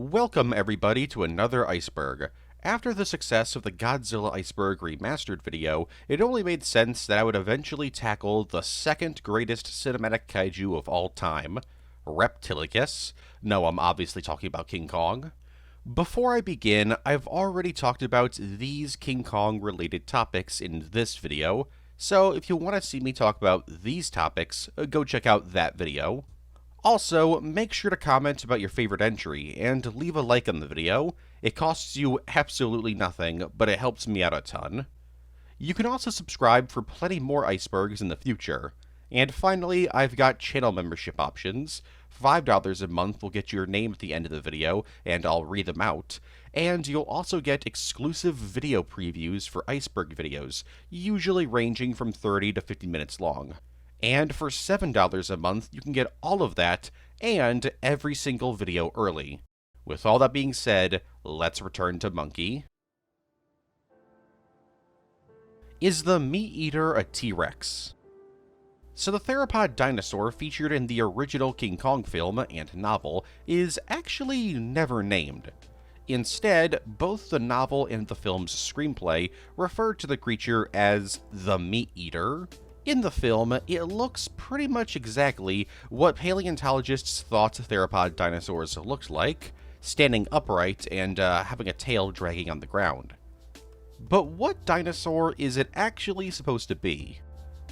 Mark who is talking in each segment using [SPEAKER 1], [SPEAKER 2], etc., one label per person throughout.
[SPEAKER 1] Welcome everybody to another Iceberg. After the success of the Godzilla Iceberg Remastered video, it only made sense that I would eventually tackle the second greatest cinematic kaiju of all time, Reptilicus. No, I'm obviously talking about King Kong. Before I begin, I've already talked about these King Kong related topics in this video, so if you want to see me talk about these topics, go check out that video. Also, make sure to comment about your favorite entry, and leave a like on the video. It costs you absolutely nothing, but it helps me out a ton. You can also subscribe for plenty more icebergs in the future. And finally, I've got channel membership options. $5 a month will get your name at the end of the video, and I'll read them out. And you'll also get exclusive video previews for iceberg videos, usually ranging from 30 to 50 minutes long. And for $7 a month, you can get all of that, and every single video early. With all that being said, let's return to Monkey. Is the meat eater a T-Rex? So the theropod dinosaur featured in the original King Kong film and novel is actually never named. Instead, both the novel and the film's screenplay refer to the creature as the meat eater. In the film, it looks pretty much exactly what paleontologists thought theropod dinosaurs looked like, standing upright and having a tail dragging on the ground. But what dinosaur is it actually supposed to be?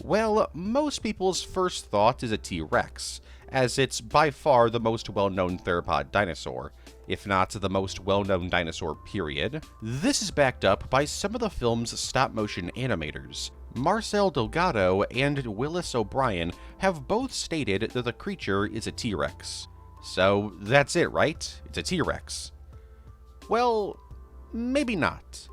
[SPEAKER 1] Well, most people's first thought is a T-Rex, as it's by far the most well-known theropod dinosaur, if not the most well-known dinosaur period. This is backed up by some of the film's stop-motion animators. Marcel Delgado and Willis O'Brien have both stated that the creature is a T-Rex. So that's it, right? It's a T-Rex. Well, maybe not.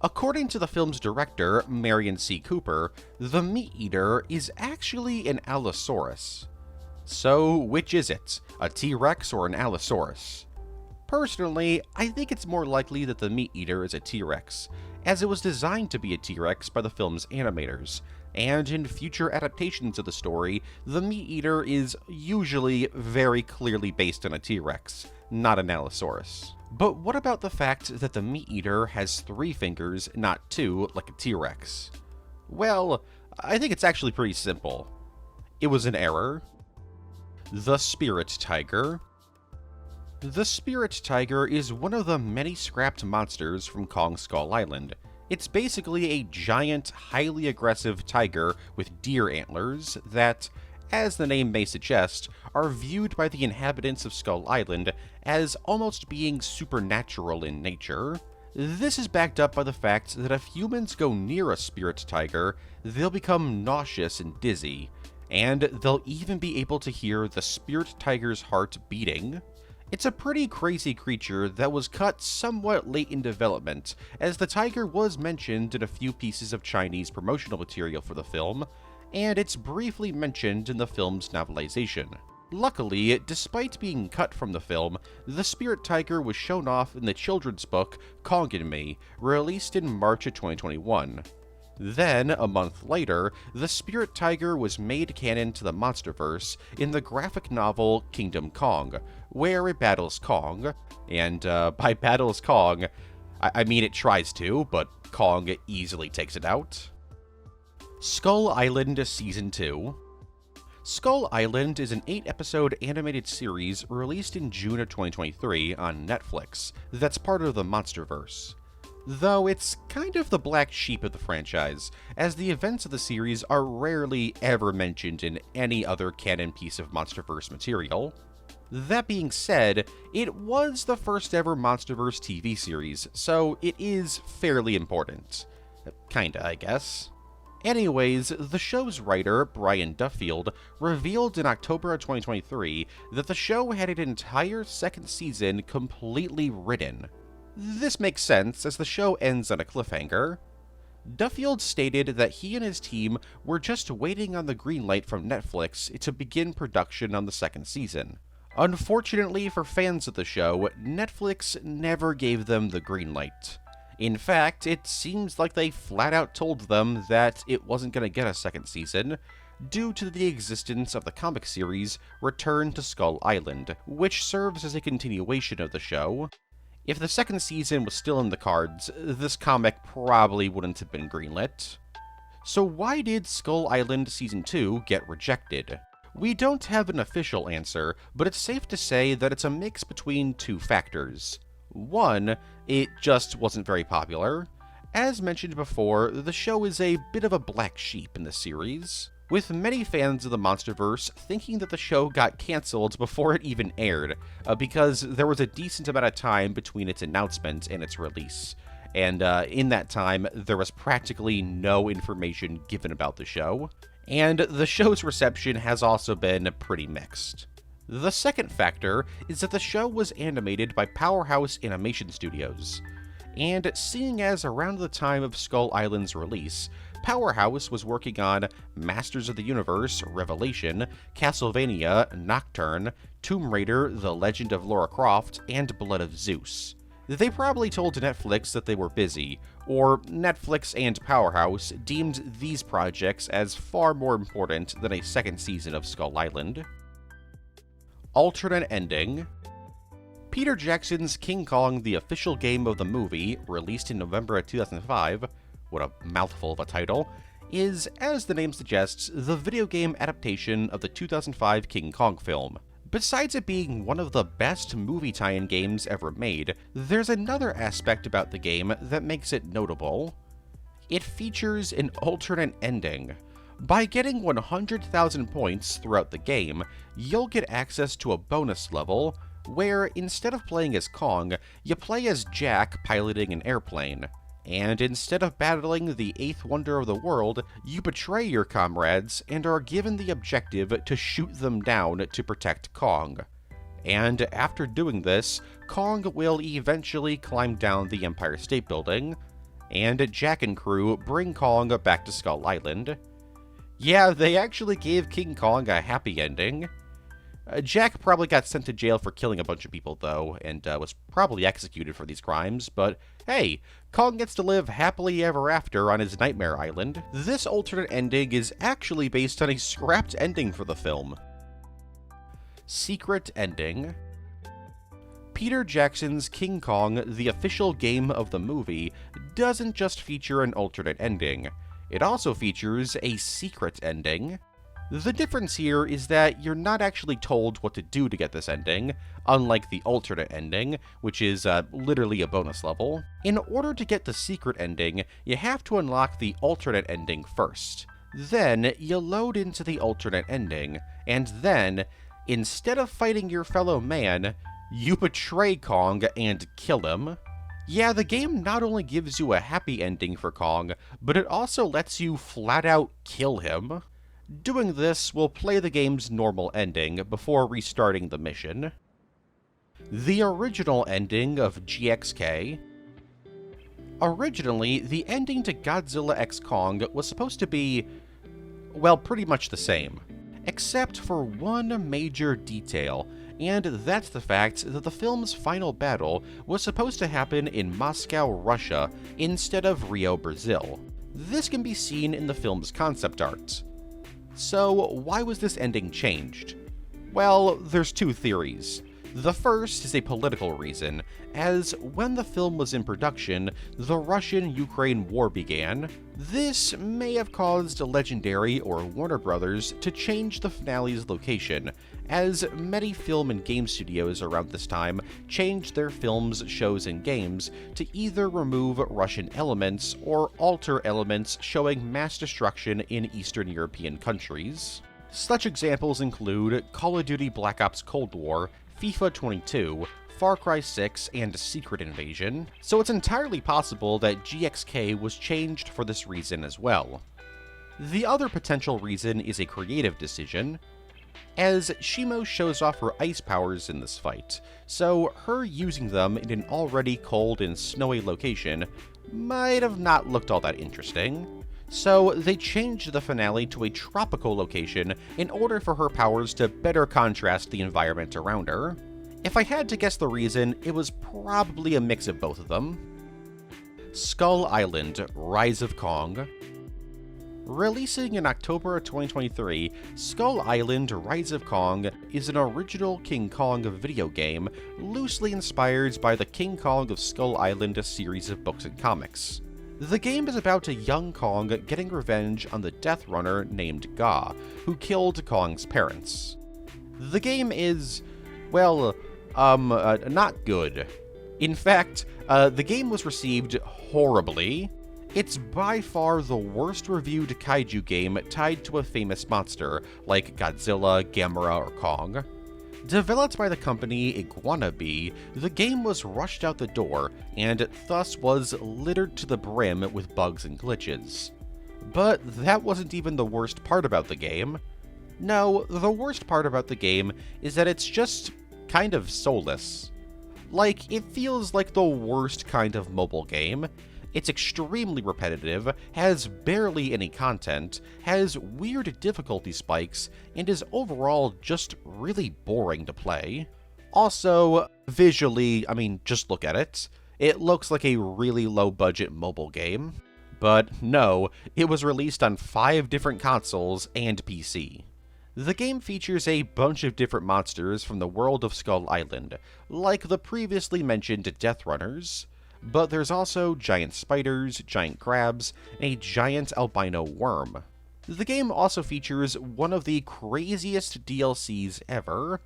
[SPEAKER 1] According to the film's director, Marion C. Cooper, the meat eater is actually an Allosaurus. So which is it, a T-Rex or an Allosaurus? Personally, I think it's more likely that the meat eater is a T-Rex, as it was designed to be a T-Rex by the film's animators, and in future adaptations of the story, the meat eater is usually very clearly based on a T-Rex, not an Allosaurus. But what about the fact that the meat eater has 3 fingers, not 2, like a T-Rex? Well, I think it's actually pretty simple. It was an error. The Spirit Tiger. The Spirit Tiger is one of the many scrapped monsters from Kong Skull Island. It's basically a giant, highly aggressive tiger with deer antlers that, as the name may suggest, are viewed by the inhabitants of Skull Island as almost being supernatural in nature. This is backed up by the fact that if humans go near a spirit tiger, they'll become nauseous and dizzy, and they'll even be able to hear the spirit tiger's heart beating. It's a pretty crazy creature that was cut somewhat late in development, as the tiger was mentioned in a few pieces of Chinese promotional material for the film, and it's briefly mentioned in the film's novelization. Luckily, despite being cut from the film, the spirit tiger was shown off in the children's book Kong and Me, released in March of 2021. Then, a month later, the spirit tiger was made canon to the Monsterverse in the graphic novel Kingdom Kong, where it battles Kong, and by battles Kong, I mean it tries to, but Kong easily takes it out. Skull Island Season 2. Skull Island is an 8-episode animated series released in June of 2023 on Netflix that's part of the Monsterverse. Though it's kind of the black sheep of the franchise, as the events of the series are rarely ever mentioned in any other canon piece of Monsterverse material. That being said, it was the first ever Monsterverse TV series, so it is fairly important. Kinda, I guess. Anyways, the show's writer, Brian Duffield, revealed in October of 2023 that the show had an entire second season completely written. This makes sense, as the show ends on a cliffhanger. Duffield stated that he and his team were just waiting on the green light from Netflix to begin production on the second season. Unfortunately for fans of the show, Netflix never gave them the green light. In fact, it seems like they flat out told them that it wasn't going to get a second season, due to the existence of the comic series Return to Skull Island, which serves as a continuation of the show. If the second season was still in the cards, this comic probably wouldn't have been greenlit. So why did Skull Island Season 2 get rejected? We don't have an official answer, but it's safe to say that it's a mix between two factors. One, it just wasn't very popular. As mentioned before, the show is a bit of a black sheep in the series, with many fans of the Monsterverse thinking that the show got cancelled before it even aired, because there was a decent amount of time between its announcement and its release. And in that time, there was practically no information given about the show. And the show's reception has also been pretty mixed. The second factor is that the show was animated by Powerhouse Animation Studios. And seeing as around the time of Skull Island's release, Powerhouse was working on Masters of the Universe, Revelation, Castlevania, Nocturne, Tomb Raider, The Legend of Lara Croft, and Blood of Zeus. They probably told Netflix that they were busy, or Netflix and Powerhouse deemed these projects as far more important than a second season of Skull Island. Alternate ending. Peter Jackson's King Kong, the official game of the movie, released in November of 2005, what a mouthful of a title, is, as the name suggests, the video game adaptation of the 2005 King Kong film. Besides it being one of the best movie tie-in games ever made, there's another aspect about the game that makes it notable. It features an alternate ending. By getting 100,000 points throughout the game, you'll get access to a bonus level, where instead of playing as Kong, you play as Jack piloting an airplane. And instead of battling the eighth wonder of the world, you betray your comrades and are given the objective to shoot them down to protect Kong. And after doing this, Kong will eventually climb down the Empire State Building, and Jack and crew bring Kong back to Skull Island. Yeah, they actually gave King Kong a happy ending. Jack probably got sent to jail for killing a bunch of people, though, and was probably executed for these crimes, but hey, Kong gets to live happily ever after on his Nightmare Island. This alternate ending is actually based on a scrapped ending for the film. Secret ending. Peter Jackson's King Kong, the official game of the movie, doesn't just feature an alternate ending. It also features a secret ending. The difference here is that you're not actually told what to do to get this ending, unlike the alternate ending, which is literally a bonus level. In order to get the secret ending, you have to unlock the alternate ending first. Then, you load into the alternate ending, and then, instead of fighting your fellow man, you betray Kong and kill him. Yeah, the game not only gives you a happy ending for Kong, but it also lets you flat out kill him. Doing this will play the game's normal ending before restarting the mission. The original ending of GXK. Originally, the ending to Godzilla x Kong was supposed to be, well, pretty much the same, except for one major detail, and that's the fact that the film's final battle was supposed to happen in Moscow, Russia, instead of Rio, Brazil. This can be seen in the film's concept art. So, why was this ending changed? Well, there's two theories. The first is a political reason, as when the film was in production, the Russian-Ukraine war began. This may have caused Legendary or Warner Brothers to change the finale's location, as many film and game studios around this time changed their films, shows, and games to either remove Russian elements or alter elements showing mass destruction in Eastern European countries. Such examples include Call of Duty Black Ops Cold War, FIFA 22, Far Cry 6, and Secret Invasion, so it's entirely possible that GXK was changed for this reason as well. The other potential reason is a creative decision, as Shimo shows off her ice powers in this fight, so her using them in an already cold and snowy location might have not looked all that interesting. So they changed the finale to a tropical location in order for her powers to better contrast the environment around her. If I had to guess the reason, it was probably a mix of both of them. Skull Island: Rise of Kong. Releasing in October of 2023, Skull Island: Rise of Kong is an original King Kong video game loosely inspired by the King Kong of Skull Island series of books and comics. The game is about a young Kong getting revenge on the Death Runner named Ga, who killed Kong's parents. The game is, well, not good. In fact, the game was received horribly. It's by far the worst reviewed kaiju game tied to a famous monster, like Godzilla, Gamera, or Kong. Developed by the company Iguanabee, the game was rushed out the door, and thus was littered to the brim with bugs and glitches. But that wasn't even the worst part about the game. No, the worst part about the game is that it's just kind of soulless. Like, it feels like the worst kind of mobile game. It's extremely repetitive, has barely any content, has weird difficulty spikes, and is overall just really boring to play. Also, visually, just look at it. It looks like a really low-budget mobile game. But no, it was released on 5 different consoles and PC. The game features a bunch of different monsters from the world of Skull Island, like the previously mentioned Death Runners, but there's also giant spiders, giant crabs, and a giant albino worm. The game also features one of the craziest DLCs ever,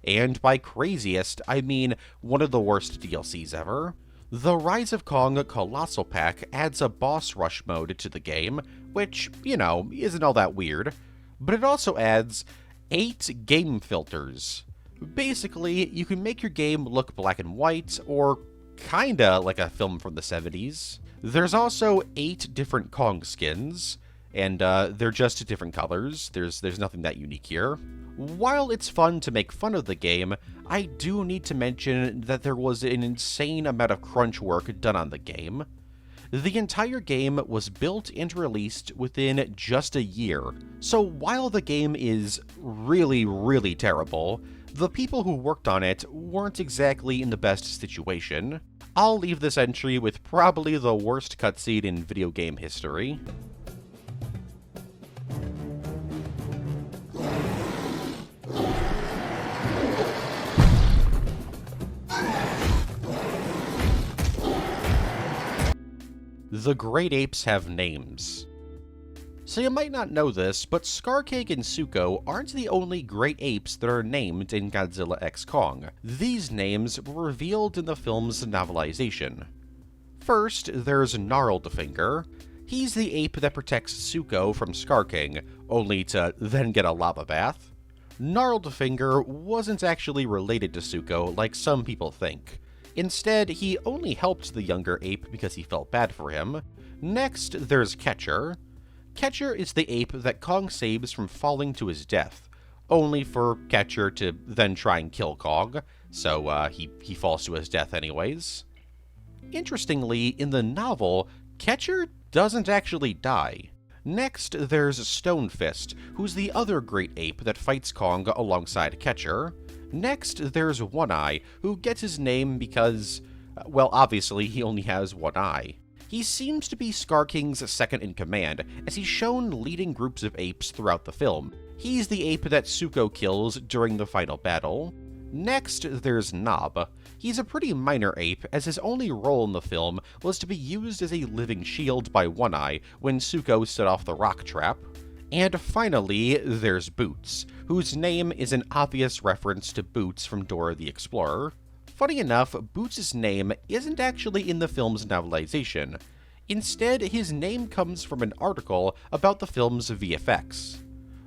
[SPEAKER 1] and by craziest, I mean one of the worst DLCs ever. The Rise of Kong Colossal Pack adds a boss rush mode to the game, which, isn't all that weird, but it also adds 8 game filters. Basically, you can make your game look black and white, or kinda like a film from the 70s. There's also 8 different Kong skins, and they're just different colors. There's nothing that unique here. While it's fun to make fun of the game, I do need to mention that there was an insane amount of crunch work done on the game. The entire game was built and released within just a year, so while the game is really, really terrible, the people who worked on it weren't exactly in the best situation. I'll leave this entry with probably the worst cutscene in video game history. The Great Apes have names. So you might not know this, but Scar-King and Zuko aren't the only great apes that are named in Godzilla x Kong. These names were revealed in the film's novelization. First, there's Gnarled-Finger. He's the ape that protects Zuko from Scar-King, only to then get a lava bath. Gnarled-Finger wasn't actually related to Zuko like some people think. Instead, he only helped the younger ape because he felt bad for him. Next, there's Catcher. Catcher is the ape that Kong saves from falling to his death, only for Catcher to then try and kill Kong, so he falls to his death anyways. Interestingly, in the novel, Catcher doesn't actually die. Next, there's Stonefist, who's the other great ape that fights Kong alongside Catcher. Next, there's One Eye, who gets his name because, well, obviously he only has one eye. He seems to be Scar-King's second-in-command, as he's shown leading groups of apes throughout the film. He's the ape that Zuko kills during the final battle. Next, there's Nob. He's a pretty minor ape, as his only role in the film was to be used as a living shield by One Eye when Zuko set off the rock trap. And finally, there's Boots, whose name is an obvious reference to Boots from Dora the Explorer. Funny enough, Boots' name isn't actually in the film's novelization. Instead, his name comes from an article about the film's VFX.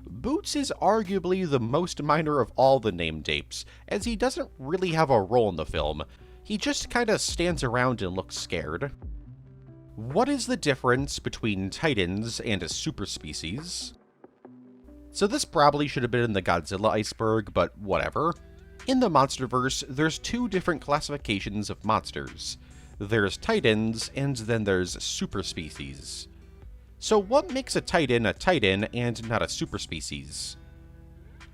[SPEAKER 1] Boots is arguably the most minor of all the named apes, as he doesn't really have a role in the film. He just kinda stands around and looks scared. What is the difference between Titans and a super species? So this probably should have been in the Godzilla iceberg, but whatever. In the Monsterverse, there's 2 different classifications of monsters. There's Titans, and then there's super species. So what makes a Titan and not a super species?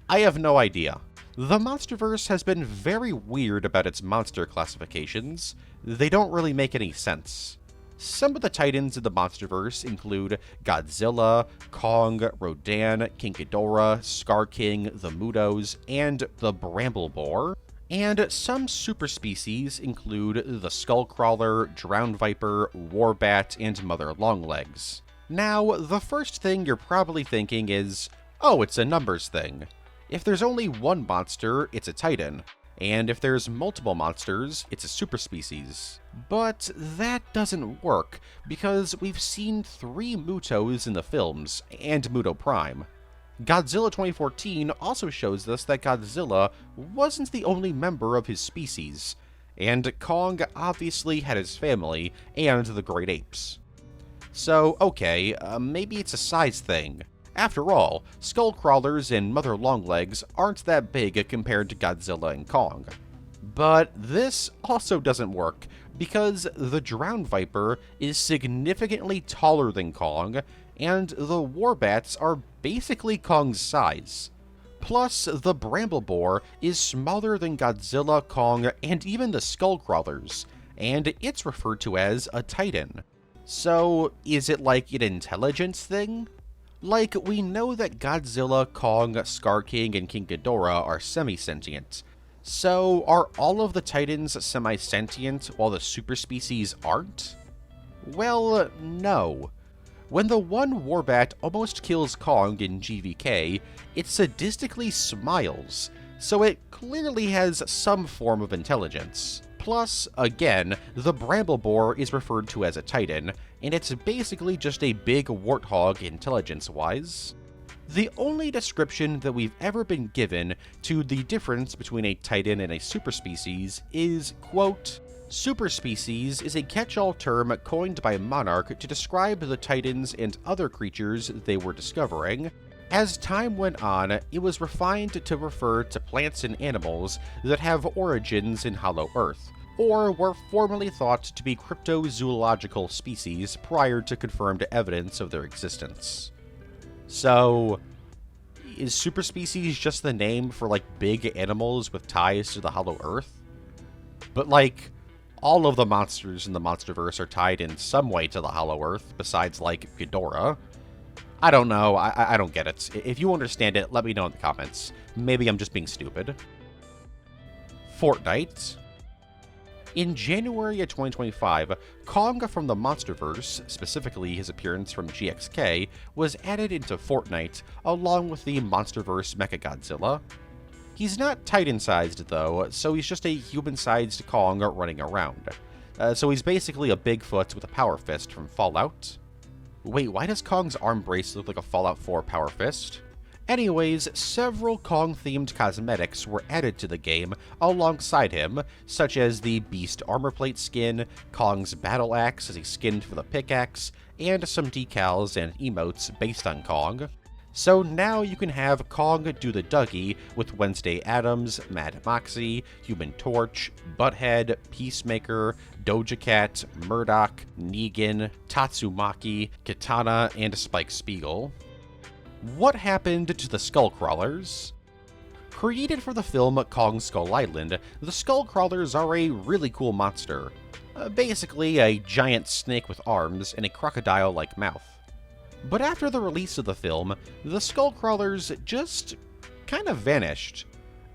[SPEAKER 1] I have no idea. The Monsterverse has been very weird about its monster classifications. They don't really make any sense. Some of the titans in the Monsterverse include Godzilla, Kong, Rodan, King Ghidorah, Scar King, the Mundos, and the Bramble Boar. And some super species include the Skullcrawler, Drowned Viper, Warbat, and Mother Longlegs. Now, the first thing you're probably thinking is, oh, it's a numbers thing. If there's only one monster, it's a titan. And if there's multiple monsters, it's a super species. But that doesn't work, because we've seen 3 Mutos in the films, and Muto Prime. Godzilla 2014 also shows us that Godzilla wasn't the only member of his species, and Kong obviously had his family and the Great Apes. So, okay, maybe it's a size thing. After all, Skullcrawlers and Mother Longlegs aren't that big compared to Godzilla and Kong. But this also doesn't work, because the Drowned Viper is significantly taller than Kong, and the Warbats are basically Kong's size. Plus, the Bramble Boar is smaller than Godzilla, Kong, and even the Skullcrawlers, and it's referred to as a Titan. So, is it like an intelligence thing? Like, we know that Godzilla, Kong, Scar King, and King Ghidorah are semi-sentient. So, are all of the Titans semi-sentient while the super species aren't? Well, no. When the one Warbat almost kills Kong in GVK, it sadistically smiles, so it clearly has some form of intelligence. Plus, again, the Bramble Boar is referred to as a Titan, and it's basically just a big warthog intelligence-wise. The only description that we've ever been given to the difference between a Titan and a superspecies is, quote, "Superspecies is a catch-all term coined by Monarch to describe the Titans and other creatures they were discovering. As time went on, it was refined to refer to plants and animals that have origins in Hollow Earth, or were formerly thought to be cryptozoological species prior to confirmed evidence of their existence." So, is superspecies just the name for, like, big animals with ties to the Hollow Earth? But, like, all of the monsters in the Monsterverse are tied in some way to the Hollow Earth, besides, like, Ghidorah. I don't know, I don't get it. If you understand it, let me know in the comments. Maybe I'm just being stupid. Fortnite. In January of 2025, Kong from the Monsterverse, specifically his appearance from GXK, was added into Fortnite, along with the Monsterverse Mechagodzilla. He's not Titan-sized, though, so he's just a human-sized Kong running around. So he's basically a Bigfoot with a Power Fist from Fallout. Wait, why does Kong's arm brace look like a Fallout 4 Power Fist? Anyways, several Kong-themed cosmetics were added to the game alongside him, such as the Beast armor plate skin, Kong's battle axe as he skinned for the pickaxe, and some decals and emotes based on Kong. So now you can have Kong do the Dougie with Wednesday Addams, Mad Moxie, Human Torch, Butthead, Peacemaker, Doja Cat, Murdoch, Negan, Tatsumaki, Katana, and Spike Spiegel. What happened to the Skullcrawlers? Created for the film Kong Skull Island, the Skullcrawlers are a really cool monster. Basically a giant snake with arms and a crocodile-like mouth. But after the release of the film, the Skullcrawlers just kind of vanished.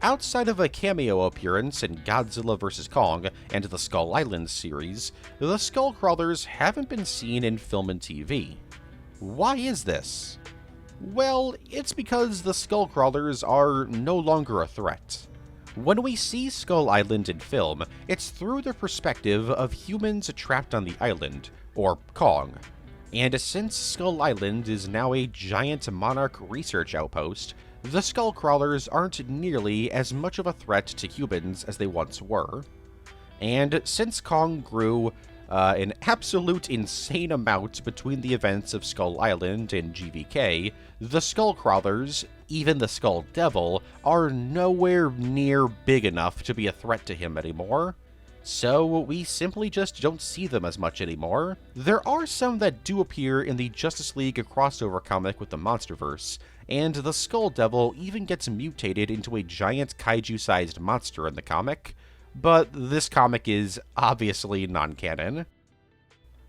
[SPEAKER 1] Outside of a cameo appearance in Godzilla vs. Kong and the Skull Island series, the Skullcrawlers haven't been seen in film and TV. Why is this? Well, it's because the Skullcrawlers are no longer a threat. When we see Skull Island in film, it's through the perspective of humans trapped on the island, or Kong. And since Skull Island is now a giant Monarch research outpost, the Skullcrawlers aren't nearly as much of a threat to humans as they once were. And since Kong grew an absolute insane amount between the events of Skull Island and GVK, the Skullcrawlers, even the Skull Devil, are nowhere near big enough to be a threat to him anymore. So we simply just don't see them as much anymore. There are some that do appear in the Justice League crossover comic with the Monsterverse, and the Skull Devil even gets mutated into a giant kaiju-sized monster in the comic, but this comic is obviously non-canon.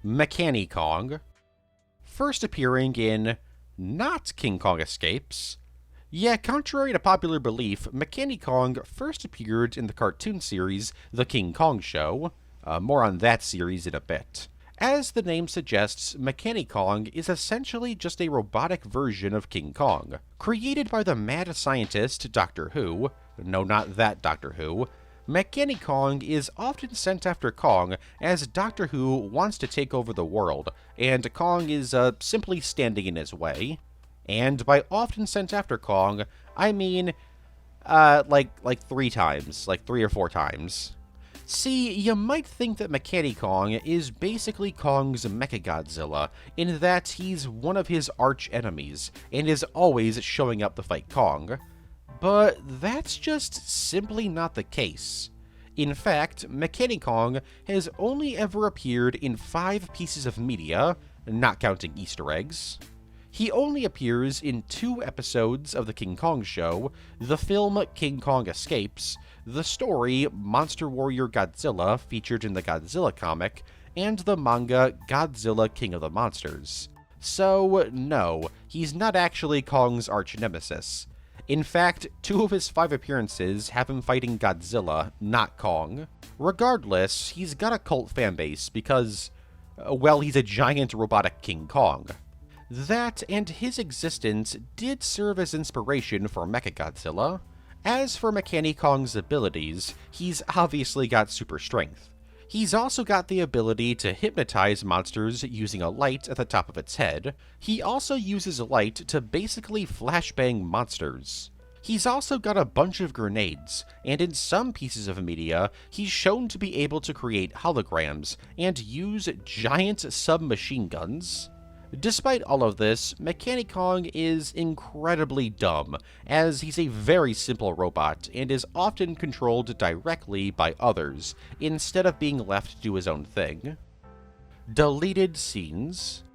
[SPEAKER 1] Mechani-Kong, first appearing in not King Kong Escapes. Yeah, contrary to popular belief, Mechani-Kong first appeared in the cartoon series The King Kong Show. More on that series in a bit. As the name suggests, Mechani-Kong is essentially just a robotic version of King Kong. Created by the mad scientist Doctor Who, no, not that Doctor Who, Mechani-Kong is often sent after Kong as Doctor Who wants to take over the world, and Kong is simply standing in his way. And by often sent after Kong, I mean, like 3 times, like 3 or 4 times. See, you might think that Mechani-Kong is basically Kong's Mechagodzilla, in that he's one of his arch enemies, and is always showing up to fight Kong. But that's just simply not the case. In fact, Mechani-Kong has only ever appeared in 5 pieces of media, not counting Easter eggs. He only appears in 2 episodes of The King Kong Show, the film King Kong Escapes, the story Monster Warrior Godzilla featured in the Godzilla comic, and the manga Godzilla King of the Monsters. So, no, he's not actually Kong's arch-nemesis. In fact, 2 of his 5 appearances have him fighting Godzilla, not Kong. Regardless, he's got a cult fanbase because, well, he's a giant robotic King Kong. That and his existence did serve as inspiration for Mechagodzilla. As for Mechani-Kong's abilities, he's obviously got super strength. He's also got the ability to hypnotize monsters using a light at the top of its head. He also uses light to basically flashbang monsters. He's also got a bunch of grenades, and in some pieces of media, he's shown to be able to create holograms and use giant submachine guns. Despite all of this, Mechani-Kong is incredibly dumb, as he's a very simple robot and is often controlled directly by others, instead of being left to do his own thing. Deleted scenes.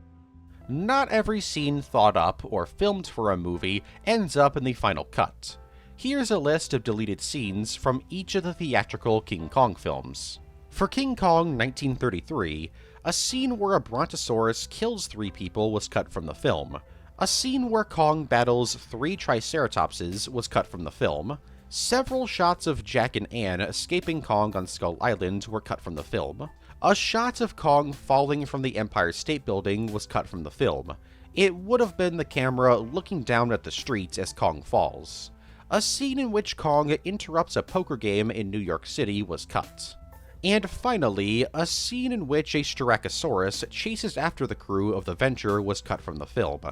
[SPEAKER 1] Not every scene thought up or filmed for a movie ends up in the final cut. Here's a list of deleted scenes from each of the theatrical King Kong films. For King Kong 1933, a scene where a brontosaurus kills 3 people was cut from the film. A scene where Kong battles 3 triceratopses was cut from the film. Several shots of Jack and Ann escaping Kong on Skull Island were cut from the film. A shot of Kong falling from the Empire State Building was cut from the film. It would have been the camera looking down at the street as Kong falls. A scene in which Kong interrupts a poker game in New York City was cut. And finally, a scene in which a Styracosaurus chases after the crew of the Venture was cut from the film.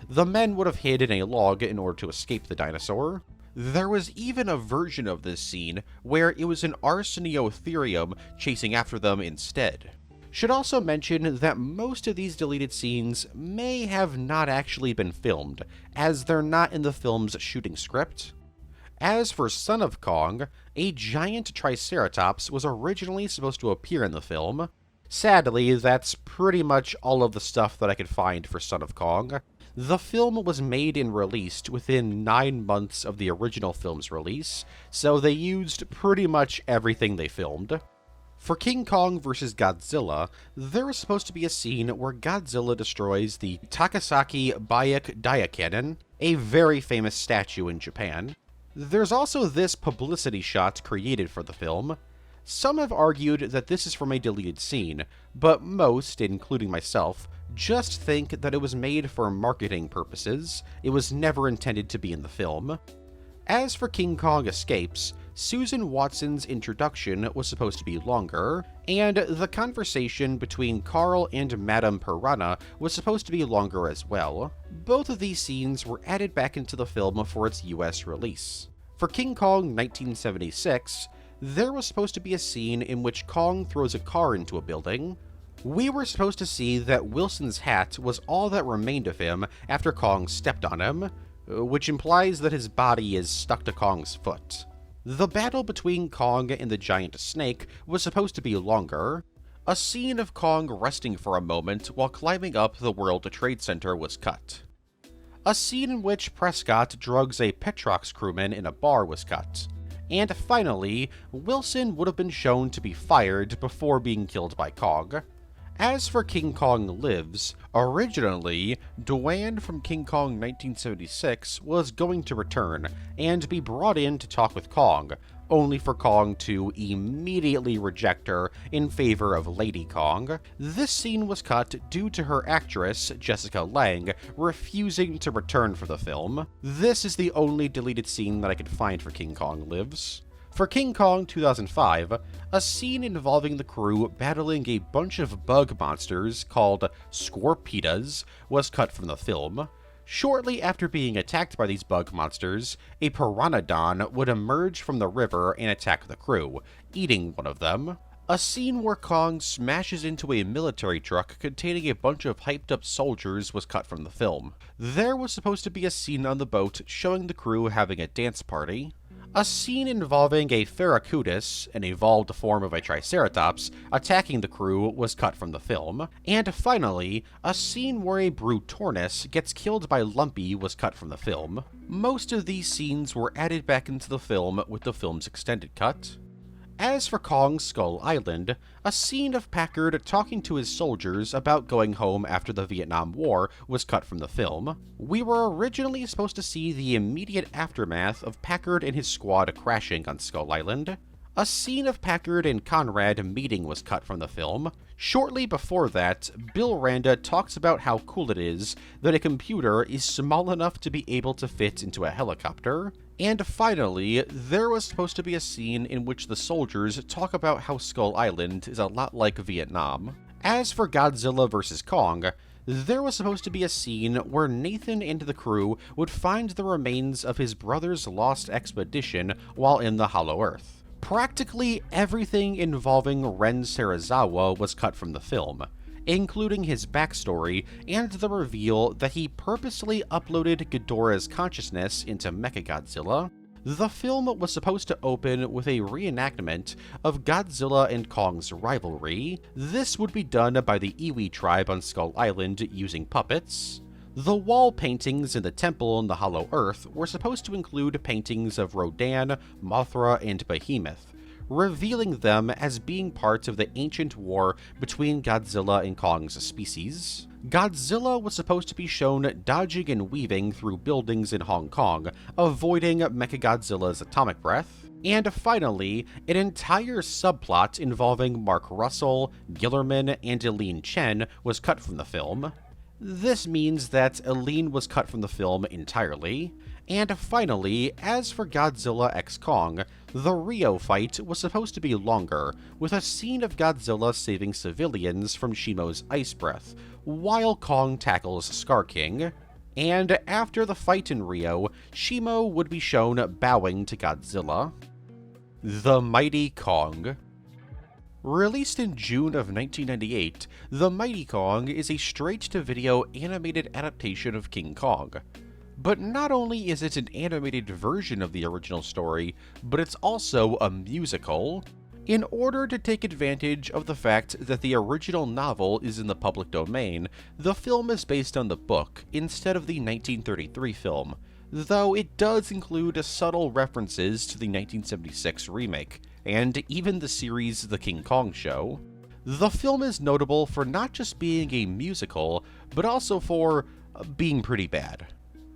[SPEAKER 1] The men would have hid in a log in order to escape the dinosaur. There was even a version of this scene where it was an Arseniotherium chasing after them instead. Should also mention that most of these deleted scenes may have not actually been filmed, as they're not in the film's shooting script. As for Son of Kong, a giant Triceratops was originally supposed to appear in the film. Sadly, that's pretty much all of the stuff that I could find for Son of Kong. The film was made and released within 9 months of the original film's release, so they used pretty much everything they filmed. For King Kong vs. Godzilla, there was supposed to be a scene where Godzilla destroys the Takasaki Bayek Daikanon, a very famous statue in Japan. There's also this publicity shot created for the film. Some have argued that this is from a deleted scene, but most, including myself, just think that it was made for marketing purposes. It was never intended to be in the film. As for King Kong Escapes, Susan Watson's introduction was supposed to be longer, and the conversation between Carl and Madame Piranha was supposed to be longer as well. Both of these scenes were added back into the film for its US release. For King Kong 1976, there was supposed to be a scene in which Kong throws a car into a building. We were supposed to see that Wilson's hat was all that remained of him after Kong stepped on him, which implies that his body is stuck to Kong's foot. The battle between Kong and the giant snake was supposed to be longer. A scene of Kong resting for a moment while climbing up the World Trade Center was cut. A scene in which Prescott drugs a Petrox crewman in a bar was cut. And finally, Wilson would have been shown to be fired before being killed by Kong. As for King Kong Lives, originally, Dwayne from King Kong 1976 was going to return and be brought in to talk with Kong, only for Kong to immediately reject her in favor of Lady Kong. This scene was cut due to her actress, Jessica Lange, refusing to return for the film. This is the only deleted scene that I could find for King Kong Lives. For King Kong 2005, a scene involving the crew battling a bunch of bug monsters called Scorpedas was cut from the film. Shortly after being attacked by these bug monsters, a Piranodon would emerge from the river and attack the crew, eating one of them. A scene where Kong smashes into a military truck containing a bunch of hyped-up soldiers was cut from the film. There was supposed to be a scene on the boat showing the crew having a dance party. A scene involving a Ferracutus, an evolved form of a Triceratops, attacking the crew was cut from the film. And finally, a scene where a Brutornis gets killed by Lumpy was cut from the film. Most of these scenes were added back into the film with the film's extended cut. As for Kong Skull Island, a scene of Packard talking to his soldiers about going home after the Vietnam War was cut from the film. We were originally supposed to see the immediate aftermath of Packard and his squad crashing on Skull Island. A scene of Packard and Conrad meeting was cut from the film. Shortly before that, Bill Randa talks about how cool it is that a computer is small enough to be able to fit into a helicopter. And finally, there was supposed to be a scene in which the soldiers talk about how Skull Island is a lot like Vietnam. As for Godzilla vs. Kong, there was supposed to be a scene where Nathan and the crew would find the remains of his brother's lost expedition while in the Hollow Earth. Practically everything involving Ren Serizawa was cut from the film, including his backstory and the reveal that he purposely uploaded Ghidorah's consciousness into Mechagodzilla. The film was supposed to open with a reenactment of Godzilla and Kong's rivalry. This would be done by the Iwi tribe on Skull Island using puppets. The wall paintings in the temple in the Hollow Earth were supposed to include paintings of Rodan, Mothra, and Behemoth, revealing them as being part of the ancient war between Godzilla and Kong's species. Godzilla was supposed to be shown dodging and weaving through buildings in Hong Kong, avoiding Mechagodzilla's atomic breath. And finally, an entire subplot involving Mark Russell, Gillerman, and Eileen Chen was cut from the film. This means that Eileen was cut from the film entirely. And finally, as for Godzilla x Kong, the Rio fight was supposed to be longer, with a scene of Godzilla saving civilians from Shimo's ice breath, while Kong tackles Scar King. And after the fight in Rio, Shimo would be shown bowing to Godzilla. The Mighty Kong. Released in June of 1998, The Mighty Kong is a straight-to-video animated adaptation of King Kong. But not only is it an animated version of the original story, but it's also a musical. In order to take advantage of the fact that the original novel is in the public domain, the film is based on the book instead of the 1933 film, though it does include subtle references to the 1976 remake, and even the series The King Kong Show. The film is notable for not just being a musical, but also for being pretty bad.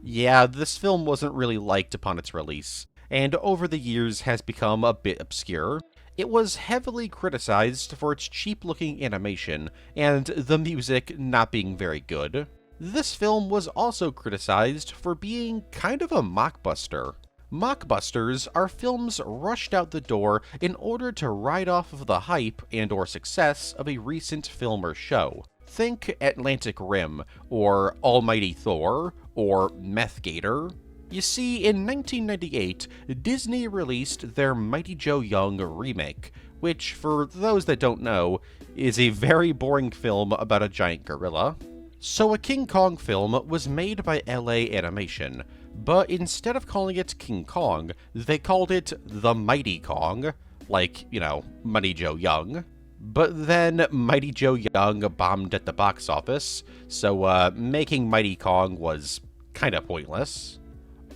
[SPEAKER 1] Yeah, this film wasn't really liked upon its release, and over the years has become a bit obscure. It was heavily criticized for its cheap-looking animation, and the music not being very good. This film was also criticized for being kind of a mockbuster. Mockbusters are films rushed out the door in order to ride off of the hype and/or success of a recent film or show. Think Atlantic Rim, or Almighty Thor, or Meth Gator. You see, in 1998, Disney released their Mighty Joe Young remake, which, for those that don't know, is a very boring film about a giant gorilla. So a King Kong film was made by LA Animation, but instead of calling it King Kong, they called it The Mighty Kong, like, you know, Mighty Joe Young. But then Mighty Joe Young bombed at the box office, so making Mighty Kong was kinda pointless.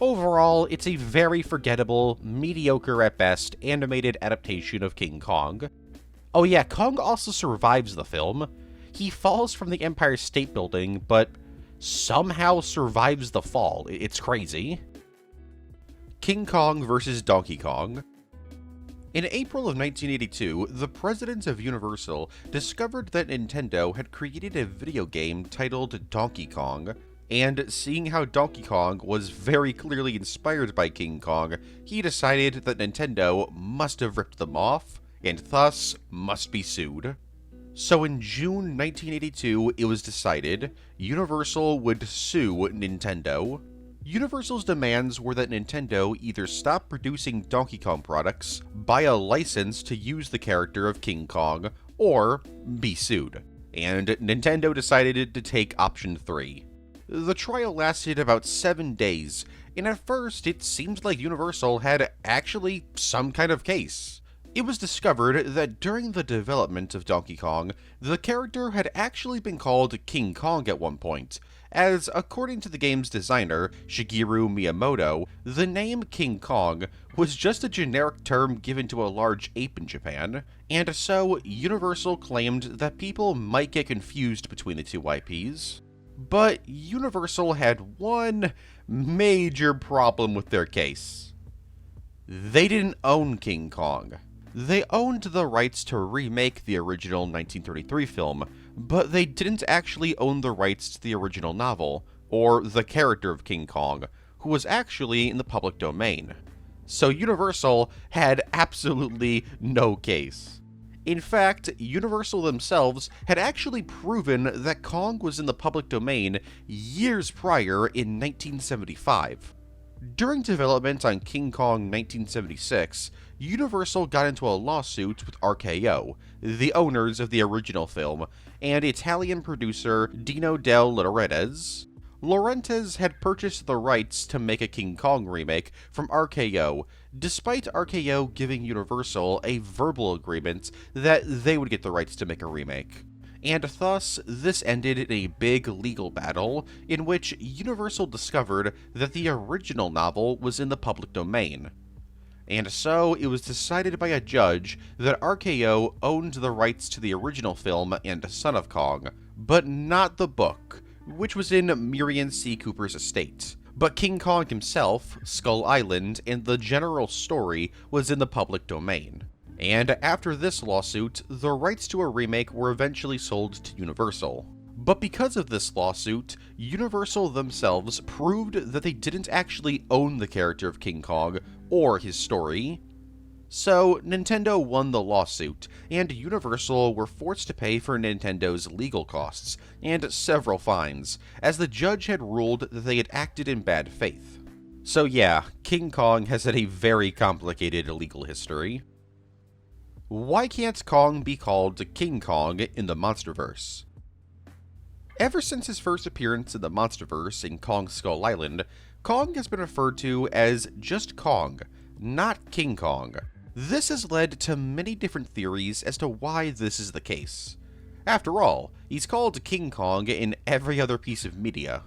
[SPEAKER 1] Overall, it's a very forgettable, mediocre at best, animated adaptation of King Kong. Oh yeah, Kong also survives the film. He falls from the Empire State Building, but somehow survives the fall. It's crazy. King Kong vs. Donkey Kong. In April of 1982, the president of Universal discovered that Nintendo had created a video game titled Donkey Kong, and seeing how Donkey Kong was very clearly inspired by King Kong, he decided that Nintendo must have ripped them off, and thus must be sued. So in June 1982, it was decided Universal would sue Nintendo. Universal's demands were that Nintendo either stop producing Donkey Kong products, buy a license to use the character of King Kong, or be sued. And Nintendo decided to take option 3. The trial lasted about 7 days, and at first it seemed like Universal had actually some kind of case. It was discovered that during the development of Donkey Kong, the character had actually been called King Kong at one point, as according to the game's designer, Shigeru Miyamoto, the name King Kong was just a generic term given to a large ape in Japan, and so Universal claimed that people might get confused between the two IPs. But Universal had one major problem with their case. They didn't own King Kong. They owned the rights to remake the original 1933 film, but they didn't actually own the rights to the original novel, or the character of King Kong, who was actually in the public domain. So Universal had absolutely no case. In fact, Universal themselves had actually proven that Kong was in the public domain years prior in 1975. During development on King Kong 1976, Universal got into a lawsuit with RKO, the owners of the original film, and Italian producer Dino Del Laurentiis. Laurentiis had purchased the rights to make a King Kong remake from RKO, despite RKO giving Universal a verbal agreement that they would get the rights to make a remake. And thus, this ended in a big legal battle in which Universal discovered that the original novel was in the public domain. And so, it was decided by a judge that RKO owned the rights to the original film and Son of Kong, but not the book, which was in Miriam C. Cooper's estate. But King Kong himself, Skull Island, and the general story was in the public domain. And after this lawsuit, the rights to a remake were eventually sold to Universal. But because of this lawsuit, Universal themselves proved that they didn't actually own the character of King Kong or his story. So, Nintendo won the lawsuit, and Universal were forced to pay for Nintendo's legal costs, and several fines, as the judge had ruled that they had acted in bad faith. So yeah, King Kong has had a very complicated legal history. Why can't Kong be called King Kong in the Monsterverse? Ever since his first appearance in the Monsterverse in Kong Skull Island, Kong has been referred to as just Kong, not King Kong. This has led to many different theories as to why this is the case. After all, he's called King Kong in every other piece of media.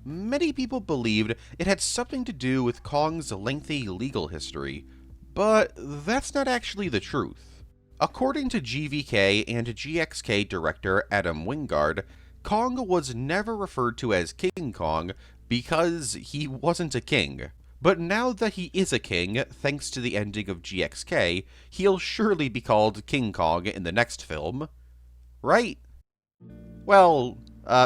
[SPEAKER 1] Many people believed it had something to do with Kong's lengthy legal history, but that's not actually the truth. According to GVK and GXK director Adam Wingard, Kong was never referred to as King Kong because he wasn't a king. But now that he is a king, thanks to the ending of GXK, he'll surely be called King Kong in the next film. Right? Well,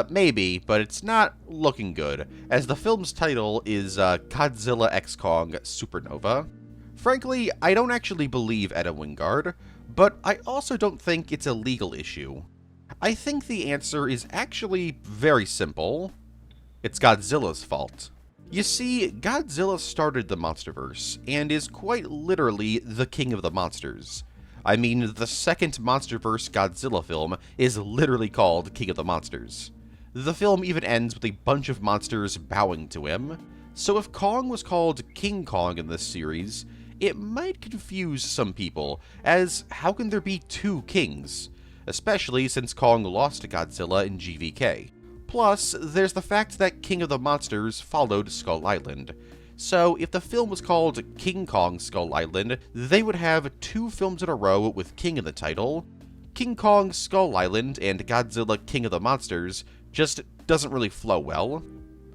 [SPEAKER 1] maybe, but it's not looking good, as the film's title is Godzilla x Kong Supernova. Frankly, I don't actually believe Adam Wingard, but I also don't think it's a legal issue. I think the answer is actually very simple. It's Godzilla's fault. You see, Godzilla started the Monsterverse, and is quite literally the king of the monsters. I mean, the second Monsterverse Godzilla film is literally called King of the Monsters. The film even ends with a bunch of monsters bowing to him, so if Kong was called King Kong in this series, it might confuse some people, as how can there be two kings? Especially since Kong lost to Godzilla in GVK. Plus, there's the fact that King of the Monsters followed Skull Island. So, if the film was called King Kong Skull Island, they would have 2 films in a row with King in the title, King Kong Skull Island and Godzilla King of the Monsters just doesn't really flow well.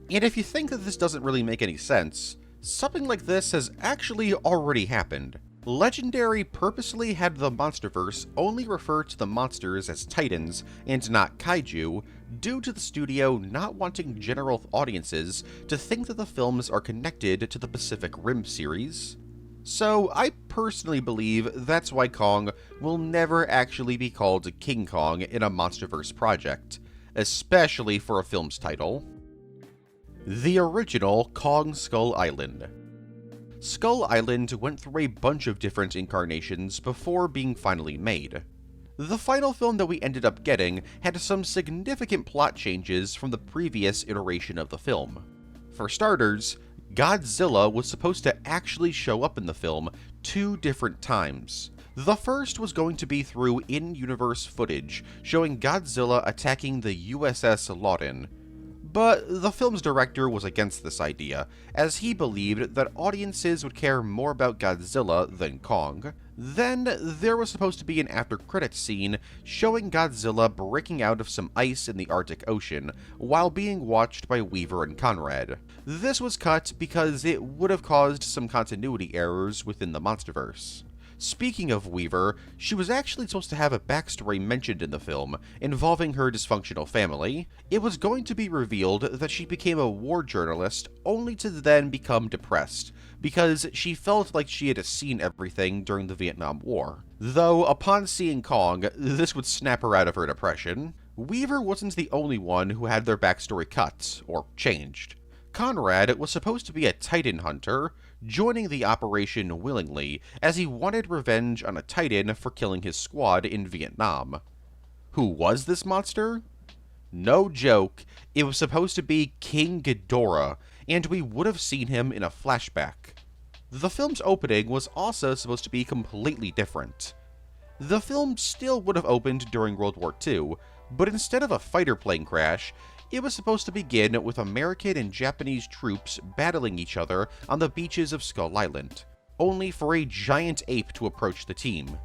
[SPEAKER 1] And if you think that this doesn't really make any sense, something like this has actually already happened. Legendary purposely had the Monsterverse only refer to the monsters as titans and not kaiju, due to the studio not wanting general audiences to think that the films are connected to the Pacific Rim series. So I personally believe that's why Kong will never actually be called King Kong in a Monsterverse project, especially for a film's title. The original Kong Skull Island. Skull Island went through a bunch of different incarnations before being finally made. The final film that we ended up getting had some significant plot changes from the previous iteration of the film. For starters, Godzilla was supposed to actually show up in the film 2 different times. The first was going to be through in-universe footage showing Godzilla attacking the USS Lawton, but the film's director was against this idea, as he believed that audiences would care more about Godzilla than Kong. Then, there was supposed to be an after-credits scene showing Godzilla breaking out of some ice in the Arctic Ocean while being watched by Weaver and Conrad. This was cut because it would have caused some continuity errors within the Monsterverse. Speaking of Weaver, she was actually supposed to have a backstory mentioned in the film, involving her dysfunctional family. It was going to be revealed that she became a war journalist only to then become depressed, because she felt like she had seen everything during the Vietnam War. Though, upon seeing Kong, this would snap her out of her depression. Weaver wasn't the only one who had their backstory cut, or changed. Conrad was supposed to be a Titan hunter, joining the operation willingly, as he wanted revenge on a Titan for killing his squad in Vietnam. Who was this monster? No joke, it was supposed to be King Ghidorah, and we would have seen him in a flashback. The film's opening was also supposed to be completely different. The film still would have opened during World War II, but instead of a fighter plane crash, it was supposed to begin with American and Japanese troops battling each other on the beaches of Skull Island, only for a giant ape to approach the team.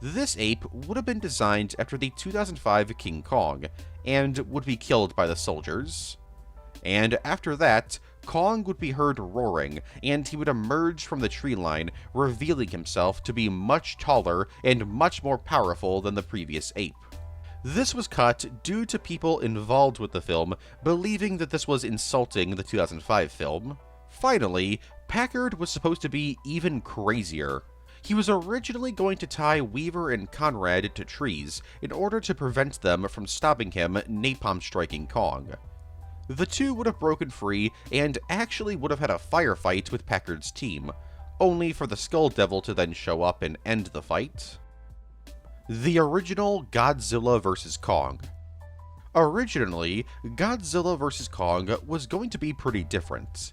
[SPEAKER 1] This ape would have been designed after the 2005 King Kong, and would be killed by the soldiers. And after that, Kong would be heard roaring, and he would emerge from the tree line, revealing himself to be much taller and much more powerful than the previous ape. This was cut due to people involved with the film believing that this was insulting the 2005 film. Finally, Packard was supposed to be even crazier. He was originally going to tie Weaver and Conrad to trees in order to prevent them from stopping him napalm striking Kong. The two would have broken free and actually would have had a firefight with Packard's team, only for the Skull Devil to then show up and end the fight. The original Godzilla vs. Kong. Originally, Godzilla vs. Kong was going to be pretty different.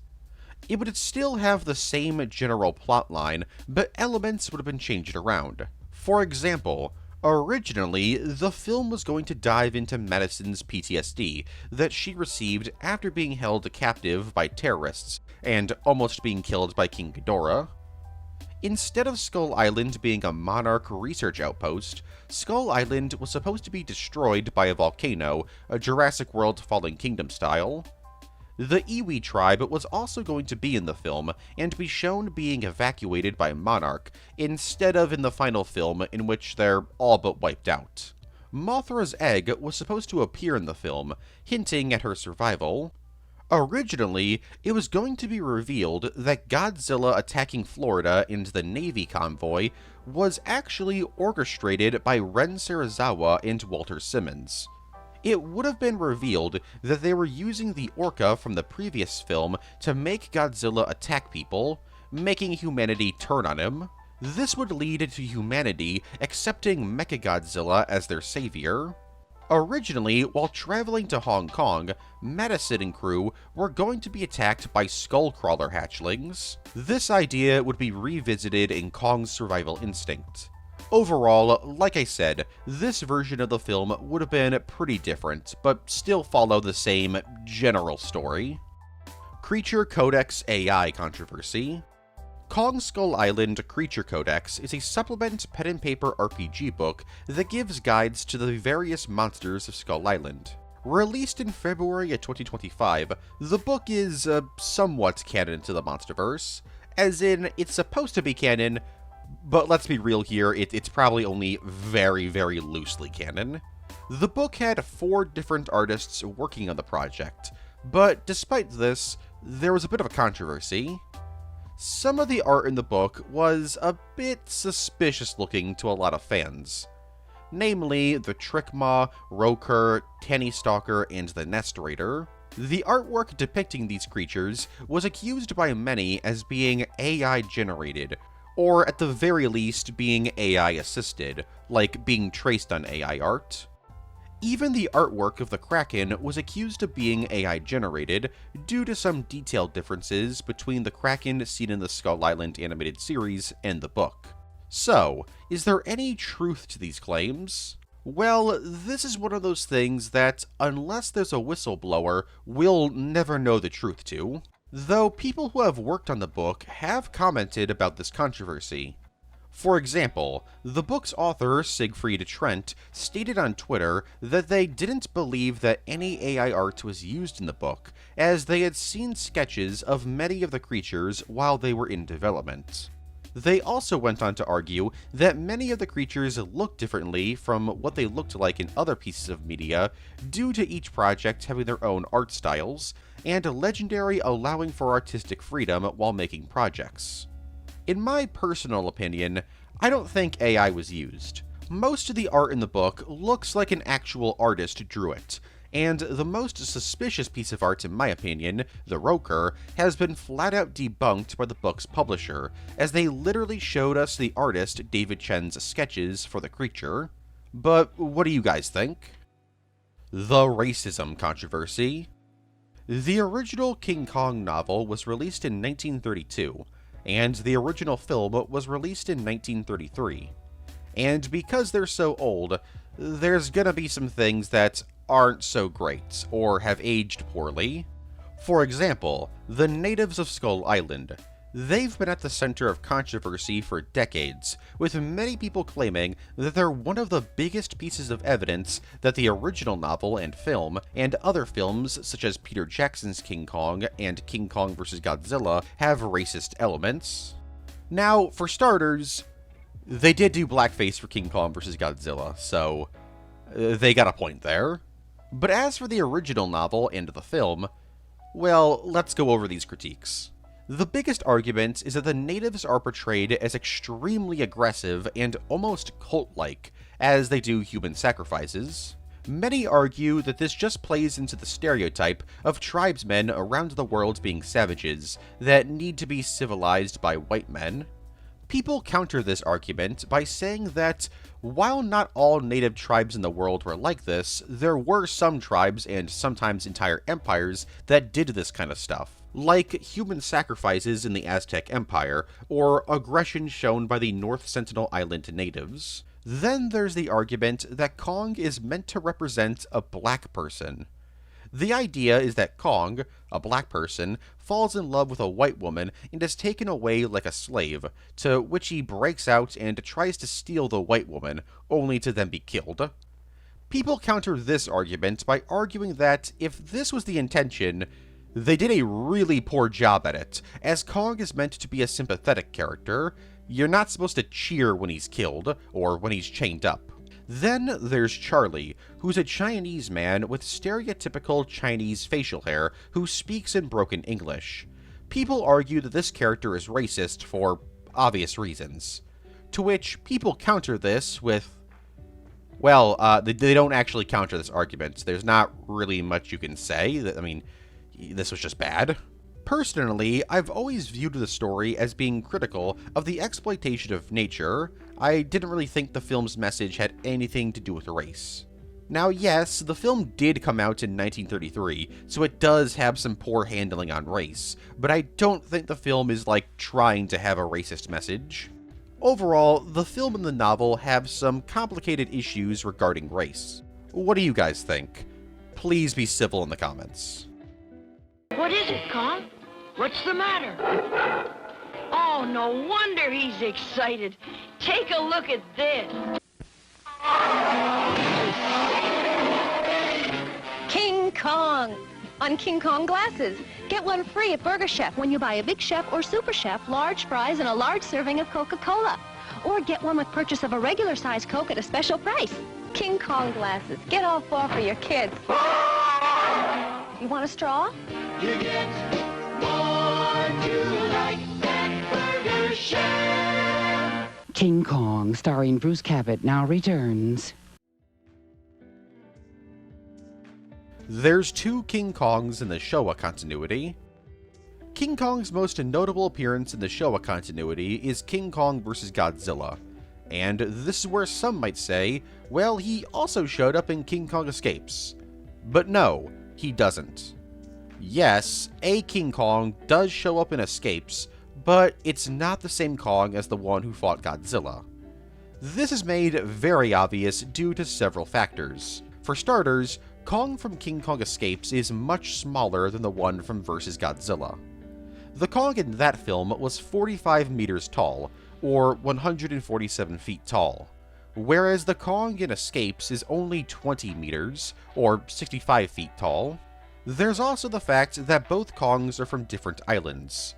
[SPEAKER 1] It would still have the same general plotline, but elements would have been changed around. For example, originally, the film was going to dive into Madison's PTSD that she received after being held captive by terrorists and almost being killed by King Ghidorah. Instead of Skull Island being a Monarch research outpost, Skull Island was supposed to be destroyed by a volcano, a Jurassic World Fallen Kingdom style. The Iwi tribe was also going to be in the film and be shown being evacuated by Monarch, instead of in the final film in which they're all but wiped out. Mothra's egg was supposed to appear in the film, hinting at her survival. Originally, it was going to be revealed that Godzilla attacking Florida and the Navy convoy was actually orchestrated by Ren Serizawa and Walter Simmons. It would have been revealed that they were using the orca from the previous film to make Godzilla attack people, making humanity turn on him. This would lead to humanity accepting Mechagodzilla as their savior. Originally, while traveling to Hong Kong, Madison and crew were going to be attacked by Skullcrawler hatchlings. This idea would be revisited in Kong's survival instinct. Overall, like I said, this version of the film would have been pretty different, but still follow the same general story. Creature Codex AI controversy. Kong Skull Island Creature Codex is a supplement pen and paper RPG book that gives guides to the various monsters of Skull Island. Released in February of 2025, the book is somewhat canon to the Monsterverse, as in, it's supposed to be canon, but let's be real here, it's probably only very, very loosely canon. The book had 4 different artists working on the project, but despite this, there was a bit of a controversy. Some of the art in the book was a bit suspicious looking to a lot of fans. Namely, the Trickmaw, Roker, Tanny Stalker, and the Nest Raider. The artwork depicting these creatures was accused by many as being AI generated, or at the very least being AI assisted, like being traced on AI art. Even the artwork of the Kraken was accused of being AI generated due to some detail differences between the Kraken seen in the Skull Island animated series and the book. So, is there any truth to these claims? Well, this is one of those things that, unless there's a whistleblower, we'll never know the truth to. Though people who have worked on the book have commented about this controversy. For example, the book's author, Siegfried Trent, stated on Twitter that they didn't believe that any AI art was used in the book, as they had seen sketches of many of the creatures while they were in development. They also went on to argue that many of the creatures look differently from what they looked like in other pieces of media due to each project having their own art styles, and Legendary allowing for artistic freedom while making projects. In my personal opinion, I don't think AI was used. Most of the art in the book looks like an actual artist drew it, and the most suspicious piece of art in my opinion, the Roker, has been flat out debunked by the book's publisher, as they literally showed us the artist David Chen's sketches for the creature. But what do you guys think? The racism controversy. The original King Kong novel was released in 1932, and the original film was released in 1933. And because they're so old, there's gonna be some things that aren't so great, or have aged poorly. For example, the natives of Skull Island. They've been at the center of controversy for decades, with many people claiming that they're one of the biggest pieces of evidence that the original novel and film, and other films such as Peter Jackson's King Kong and King Kong vs. Godzilla, have racist elements. Now, for starters, they did do blackface for King Kong vs. Godzilla, so they got a point there. But as for the original novel and the film, well, let's go over these critiques. The biggest argument is that the natives are portrayed as extremely aggressive and almost cult-like, as they do human sacrifices. Many argue that this just plays into the stereotype of tribesmen around the world being savages that need to be civilized by white men. People counter this argument by saying that, while not all native tribes in the world were like this, there were some tribes and sometimes entire empires that did this kind of stuff, like human sacrifices in the Aztec Empire, or aggression shown by the North Sentinel Island natives. Then there's the argument that Kong is meant to represent a black person. The idea is that Kong, a black person, falls in love with a white woman and is taken away like a slave, to which he breaks out and tries to steal the white woman, only to then be killed. People counter this argument by arguing that if this was the intention, they did a really poor job at it, as Kong is meant to be a sympathetic character. You're not supposed to cheer when he's killed, or when he's chained up. Then there's Charlie, who's a Chinese man with stereotypical Chinese facial hair who speaks in broken English. People argue that this character is racist for obvious reasons, to which people counter this with, well, they don't actually counter this argument. There's not really much you can say. I mean, this was just bad. Personally, I've always viewed the story as being critical of the exploitation of nature. I didn't really think the film's message had anything to do with race. Now yes, the film did come out in 1933, so it does have some poor handling on race, but I don't think the film is like trying to have a racist message. Overall, the film and the novel have some complicated issues regarding race. What do you guys think? Please be civil in the comments.
[SPEAKER 2] What is it, Kong? What's the matter? Oh, no wonder he's excited. Take a look at this.
[SPEAKER 3] King Kong. On King Kong glasses. Get one free at Burger Chef when you buy a Big Chef or Super Chef, large fries, and a large serving of Coca-Cola. Or get one with purchase of a regular size Coke at a special price. King Kong glasses. Get all 4 for your kids. You want a straw?
[SPEAKER 4] You get more to like at Burger Chef.
[SPEAKER 5] King Kong, starring Bruce Cabot, now returns.
[SPEAKER 1] There's 2 King Kongs in the Showa continuity. King Kong's most notable appearance in the Showa continuity is King Kong vs. Godzilla, and this is where some might say, well, he also showed up in King Kong Escapes. But no, he doesn't. Yes, a King Kong does show up in Escapes, but it's not the same Kong as the one who fought Godzilla. This is made very obvious due to several factors. For starters, Kong from King Kong Escapes is much smaller than the one from vs. Godzilla. The Kong in that film was 45 meters tall, or 147 feet tall, whereas the Kong in Escapes is only 20 meters, or 65 feet tall. There's also the fact that both Kongs are from different islands.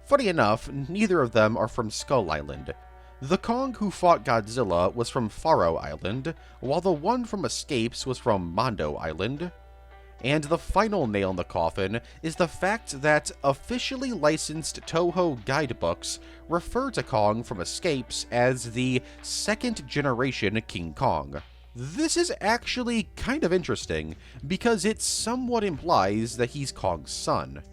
[SPEAKER 1] Funny enough, neither of them are from Skull Island. The Kong who fought Godzilla was from Faro Island, while the one from Escapes was from Mondo Island. And the final nail in the coffin is the fact that officially licensed Toho guidebooks refer to Kong from Escapes as the second generation King Kong. This is actually kind of interesting, because it somewhat implies that he's Kong's son.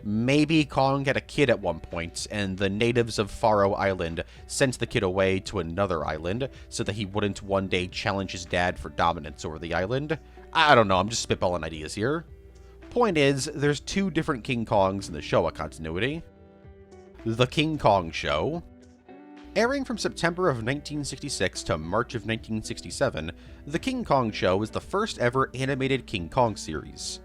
[SPEAKER 1] Maybe Kong had a kid at one point, and the natives of Faro Island sent the kid away to another island so that he wouldn't one day challenge his dad for dominance over the island. I don't know, I'm just spitballing ideas here. Point is, there's 2 different King Kongs in the Showa continuity. The King Kong Show. Airing from September of 1966 to March of 1967, The King Kong Show is the first ever animated King Kong series.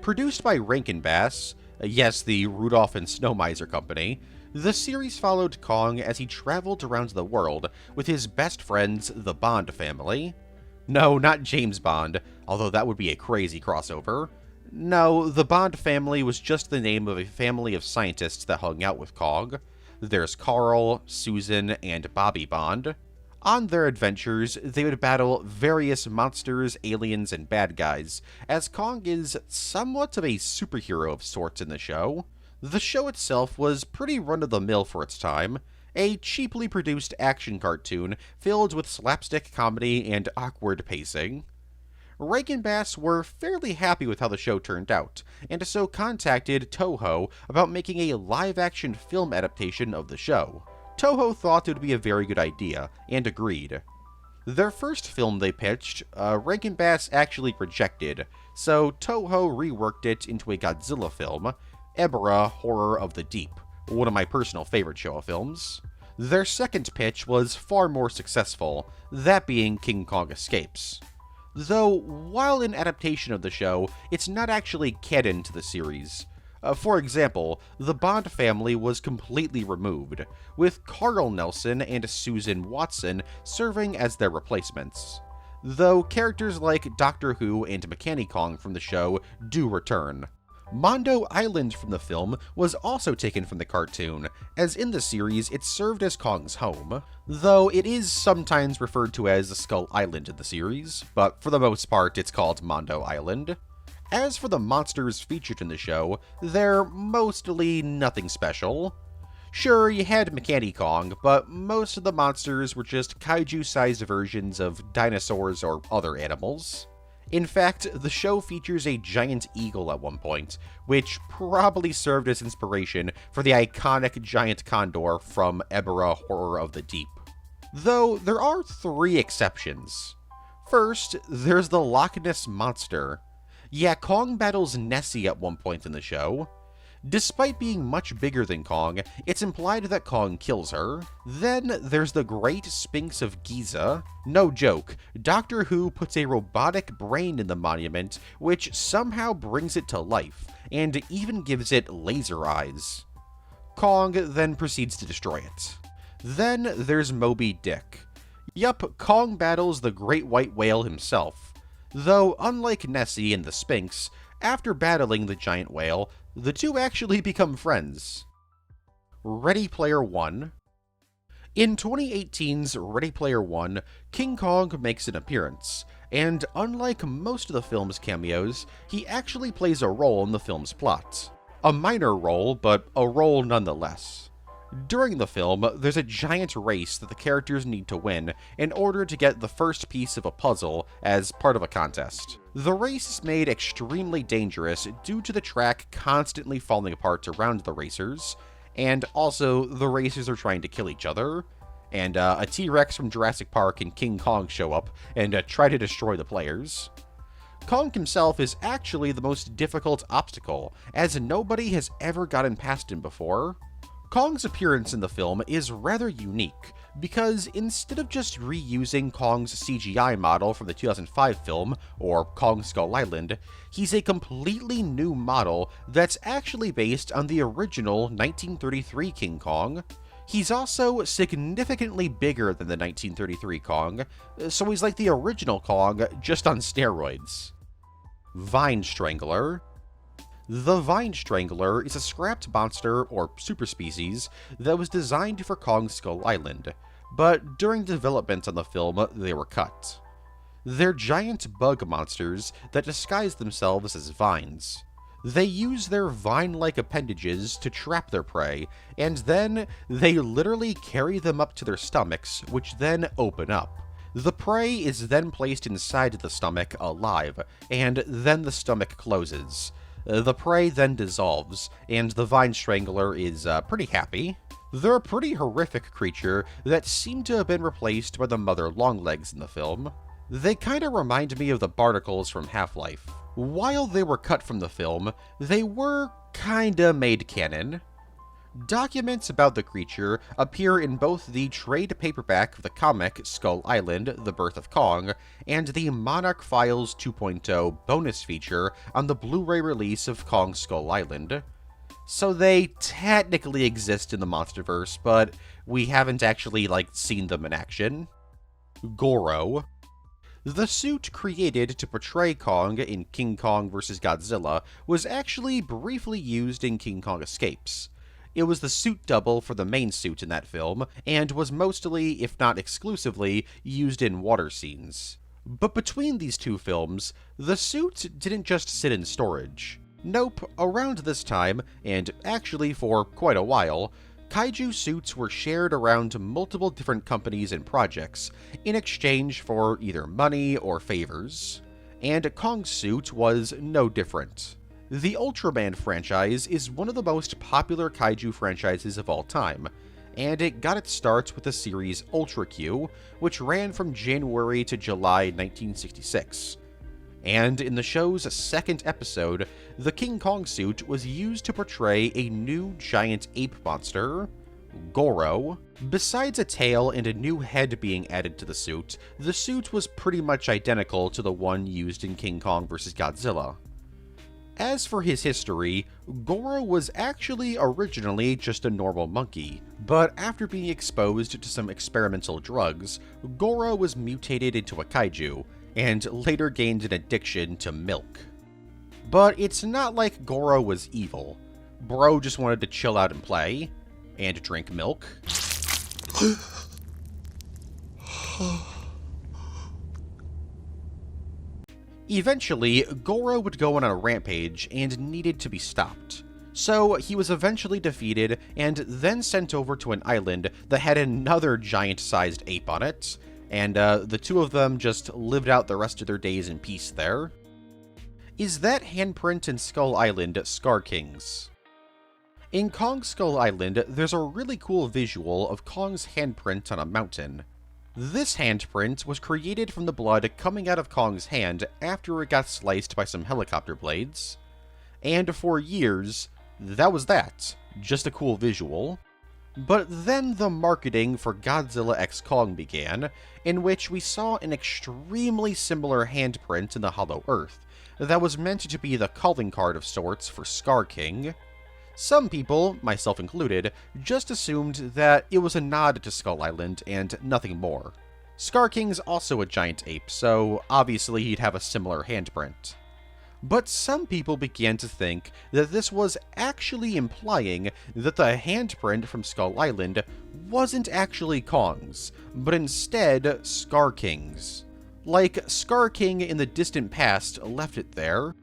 [SPEAKER 1] Produced by Rankin Bass, yes, the Rudolph and Snow Miser company, the series followed Kong as he traveled around the world with his best friends, the Bond family. No, not James Bond, although that would be a crazy crossover. No, the Bond family was just the name of a family of scientists that hung out with Kong. There's Carl, Susan, and Bobby Bond. On their adventures, they would battle various monsters, aliens, and bad guys, as Kong is somewhat of a superhero of sorts in the show. The show itself was pretty run-of-the-mill for its time, a cheaply produced action cartoon filled with slapstick comedy and awkward pacing. Rankin Bass were fairly happy with how the show turned out, and so contacted Toho about making a live-action film adaptation of the show. Toho thought it would be a very good idea, and agreed. Their first film they pitched, Rankin Bass actually rejected, so Toho reworked it into a Godzilla film, Ebirah Horror of the Deep, one of my personal favorite Showa films. Their second pitch was far more successful, that being King Kong Escapes. Though, while an adaptation of the show, it's not actually canon to the series. For example, the Bond family was completely removed, with Carl Nelson and Susan Watson serving as their replacements. Though characters like Doctor Who and Mechani-Kong from the show do return. Mondo Island from the film was also taken from the cartoon, as in the series it served as Kong's home, though it is sometimes referred to as the Skull Island in the series, but for the most part it's called Mondo Island. As for the monsters featured in the show, they're mostly nothing special. Sure, you had Mechani-Kong, but most of the monsters were just kaiju-sized versions of dinosaurs or other animals. In fact, the show features a giant eagle at one point, which probably served as inspiration for the iconic giant condor from Ebirah Horror of the Deep. Though there are 3 exceptions. First, there's the Loch Ness Monster. Yeah, Kong battles Nessie at one point in the show. Despite being much bigger than Kong, it's implied that Kong kills her. Then there's the Great Sphinx of Giza. No joke, Doctor Who puts a robotic brain in the monument, which somehow brings it to life, and even gives it laser eyes. Kong then proceeds to destroy it. Then there's Moby Dick. Yup, Kong battles the great white whale himself. Though, unlike Nessie and the Sphinx, after battling the giant whale, the two actually become friends. Ready Player One. In 2018's Ready Player One, King Kong makes an appearance, and unlike most of the film's cameos, he actually plays a role in the film's plot. A minor role, but a role nonetheless. During the film, there's a giant race that the characters need to win in order to get the first piece of a puzzle as part of a contest. The race is made extremely dangerous due to the track constantly falling apart around the racers, and also the racers are trying to kill each other, and a T-Rex from Jurassic Park and King Kong show up and try to destroy the players. Kong himself is actually the most difficult obstacle, as nobody has ever gotten past him before. Kong's appearance in the film is rather unique, because instead of just reusing Kong's CGI model from the 2005 film, or Kong Skull Island, he's a completely new model that's actually based on the original 1933 King Kong. He's also significantly bigger than the 1933 Kong, so he's like the original Kong, just on steroids. Vine Strangler. The Vine Strangler is a scrapped monster, or superspecies, that was designed for Kong Skull Island, but during development on the film, they were cut. They're giant bug monsters that disguise themselves as vines. They use their vine-like appendages to trap their prey, and then they literally carry them up to their stomachs, which then open up. The prey is then placed inside the stomach alive, and then the stomach closes. The prey then dissolves, and the Vine Strangler is pretty happy. They're a pretty horrific creature that seem to have been replaced by the Mother Longlegs in the film. They kinda remind me of the Barnacles from Half-Life. While they were cut from the film, they were kinda made canon. Documents about the creature appear in both the trade paperback of the comic Skull Island, The Birth of Kong, and the Monarch Files 2.0 bonus feature on the Blu-ray release of Kong Skull Island. So they technically exist in the Monsterverse, but we haven't actually, seen them in action. Goro. The suit created to portray Kong in King Kong vs. Godzilla was actually briefly used in King Kong Escapes. It was the suit double for the main suit in that film, and was mostly, if not exclusively, used in water scenes. But between these two films, the suit didn't just sit in storage. Nope, around this time, and actually for quite a while, Kaiju suits were shared around multiple different companies and projects, in exchange for either money or favors. And Kong's suit was no different. The Ultraman franchise is one of the most popular Kaiju franchises of all time, and it got its start with the series Ultra Q, which ran from January to July 1966. And in the show's second episode, the King Kong suit was used to portray a new giant ape monster, Goro. Besides a tail and a new head being added to the suit was pretty much identical to the one used in King Kong vs. Godzilla. As for his history, Goro was actually originally just a normal monkey, but after being exposed to some experimental drugs, Goro was mutated into a kaiju, and later gained an addiction to milk. But it's not like Goro was evil. Bro just wanted to chill out and play, and drink milk. Eventually, Goro would go on a rampage and needed to be stopped. So he was eventually defeated and then sent over to an island that had another giant-sized ape on it, and the two of them just lived out the rest of their days in peace there. Is that handprint in Skull Island Scar King's? In Kong Skull Island, there's a really cool visual of Kong's handprint on a mountain. This handprint was created from the blood coming out of Kong's hand after it got sliced by some helicopter blades. And for years, that was that. Just a cool visual. But then the marketing for Godzilla x Kong began, in which we saw an extremely similar handprint in the Hollow Earth that was meant to be the calling card of sorts for Scar King. Some people, myself included, just assumed that it was a nod to Skull Island and nothing more. Scar King's also a giant ape, so obviously he'd have a similar handprint. But some people began to think that this was actually implying that the handprint from Skull Island wasn't actually Kong's, but instead Scar King's. Like Scar King in the distant past left it there.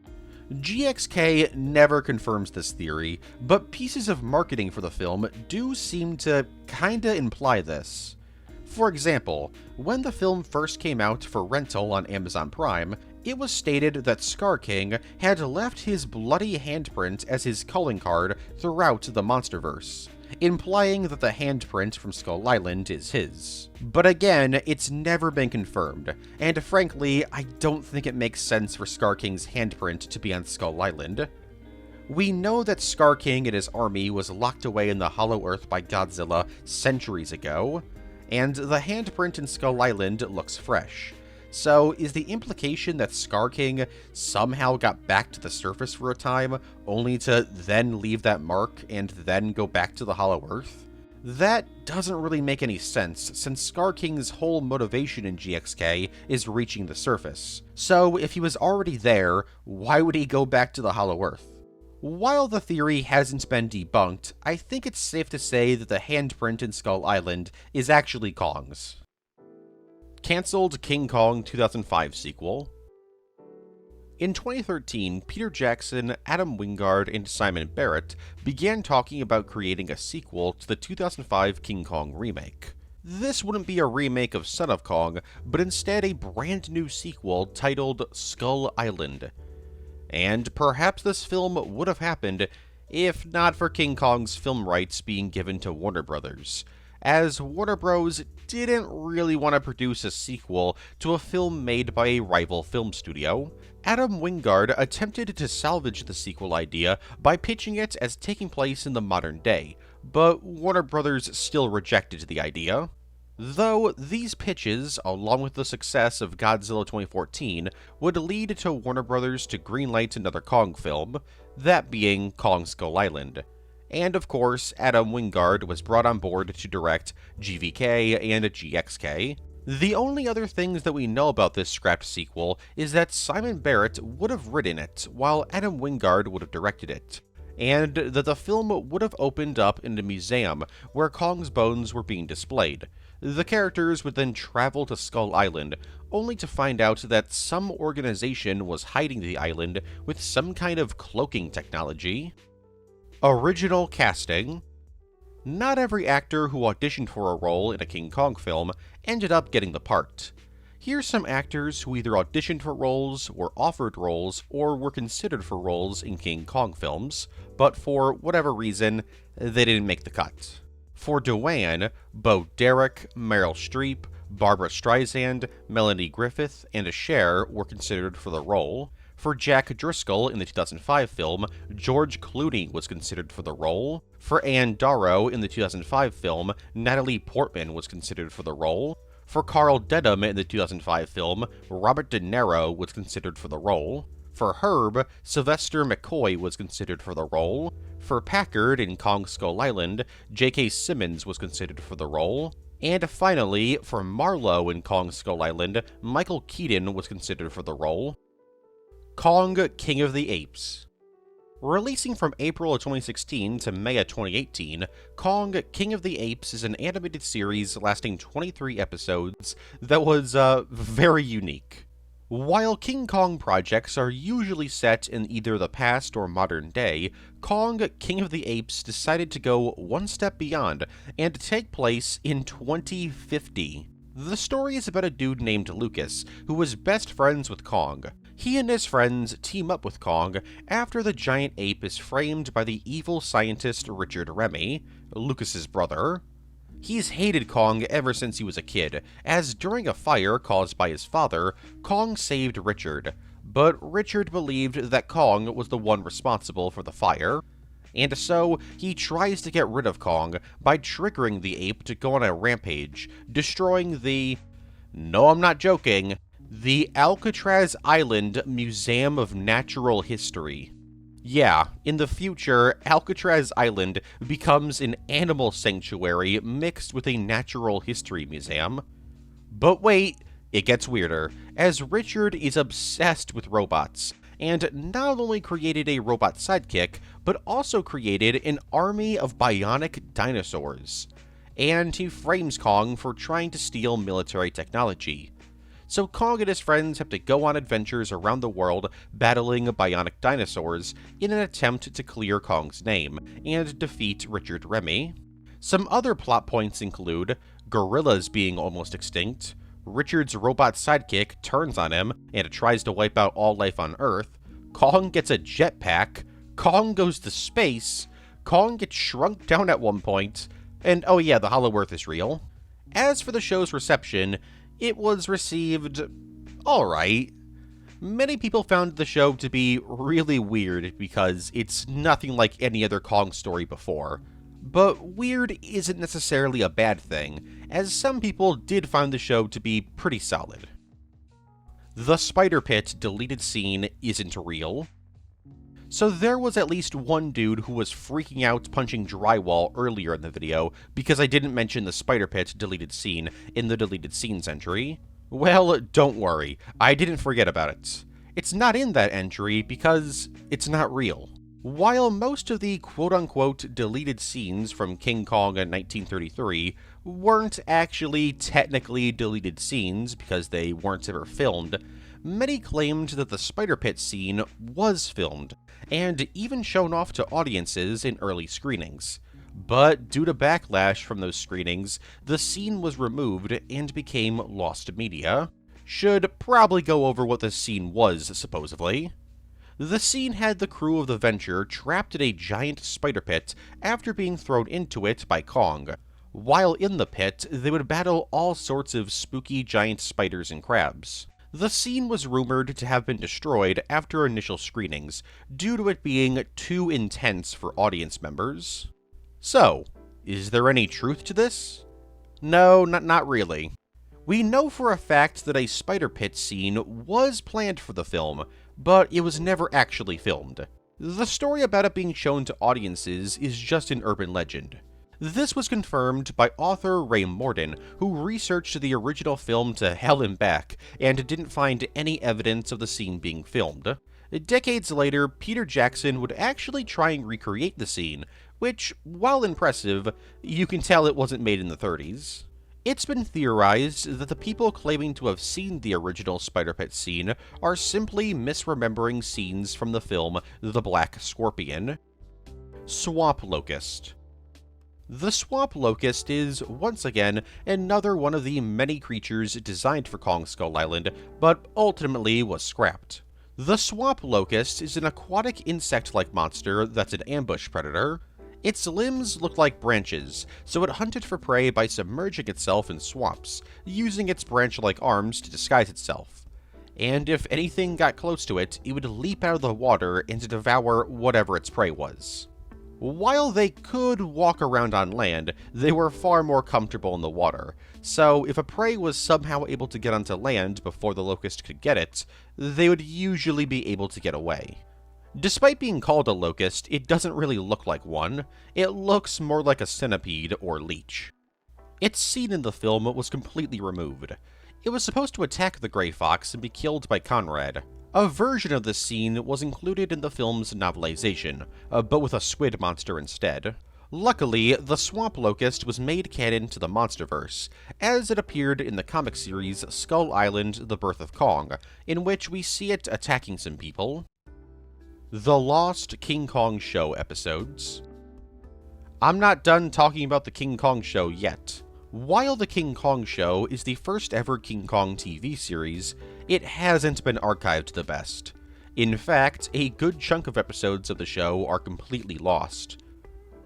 [SPEAKER 1] GXK never confirms this theory, but pieces of marketing for the film do seem to kinda imply this. For example, when the film first came out for rental on Amazon Prime, it was stated that Scar King had left his bloody handprint as his calling card throughout the Monsterverse, implying that the handprint from Skull Island is his. But again, it's never been confirmed, and frankly, I don't think it makes sense for Scar King's handprint to be on Skull Island. We know that Scar King and his army was locked away in the Hollow Earth by Godzilla centuries ago, and the handprint in Skull Island looks fresh. So is the implication that Scar King somehow got back to the surface for a time, only to then leave that mark and then go back to the Hollow Earth? That doesn't really make any sense, since Scar King's whole motivation in GXK is reaching the surface. So if he was already there, why would he go back to the Hollow Earth? While the theory hasn't been debunked, I think it's safe to say that the handprint in Skull Island is actually Kong's. Cancelled King Kong 2005 sequel. In 2013, Peter Jackson, Adam Wingard, and Simon Barrett began talking about creating a sequel to the 2005 King Kong remake. This wouldn't be a remake of Son of Kong, but instead a brand new sequel titled Skull Island. And perhaps this film would have happened if not for King Kong's film rights being given to Warner Brothers, as Warner Bros. Didn't really want to produce a sequel to a film made by a rival film studio. Adam Wingard attempted to salvage the sequel idea by pitching it as taking place in the modern day, but Warner Bros. Still rejected the idea. Though these pitches, along with the success of Godzilla 2014, would lead to Warner Bros. To greenlight another Kong film, that being Kong Skull Island. And of course, Adam Wingard was brought on board to direct GVK and GXK. The only other things that we know about this scrapped sequel is that Simon Barrett would have written it, while Adam Wingard would have directed it, and that the film would have opened up in a museum where Kong's bones were being displayed. The characters would then travel to Skull Island, only to find out that some organization was hiding the island with some kind of cloaking technology. Original casting. Not every actor who auditioned for a role in a King Kong film ended up getting the part. Here's some actors who either auditioned for roles, were offered roles, or were considered for roles in King Kong films, but for whatever reason, they didn't make the cut. For Dwayne, Bo Derek, Meryl Streep, Barbara Streisand, Melanie Griffith, and Cher were considered for the role. For Jack Driscoll in the 2005 film, George Clooney was considered for the role. For Anne Darrow in the 2005 film, Natalie Portman was considered for the role. For Carl Denham in the 2005 film, Robert De Niro was considered for the role. For Herb, Sylvester McCoy was considered for the role. For Packard in Kong Skull Island, J.K. Simmons was considered for the role. And finally, for Marlowe in Kong Skull Island, Michael Keaton was considered for the role. Kong, King of the Apes. Releasing from April of 2016 to May of 2018, Kong, King of the Apes is an animated series lasting 23 episodes that was, very unique. While King Kong projects are usually set in either the past or modern day, Kong, King of the Apes decided to go one step beyond and take place in 2050. The story is about a dude named Lucas, who was best friends with Kong. He and his friends team up with Kong after the giant ape is framed by the evil scientist Richard Remy, Lucas's brother. He's hated Kong ever since he was a kid, as during a fire caused by his father, Kong saved Richard, but Richard believed that Kong was the one responsible for the fire. And so, he tries to get rid of Kong by triggering the ape to go on a rampage, destroying the... no, I'm not joking, the Alcatraz Island Museum of Natural History. Yeah, in the future, Alcatraz Island becomes an animal sanctuary mixed with a natural history museum. But wait, it gets weirder, as Richard is obsessed with robots, and not only created a robot sidekick, but also created an army of bionic dinosaurs. And he frames Kong for trying to steal military technology. So Kong and his friends have to go on adventures around the world battling bionic dinosaurs in an attempt to clear Kong's name and defeat Richard Remy. Some other plot points include gorillas being almost extinct, Richard's robot sidekick turns on him and tries to wipe out all life on Earth, Kong gets a jetpack, Kong goes to space, Kong gets shrunk down at one point, and oh yeah, the Hollow Earth is real. As for the show's reception, it was received alright. Many people found the show to be really weird because it's nothing like any other Kong story before. But weird isn't necessarily a bad thing, as some people did find the show to be pretty solid. The Spider Pit deleted scene isn't real. So there was at least one dude who was freaking out punching drywall earlier in the video because I didn't mention the Spider Pit deleted scene in the deleted scenes entry. Well, don't worry, I didn't forget about it. It's not in that entry because it's not real. While most of the quote-unquote deleted scenes from King Kong in 1933 weren't actually technically deleted scenes because they weren't ever filmed, many claimed that the Spider Pit scene was filmed, and even shown off to audiences in early screenings. But due to backlash from those screenings, the scene was removed and became lost media. Should probably go over what the scene was, supposedly. The scene had the crew of the Venture trapped in a giant spider pit after being thrown into it by Kong. While in the pit, they would battle all sorts of spooky giant spiders and crabs. The scene was rumored to have been destroyed after initial screenings, due to it being too intense for audience members. So, is there any truth to this? No, not really. We know for a fact that a spider pit scene was planned for the film, but it was never actually filmed. The story about it being shown to audiences is just an urban legend. This was confirmed by author Ray Morden, who researched the original film to hell and back, and didn't find any evidence of the scene being filmed. Decades later, Peter Jackson would actually try and recreate the scene, which, while impressive, you can tell it wasn't made in the 30s. It's been theorized that the people claiming to have seen the original Spider Pit scene are simply misremembering scenes from the film The Black Scorpion. Swamp Locust. The Swamp Locust is, once again, another one of the many creatures designed for Kong Skull Island, but ultimately was scrapped. The Swamp Locust is an aquatic insect-like monster that's an ambush predator. Its limbs look like branches, so it hunted for prey by submerging itself in swamps, using its branch-like arms to disguise itself. And if anything got close to it, it would leap out of the water and devour whatever its prey was. While they could walk around on land, they were far more comfortable in the water, so if a prey was somehow able to get onto land before the locust could get it, they would usually be able to get away. Despite being called a locust, it doesn't really look like one. It looks more like a centipede or leech. Its scene in the film was completely removed. It was supposed to attack the gray fox and be killed by Conrad. A version of this scene was included in the film's novelization, but with a squid monster instead. Luckily, the Swamp Locust was made canon to the Monsterverse, as it appeared in the comic series Skull Island: The Birth of Kong, in which we see it attacking some people. The Lost King Kong Show episodes. I'm not done talking about the King Kong Show yet. While the King Kong Show is the first ever King Kong TV series, it hasn't been archived the best. In fact, a good chunk of episodes of the show are completely lost.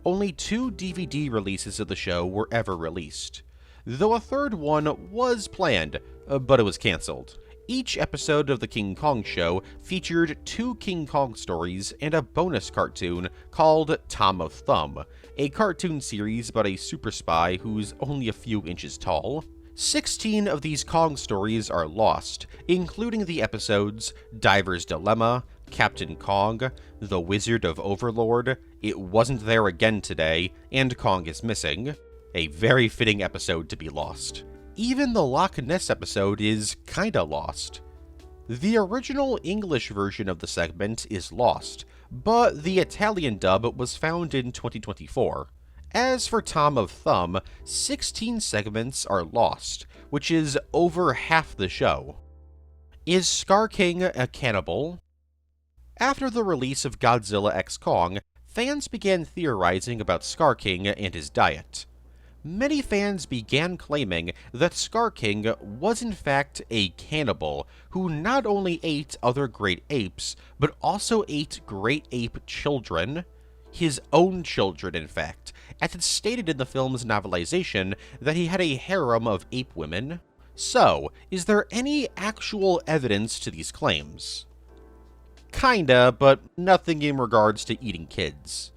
[SPEAKER 1] Only 2 DVD releases of the show were ever released, though a third one was planned, but it was cancelled. Each episode of the King Kong Show featured 2 King Kong stories and a bonus cartoon called Tom of Thumb, a cartoon series about a super spy who's only a few inches tall. 16 of these Kong stories are lost, including the episodes Diver's Dilemma, Captain Kong, the Wizard of Overlord, it wasn't there again today, and Kong is missing. A very fitting episode to be lost. Even the Loch Ness episode is kinda lost. The original English version of the segment is lost, but the Italian dub was found in 2024. As for Tom of Thumb, 16 segments are lost, which is over half the show. Is Scar King a cannibal? After the release of Godzilla x Kong, fans began theorizing about Scar King and his diet. Many fans began claiming that Scar King was in fact a cannibal who not only ate other great apes, but also ate great ape children. His own children, in fact, as it's stated in the film's novelization that he had a harem of ape women. So, is there any actual evidence to these claims? Kinda, but nothing in regards to eating kids.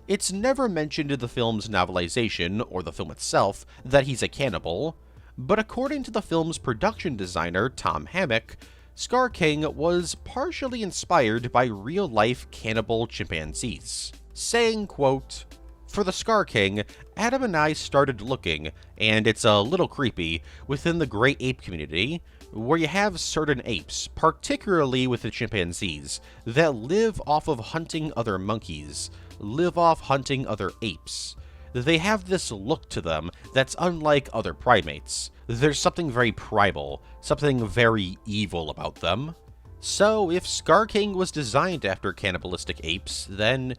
[SPEAKER 1] It's never mentioned in the film's novelization, or the film itself, that he's a cannibal, but according to the film's production designer, Tom Hammock, Scar King was partially inspired by real-life cannibal chimpanzees, saying, quote, "For the Scar King, Adam and I started looking, and it's a little creepy, within the great ape community, where you have certain apes, particularly with the chimpanzees, that live off of hunting other monkeys, live off hunting other apes. They have this look to them that's unlike other primates. There's something very primal, something very evil about them. So if Scar King was designed after cannibalistic apes, then,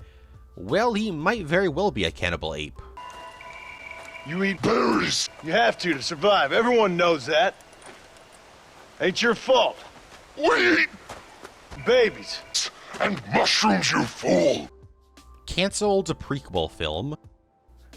[SPEAKER 1] well, he might very well be a cannibal ape."
[SPEAKER 6] You eat berries. You have to survive. Everyone knows that. Ain't your fault.
[SPEAKER 4] We eat
[SPEAKER 6] Babies.
[SPEAKER 4] and mushrooms, you fool!
[SPEAKER 1] Cancelled a prequel film.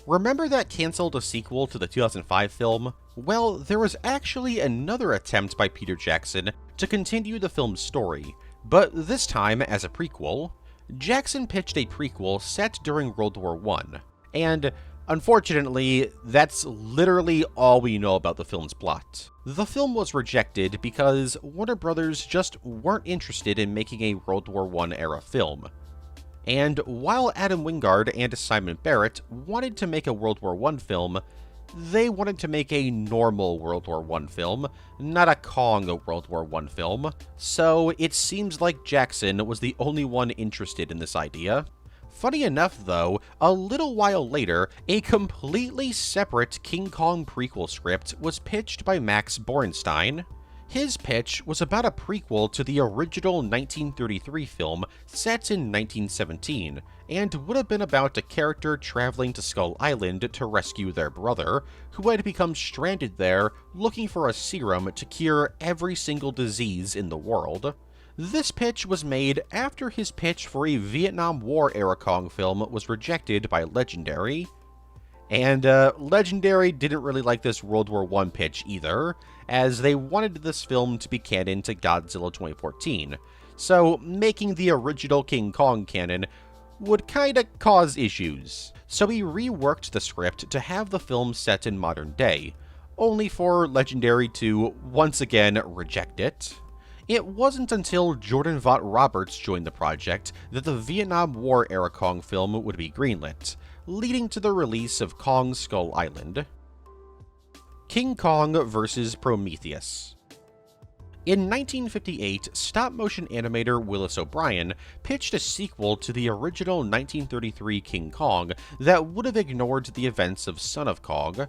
[SPEAKER 1] Remember that canceled a sequel to the 2005 film? Well, there was actually another attempt by Peter Jackson to continue the film's story, but this time as a prequel. Jackson pitched a prequel set during World War I, and unfortunately, that's literally all we know about the film's plot. The film was rejected because Warner Brothers just weren't interested in making a World War I era film. And while Adam Wingard and Simon Barrett wanted to make a World War I film, they wanted to make a normal World War I film, not a Kong World War I film, so it seems like Jackson was the only one interested in this idea. Funny enough, though, a little while later, a completely separate King Kong prequel script was pitched by Max Borenstein. His pitch was about a prequel to the original 1933 film set in 1917, and would have been about a character traveling to Skull Island to rescue their brother, who had become stranded there looking for a serum to cure every single disease in the world. This pitch was made after his pitch for a Vietnam War-era Kong film was rejected by Legendary. And Legendary didn't really like this World War I pitch either, as they wanted this film to be canon to Godzilla 2014, so making the original King Kong canon would kinda cause issues. So he reworked the script to have the film set in modern day, only for Legendary to once again reject it. It wasn't until Jordan Vogt-Roberts joined the project that the Vietnam War-era Kong film would be greenlit, leading to the release of Kong Skull Island. King Kong vs. Prometheus. In 1958, stop-motion animator Willis O'Brien pitched a sequel to the original 1933 King Kong that would have ignored the events of Son of Kong.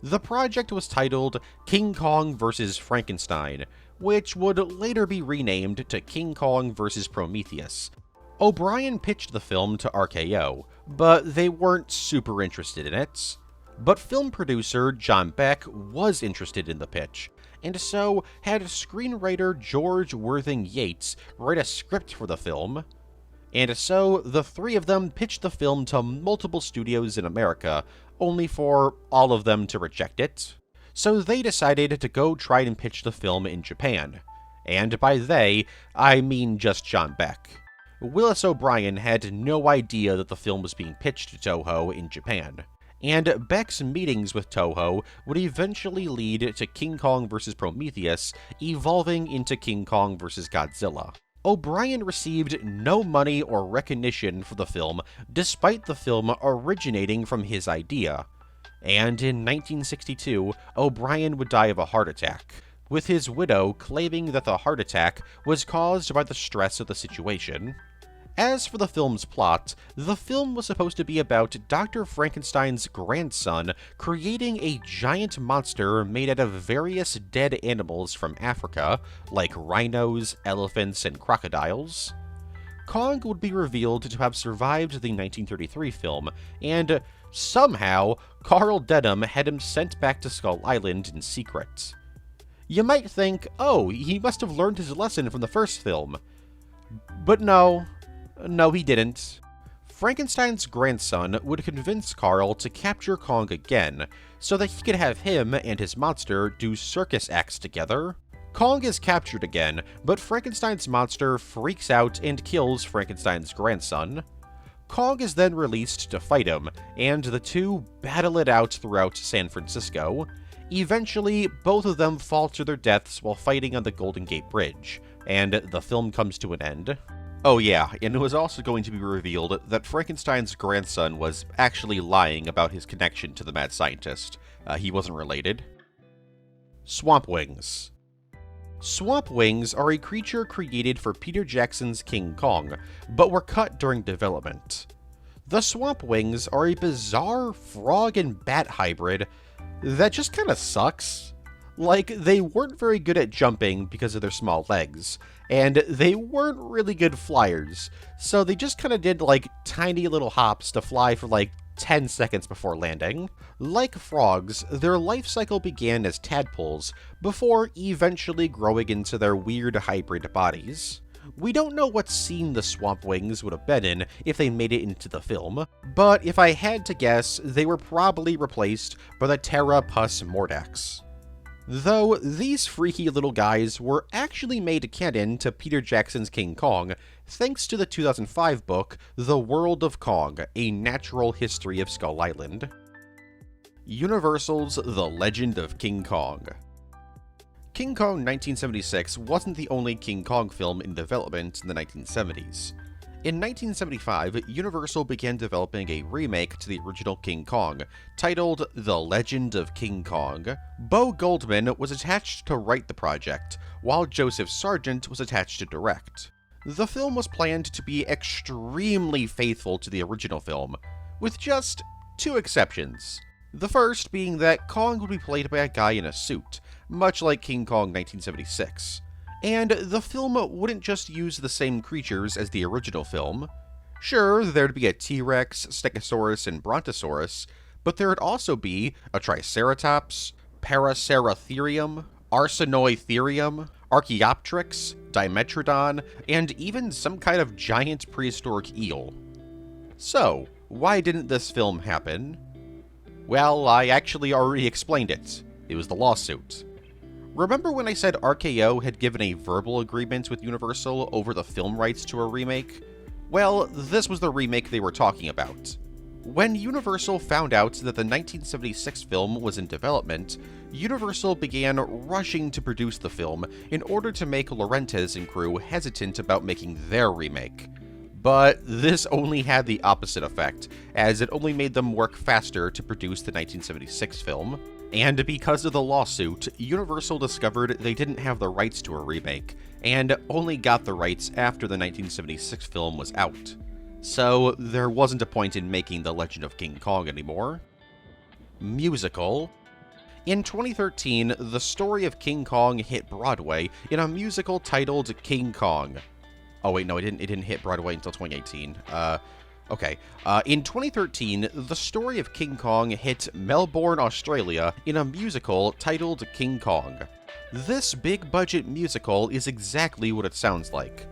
[SPEAKER 1] The project was titled King Kong vs. Frankenstein, which would later be renamed to King Kong vs. Prometheus. O'Brien pitched the film to RKO, but they weren't super interested in it. But film producer John Beck was interested in the pitch, and so had screenwriter George Worthing Yates write a script for the film. And so the three of them pitched the film to multiple studios in America, only for all of them to reject it. So they decided to go try and pitch the film in Japan. And by they, I mean just John Beck. Willis O'Brien had no idea that the film was being pitched to Toho in Japan. And Beck's meetings with Toho would eventually lead to King Kong vs. Prometheus evolving into King Kong vs. Godzilla. O'Brien received no money or recognition for the film, despite the film originating from his idea. And in 1962, O'Brien would die of a heart attack, with his widow claiming that the heart attack was caused by the stress of the situation. As for the film's plot, the film was supposed to be about Dr. Frankenstein's grandson creating a giant monster made out of various dead animals from Africa, like rhinos, elephants, and crocodiles. Kong would be revealed to have survived the 1933 film, and somehow, Carl Denham had him sent back to Skull Island in secret. You might think, oh, he must have learned his lesson from the first film. But no, he didn't. Frankenstein's grandson would convince Carl to capture Kong again, so that he could have him and his monster do circus acts together. Kong is captured again, but Frankenstein's monster freaks out and kills Frankenstein's grandson. Kong is then released to fight him, and the two battle it out throughout San Francisco. Eventually, both of them fall to their deaths while fighting on the Golden Gate Bridge, and the film comes to an end. Oh yeah, and it was also going to be revealed that Frankenstein's grandson was actually lying about his connection to the mad scientist. He wasn't related. Swamp Wings. Swamp Wings are a creature created for Peter Jackson's King Kong, but were cut during development. The Swamp Wings are a bizarre frog and bat hybrid that just kinda sucks. Like, they weren't very good at jumping because of their small legs, and they weren't really good flyers, so they just kinda did, like, tiny little hops to fly for, like, 10 seconds before landing. Like frogs, their life cycle began as tadpoles, before eventually growing into their weird hybrid bodies. We don't know what scene the Swamp Wings would have been in if they made it into the film, but if I had to guess, they were probably replaced by the Terra Pus Mordax. Though these freaky little guys were actually made canon to Peter Jackson's King Kong, thanks to the 2005 book, The World of Kong, A Natural History of Skull Island. Universal's The Legend of King Kong. King Kong 1976 wasn't the only King Kong film in development in the 1970s. In 1975, Universal began developing a remake to the original King Kong, titled The Legend of King Kong. Bo Goldman was attached to write the project, while Joseph Sargent was attached to direct. The film was planned to be extremely faithful to the original film, with just two exceptions. The first being that Kong would be played by a guy in a suit, much like King Kong 1976. And the film wouldn't just use the same creatures as the original film. Sure, there'd be a T-Rex, Stegosaurus, and Brontosaurus, but there'd also be a Triceratops, Paraceratherium, Arsinoitherium, Archaeopteryx, Dimetrodon, and even some kind of giant prehistoric eel. So, why didn't this film happen? Well, I actually already explained it. It was the lawsuit. Remember when I said RKO had given a verbal agreement with Universal over the film rights to a remake? Well, this was the remake they were talking about. When Universal found out that the 1976 film was in development, Universal began rushing to produce the film in order to make Laurentiis and crew hesitant about making their remake. But this only had the opposite effect, as it only made them work faster to produce the 1976 film. And because of the lawsuit, Universal discovered they didn't have the rights to a remake, and only got the rights after the 1976 film was out. So there wasn't a point in making The Legend of King Kong anymore. Musical. In 2013, the story of King Kong hit Broadway in a musical titled King Kong. Oh wait, no, it didn't hit Broadway until 2018. Okay. In 2013, the story of King Kong hit Melbourne, Australia in a musical titled King Kong. This big-budget musical is exactly what it sounds like.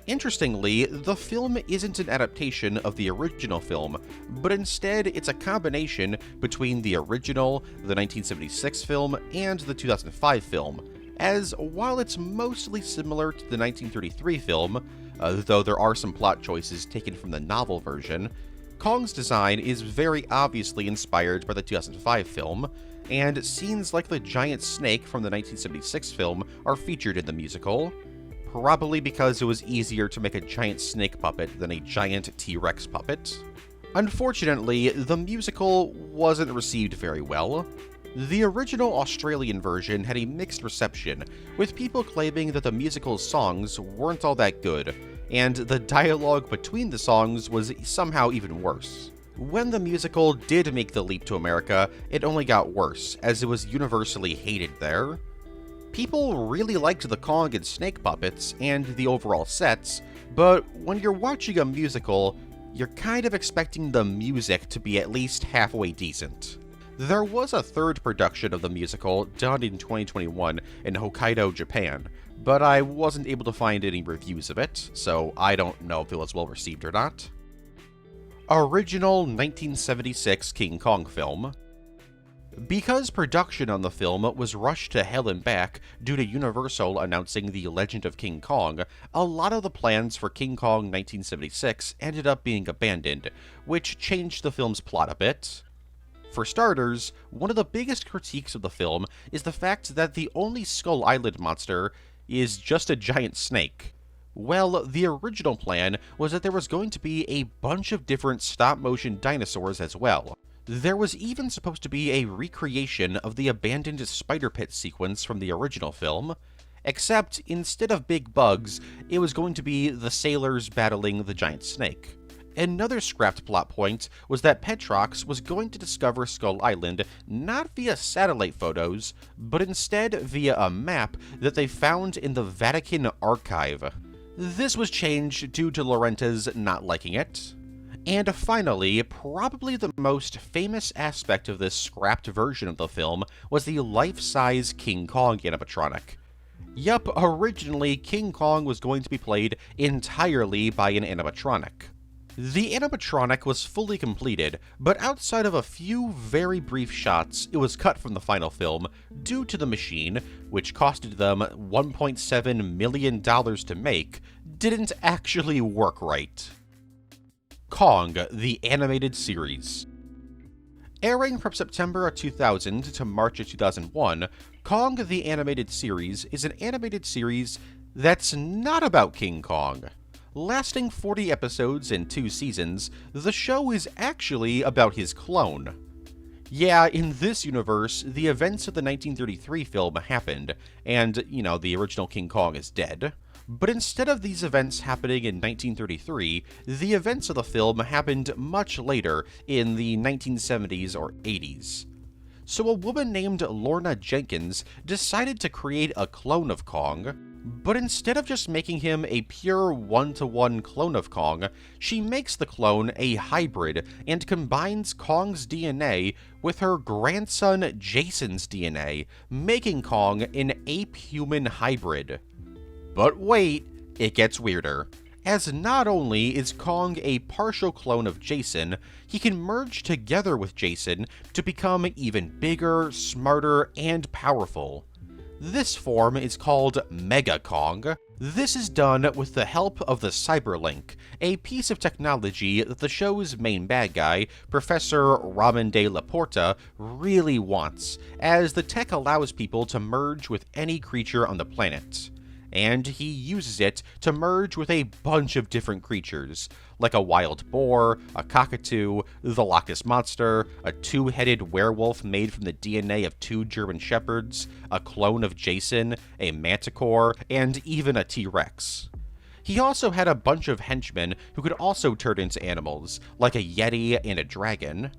[SPEAKER 1] Interestingly, the film isn't an adaptation of the original film, but instead it's a combination between the original, the 1976 film, and the 2005 film, as while it's mostly similar to the 1933 film, though there are some plot choices taken from the novel version, Kong's design is very obviously inspired by the 2005 film, and scenes like the giant snake from the 1976 film are featured in the musical. probably because it was easier to make a giant snake puppet than a giant T-Rex puppet. Unfortunately, the musical wasn't received very well. The original Australian version had a mixed reception, with people claiming that the musical's songs weren't all that good, and the dialogue between the songs was somehow even worse. When the musical did make the leap to America, it only got worse, as it was universally hated there. People really liked the Kong and Snake puppets and the overall sets, but when you're watching a musical, you're kind of expecting the music to be at least halfway decent. There was a third production of the musical done in 2021 in Hokkaido, Japan, but I wasn't able to find any reviews of it, so I don't know if it was well received or not. Original 1976 King Kong film. Because production on the film was rushed to hell and back due to Universal announcing The Legend of King Kong, a lot of the plans for King Kong 1976 ended up being abandoned, which changed the film's plot a bit. For starters, one of the biggest critiques of the film is the fact that the only Skull Island monster is just a giant snake. Well, the original plan was that there was going to be a bunch of different stop-motion dinosaurs as well. There was even supposed to be a recreation of the abandoned spider pit sequence from the original film, except instead of big bugs, it was going to be the sailors battling the giant snake. Another scrapped plot point was that Petrox was going to discover Skull Island not via satellite photos, but instead via a map that they found in the Vatican archive. This was changed due to Laurentiis not liking it. And finally, probably the most famous aspect of this scrapped version of the film was the life-size King Kong animatronic. Yup, originally King Kong was going to be played entirely by an animatronic. The animatronic was fully completed, but outside of a few very brief shots, it was cut from the final film due to the machine, which costed them $1.7 million to make, didn't actually work right. Kong, the animated series. Airing from September 2000 to March 2001, Kong the Animated Series is an animated series that's not about King Kong. Lasting 40 episodes and 2 seasons, the show is actually about his clone. Yeah, in this universe, the events of the 1933 film happened, and, the original King Kong is dead. But instead of these events happening in 1933, the events of the film happened much later, in the 1970s or 80s. So a woman named Lorna Jenkins decided to create a clone of Kong, but instead of just making him a pure one-to-one clone of Kong, she makes the clone a hybrid and combines Kong's DNA with her grandson Jason's DNA, making Kong an ape-human hybrid. But wait, it gets weirder. As not only is Kong a partial clone of Jason, he can merge together with Jason to become even bigger, smarter, and powerful. This form is called Mega Kong. This is done with the help of the Cyberlink, a piece of technology that the show's main bad guy, Professor Ramen de la Porta, really wants, as the tech allows people to merge with any creature on the planet. And he uses it to merge with a bunch of different creatures, like a wild boar, a cockatoo, the Loch Ness Monster, a two-headed werewolf made from the DNA of 2 German shepherds, a clone of Jason, a manticore, and even a T-Rex. He also had a bunch of henchmen who could also turn into animals, like a yeti and a dragon.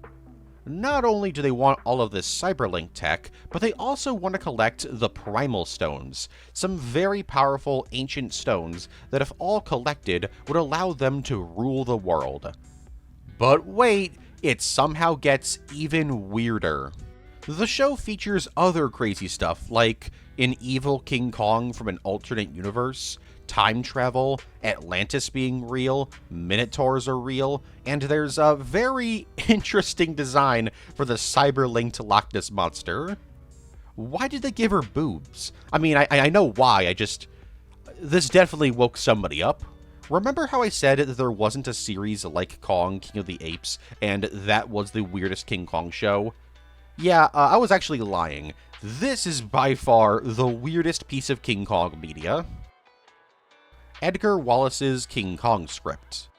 [SPEAKER 1] Not only do they want all of this cyberlink tech, but they also want to collect the Primal Stones, some very powerful ancient stones that if all collected would allow them to rule the world. But wait, it somehow gets even weirder. The show features other crazy stuff like an evil King Kong from an alternate universe, time travel, Atlantis being real, Minotaurs are real, and there's a very interesting design for the cyber-linked Loch Ness Monster. Why did they give her boobs? I mean, I know why, this definitely woke somebody up. Remember how I said that there wasn't a series like Kong, King of the Apes, and that was the weirdest King Kong show? Yeah, I was actually lying. This is by far the weirdest piece of King Kong media. Edgar Wallace's King Kong script.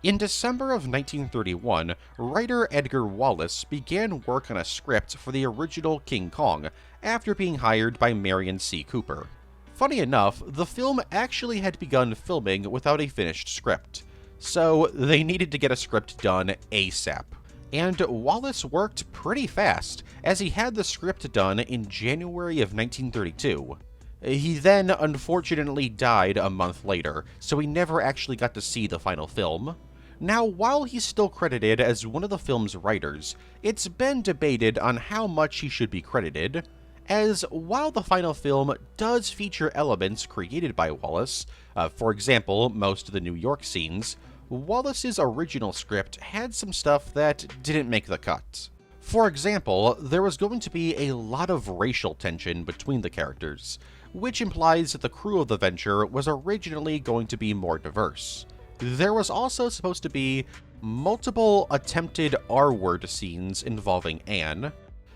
[SPEAKER 1] In December of 1931, writer Edgar Wallace began work on a script for the original King Kong after being hired by Marion C. Cooper. Funny enough, the film actually had begun filming without a finished script, so they needed to get a script done ASAP. And Wallace worked pretty fast, as he had the script done in January of 1932. He then unfortunately died a month later, so we never actually got to see the final film. Now, while he's still credited as one of the film's writers, it's been debated on how much he should be credited, as while the final film does feature elements created by Wallace, for example, most of the New York scenes, Wallace's original script had some stuff that didn't make the cut. For example, there was going to be a lot of racial tension between the characters, which implies that the crew of the venture was originally going to be more diverse. There was also supposed to be multiple attempted R-word scenes involving Anne.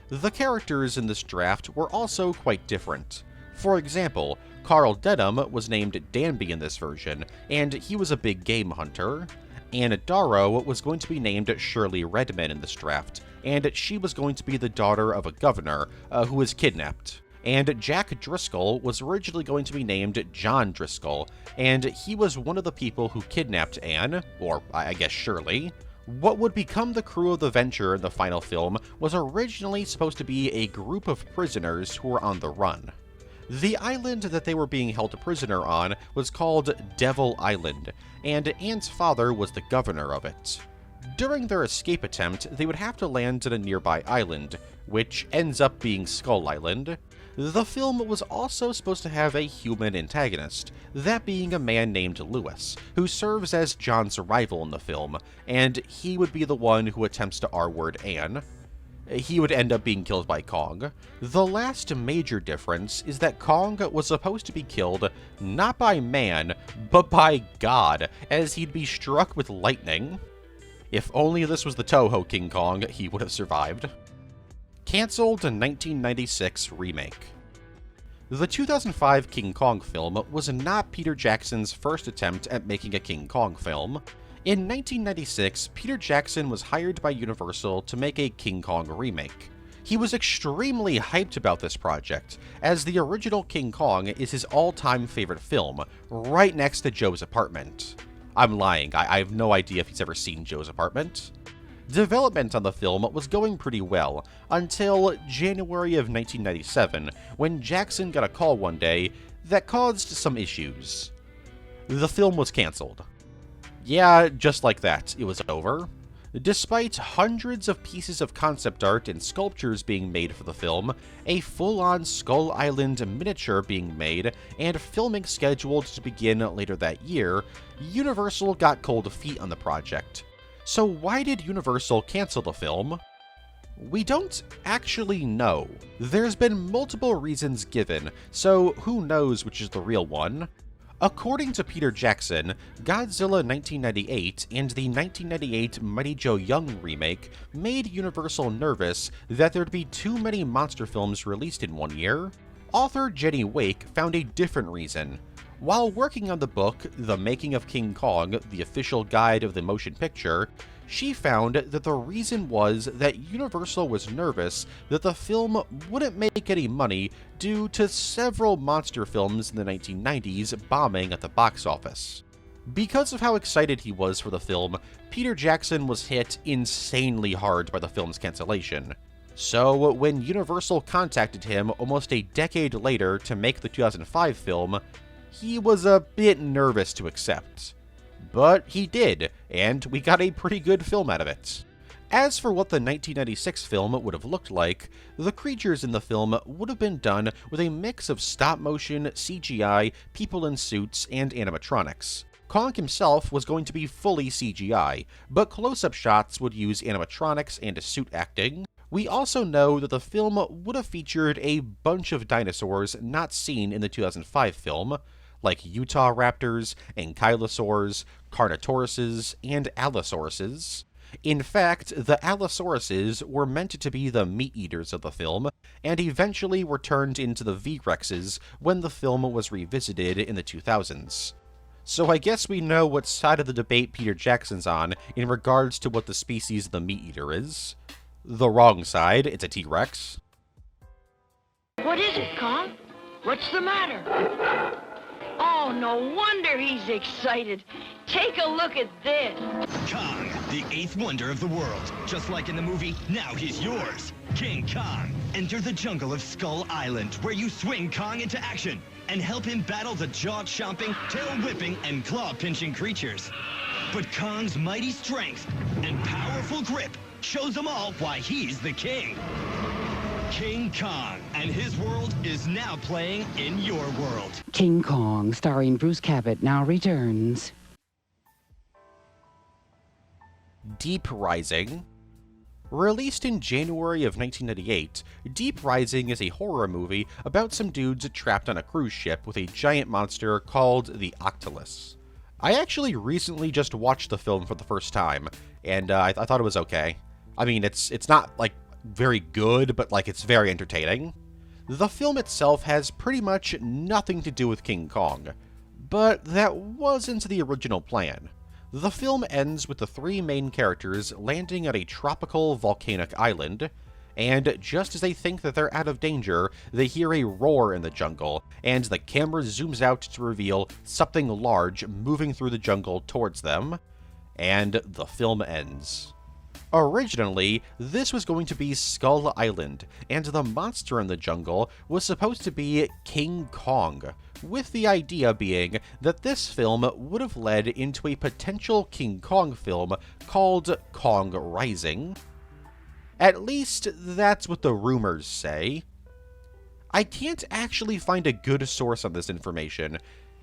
[SPEAKER 1] The characters in this draft were also quite different. For example, Carl Denham was named Danby in this version, and he was a big game hunter. Anne Darrow was going to be named Shirley Redmond in this draft, and she was going to be the daughter of a governor who was kidnapped. And Jack Driscoll was originally going to be named John Driscoll, and he was one of the people who kidnapped Anne, or I guess Shirley. What would become the crew of the venture in the final film was originally supposed to be a group of prisoners who were on the run. The island that they were being held prisoner on was called Devil Island, and Anne's father was the governor of it. During their escape attempt, they would have to land at a nearby island, which ends up being Skull Island. The film was also supposed to have a human antagonist, that being a man named Lewis, who serves as John's rival in the film, and he would be the one who attempts to R-word Anne. He would end up being killed by Kong. The last major difference is that Kong was supposed to be killed not by man, but by God, as he'd be struck with lightning. If only this was the Toho King Kong, he would have survived. Cancelled 1996 remake. The 2005 King Kong film was not Peter Jackson's first attempt at making a King Kong film. In 1996, Peter Jackson was hired by Universal to make a King Kong remake. He was extremely hyped about this project, as the original King Kong is his all-time favorite film, right next to Joe's Apartment. I'm lying, I have no idea if he's ever seen Joe's Apartment. Development on the film was going pretty well, until January of 1997, when Jackson got a call one day that caused some issues. The film was cancelled. Yeah, just like that, it was over. Despite hundreds of pieces of concept art and sculptures being made for the film, a full-on Skull Island miniature being made, and filming scheduled to begin later that year, Universal got cold feet on the project. So why did Universal cancel the film? We don't actually know. There's been multiple reasons given, so who knows which is the real one. According to Peter Jackson, Godzilla 1998 and the 1998 Mighty Joe Young remake made Universal nervous that there'd be too many monster films released in one year. Author Jenny Wake found a different reason. While working on the book, The Making of King Kong, the official guide of the motion picture, she found that the reason was that Universal was nervous that the film wouldn't make any money due to several monster films in the 1990s bombing at the box office. Because of how excited he was for the film, Peter Jackson was hit insanely hard by the film's cancellation. So when Universal contacted him almost a decade later to make the 2005 film, he was a bit nervous to accept. But he did, and we got a pretty good film out of it. As for what the 1996 film would have looked like, the creatures in the film would have been done with a mix of stop-motion, CGI, people in suits, and animatronics. Kong himself was going to be fully CGI, but close-up shots would use animatronics and suit acting. We also know that the film would have featured a bunch of dinosaurs not seen in the 2005 film, like Utah raptors, ankylosaurs, carnotauruses, and allosauruses. In fact, the Allosauruses were meant to be the meat-eaters of the film, and eventually were turned into the V-Rexes when the film was revisited in the 2000s. So I guess we know what side of the debate Peter Jackson's on in regards to what the species of the meat-eater is. The wrong side, it's a T-Rex.
[SPEAKER 2] What is it, Kong? What's the matter? Oh, no wonder he's excited. Take a look at this.
[SPEAKER 7] Kong, the eighth wonder of the world. Just like in the movie, now he's yours. King Kong. Enter the jungle of Skull Island, where you swing Kong into action and help him battle the jaw-chomping, tail-whipping, and claw-pinching creatures. But Kong's mighty strength and powerful grip shows them all why he's the king. King Kong, and his world is now playing in your world.
[SPEAKER 5] King Kong, starring Bruce Cabot, now returns.
[SPEAKER 1] Deep Rising. Released in January of 1998, Deep Rising is a horror movie about some dudes trapped on a cruise ship with a giant monster called the Octolus. I actually recently just watched the film for the first time, and I thought it was okay. I mean, it's not, like, very good, but, like, it's very entertaining. The film itself has pretty much nothing to do with King Kong, but that wasn't the original plan. The film ends with the three main characters landing at a tropical volcanic island, and just as they think that they're out of danger, they hear a roar in the jungle, and the camera zooms out to reveal something large moving through the jungle towards them, and the film ends. Originally, this was going to be Skull Island, and the monster in the jungle was supposed to be King Kong, with the idea being that this film would have led into a potential King Kong film called Kong Rising. At least, that's what the rumors say. I can't actually find a good source on this information.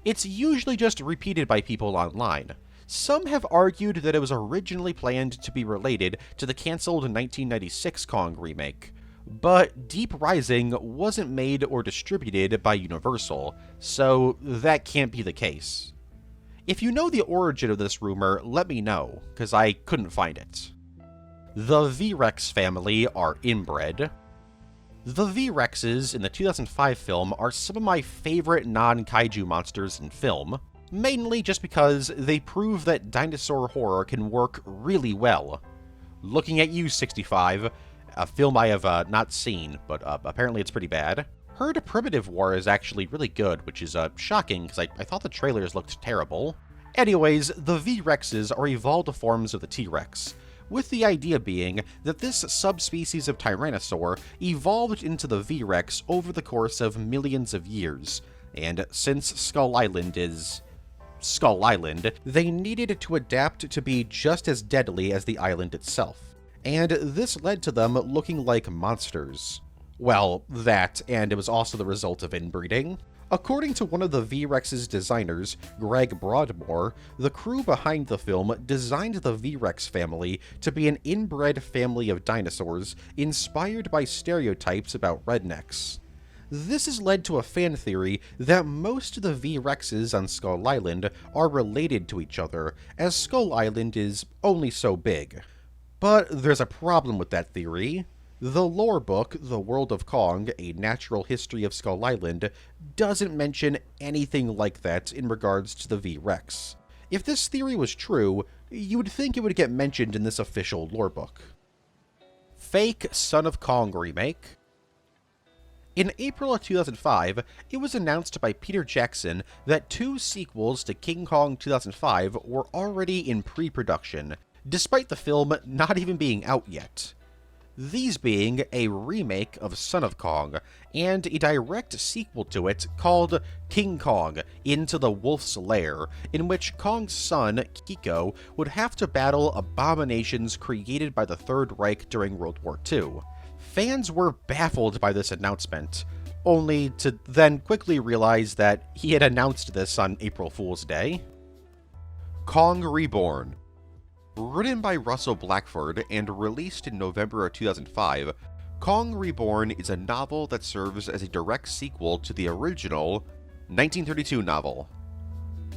[SPEAKER 1] It's usually just repeated by people online. Some have argued that it was originally planned to be related to the cancelled 1996 Kong remake, but Deep Rising wasn't made or distributed by Universal, so that can't be the case. If you know the origin of this rumor, let me know, because I couldn't find it. The V-Rex family are inbred. The V-Rexes in the 2005 film are some of my favorite non-kaiju monsters in film, mainly just because they prove that dinosaur horror can work really well. Looking at you, 65, a film I have not seen, but apparently it's pretty bad. Heard Primitive War is actually really good, which is shocking, because I thought the trailers looked terrible. Anyways, the V-Rexes are evolved forms of the T-Rex, with the idea being that this subspecies of Tyrannosaur evolved into the V-Rex over the course of millions of years, and since Skull Island is Skull Island, they needed to adapt to be just as deadly as the island itself, and this led to them looking like monsters. Well, that, and it was also the result of inbreeding. According to one of the V-Rex's designers, Greg Broadmoor, the crew behind the film designed the V-Rex family to be an inbred family of dinosaurs inspired by stereotypes about rednecks. This has led to a fan theory that most of the V-Rexes on Skull Island are related to each other, as Skull Island is only so big. But there's a problem with that theory. The lore book, The World of Kong, A Natural History of Skull Island, doesn't mention anything like that in regards to the V-Rex. If this theory was true, you would think it would get mentioned in this official lore book. Fake Son of Kong remake. In April of 2005, it was announced by Peter Jackson that 2 sequels to King Kong 2005 were already in pre-production, despite the film not even being out yet. These being a remake of Son of Kong, and a direct sequel to it called King Kong Into the Wolf's Lair, in which Kong's son, Kiko, would have to battle abominations created by the Third Reich during World War II. Fans were baffled by this announcement, only to then quickly realize that he had announced this on April Fool's Day. Kong Reborn. Written by Russell Blackford and released in November of 2005, Kong Reborn is a novel that serves as a direct sequel to the original 1932 novel.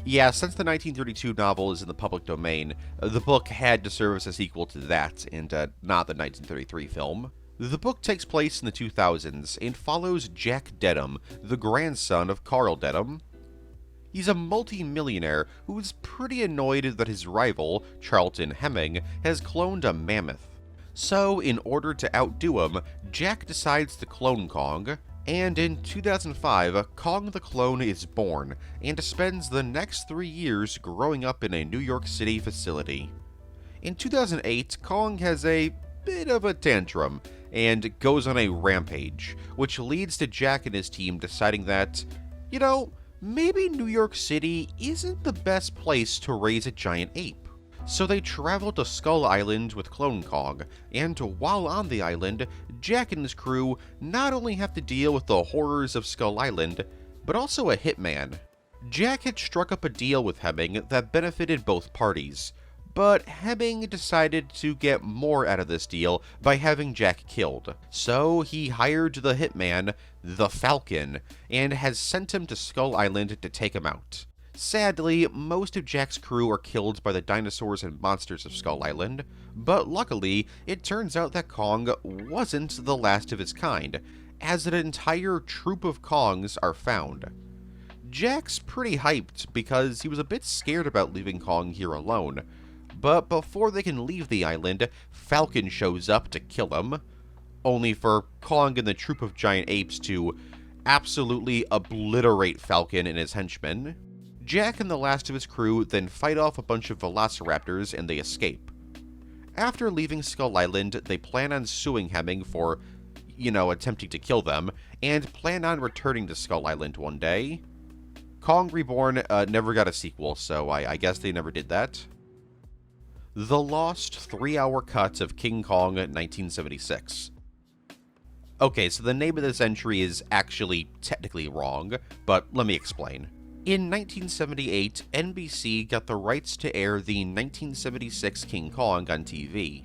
[SPEAKER 1] Yeah, since the 1932 novel is in the public domain, the book had to serve as a sequel to that, and not the 1933 film. The book takes place in the 2000s and follows Jack Dedham, the grandson of Carl Dedham. He's a multi-millionaire who is pretty annoyed that his rival, Charlton Heming, has cloned a mammoth. So, in order to outdo him, Jack decides to clone Kong, and in 2005, Kong the Clone is born, and spends the next 3 years growing up in a New York City facility. In 2008, Kong has a bit of a tantrum, and goes on a rampage, which leads to Jack and his team deciding that, maybe New York City isn't the best place to raise a giant ape. So they travel to Skull Island with Clone Kong, and while on the island, Jack and his crew not only have to deal with the horrors of Skull Island, but also a hitman. Jack had struck up a deal with Heming that benefited both parties, but Heming decided to get more out of this deal by having Jack killed. So he hired the hitman, the Falcon, and has sent him to Skull Island to take him out. Sadly, most of Jack's crew are killed by the dinosaurs and monsters of Skull Island, but luckily, it turns out that Kong wasn't the last of his kind, as an entire troop of Kongs are found. Jack's pretty hyped because he was a bit scared about leaving Kong here alone, but before they can leave the island, Falcon shows up to kill him, only for Kong and the troop of giant apes to absolutely obliterate Falcon and his henchmen. Jack and the last of his crew then fight off a bunch of velociraptors and they escape. After leaving Skull Island, they plan on suing Heming for, attempting to kill them, and plan on returning to Skull Island one day. Kong Reborn never got a sequel, so I guess they never did that. The lost 3-hour cut of King Kong 1976. Okay, so the name of this entry is actually technically wrong, but let me explain. In 1978, NBC got the rights to air the 1976 King Kong on TV,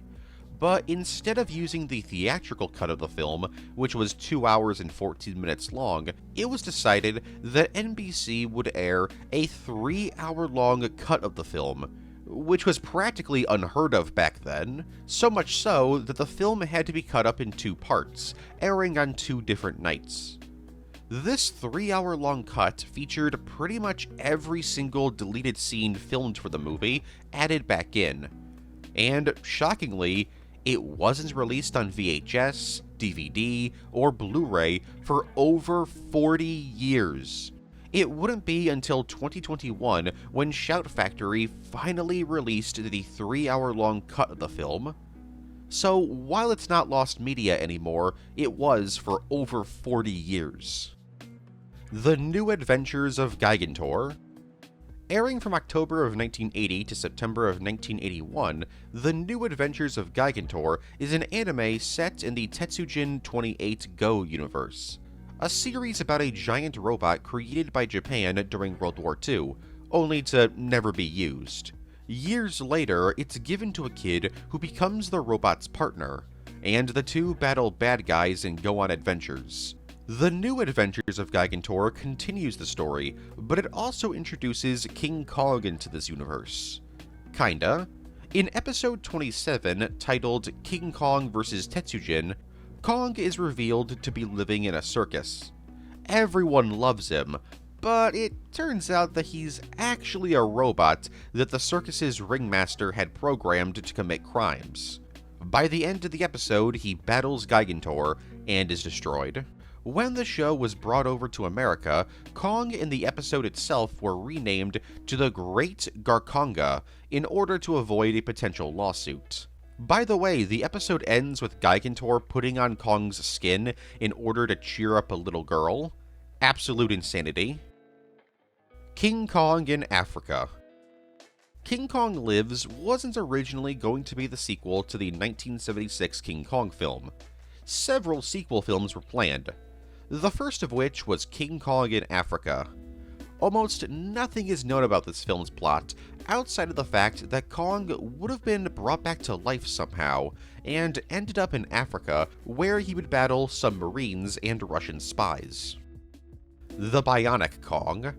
[SPEAKER 1] but instead of using the theatrical cut of the film, which was 2 hours and 14 minutes long, it was decided that NBC would air a 3-hour-long cut of the film, which was practically unheard of back then, so much so that the film had to be cut up in 2 parts, airing on 2 different nights. This 3-hour-long cut featured pretty much every single deleted scene filmed for the movie added back in, and shockingly, it wasn't released on VHS, DVD, or Blu-ray for over 40 years. It wouldn't be until 2021 when Shout Factory finally released the 3-hour-long cut of the film. So while it's not lost media anymore, it was for over 40 years. The New Adventures of Gigantor. Airing from October of 1980 to September of 1981, The New Adventures of Gigantor is an anime set in the Tetsujin 28 Go universe, a series about a giant robot created by Japan during World War II, only to never be used. Years later, it's given to a kid who becomes the robot's partner, and the two battle bad guys and go on adventures. The New Adventures of Gigantor continues the story, but it also introduces King Kong into this universe. Kinda. In episode 27, titled King Kong vs. Tetsujin, Kong is revealed to be living in a circus. Everyone loves him, but it turns out that he's actually a robot that the circus's ringmaster had programmed to commit crimes. By the end of the episode, he battles Gigantor and is destroyed. When the show was brought over to America, Kong and the episode itself were renamed to the Great Garkonga in order to avoid a potential lawsuit. By the way, the episode ends with Gigantor putting on Kong's skin in order to cheer up a little girl. Absolute insanity. King Kong in Africa. King Kong Lives wasn't originally going to be the sequel to the 1976 King Kong film. Several sequel films were planned, the first of which was King Kong in Africa. Almost nothing is known about this film's plot, outside of the fact that Kong would have been brought back to life somehow, and ended up in Africa, where he would battle submarines and Russian spies. The Bionic Kong.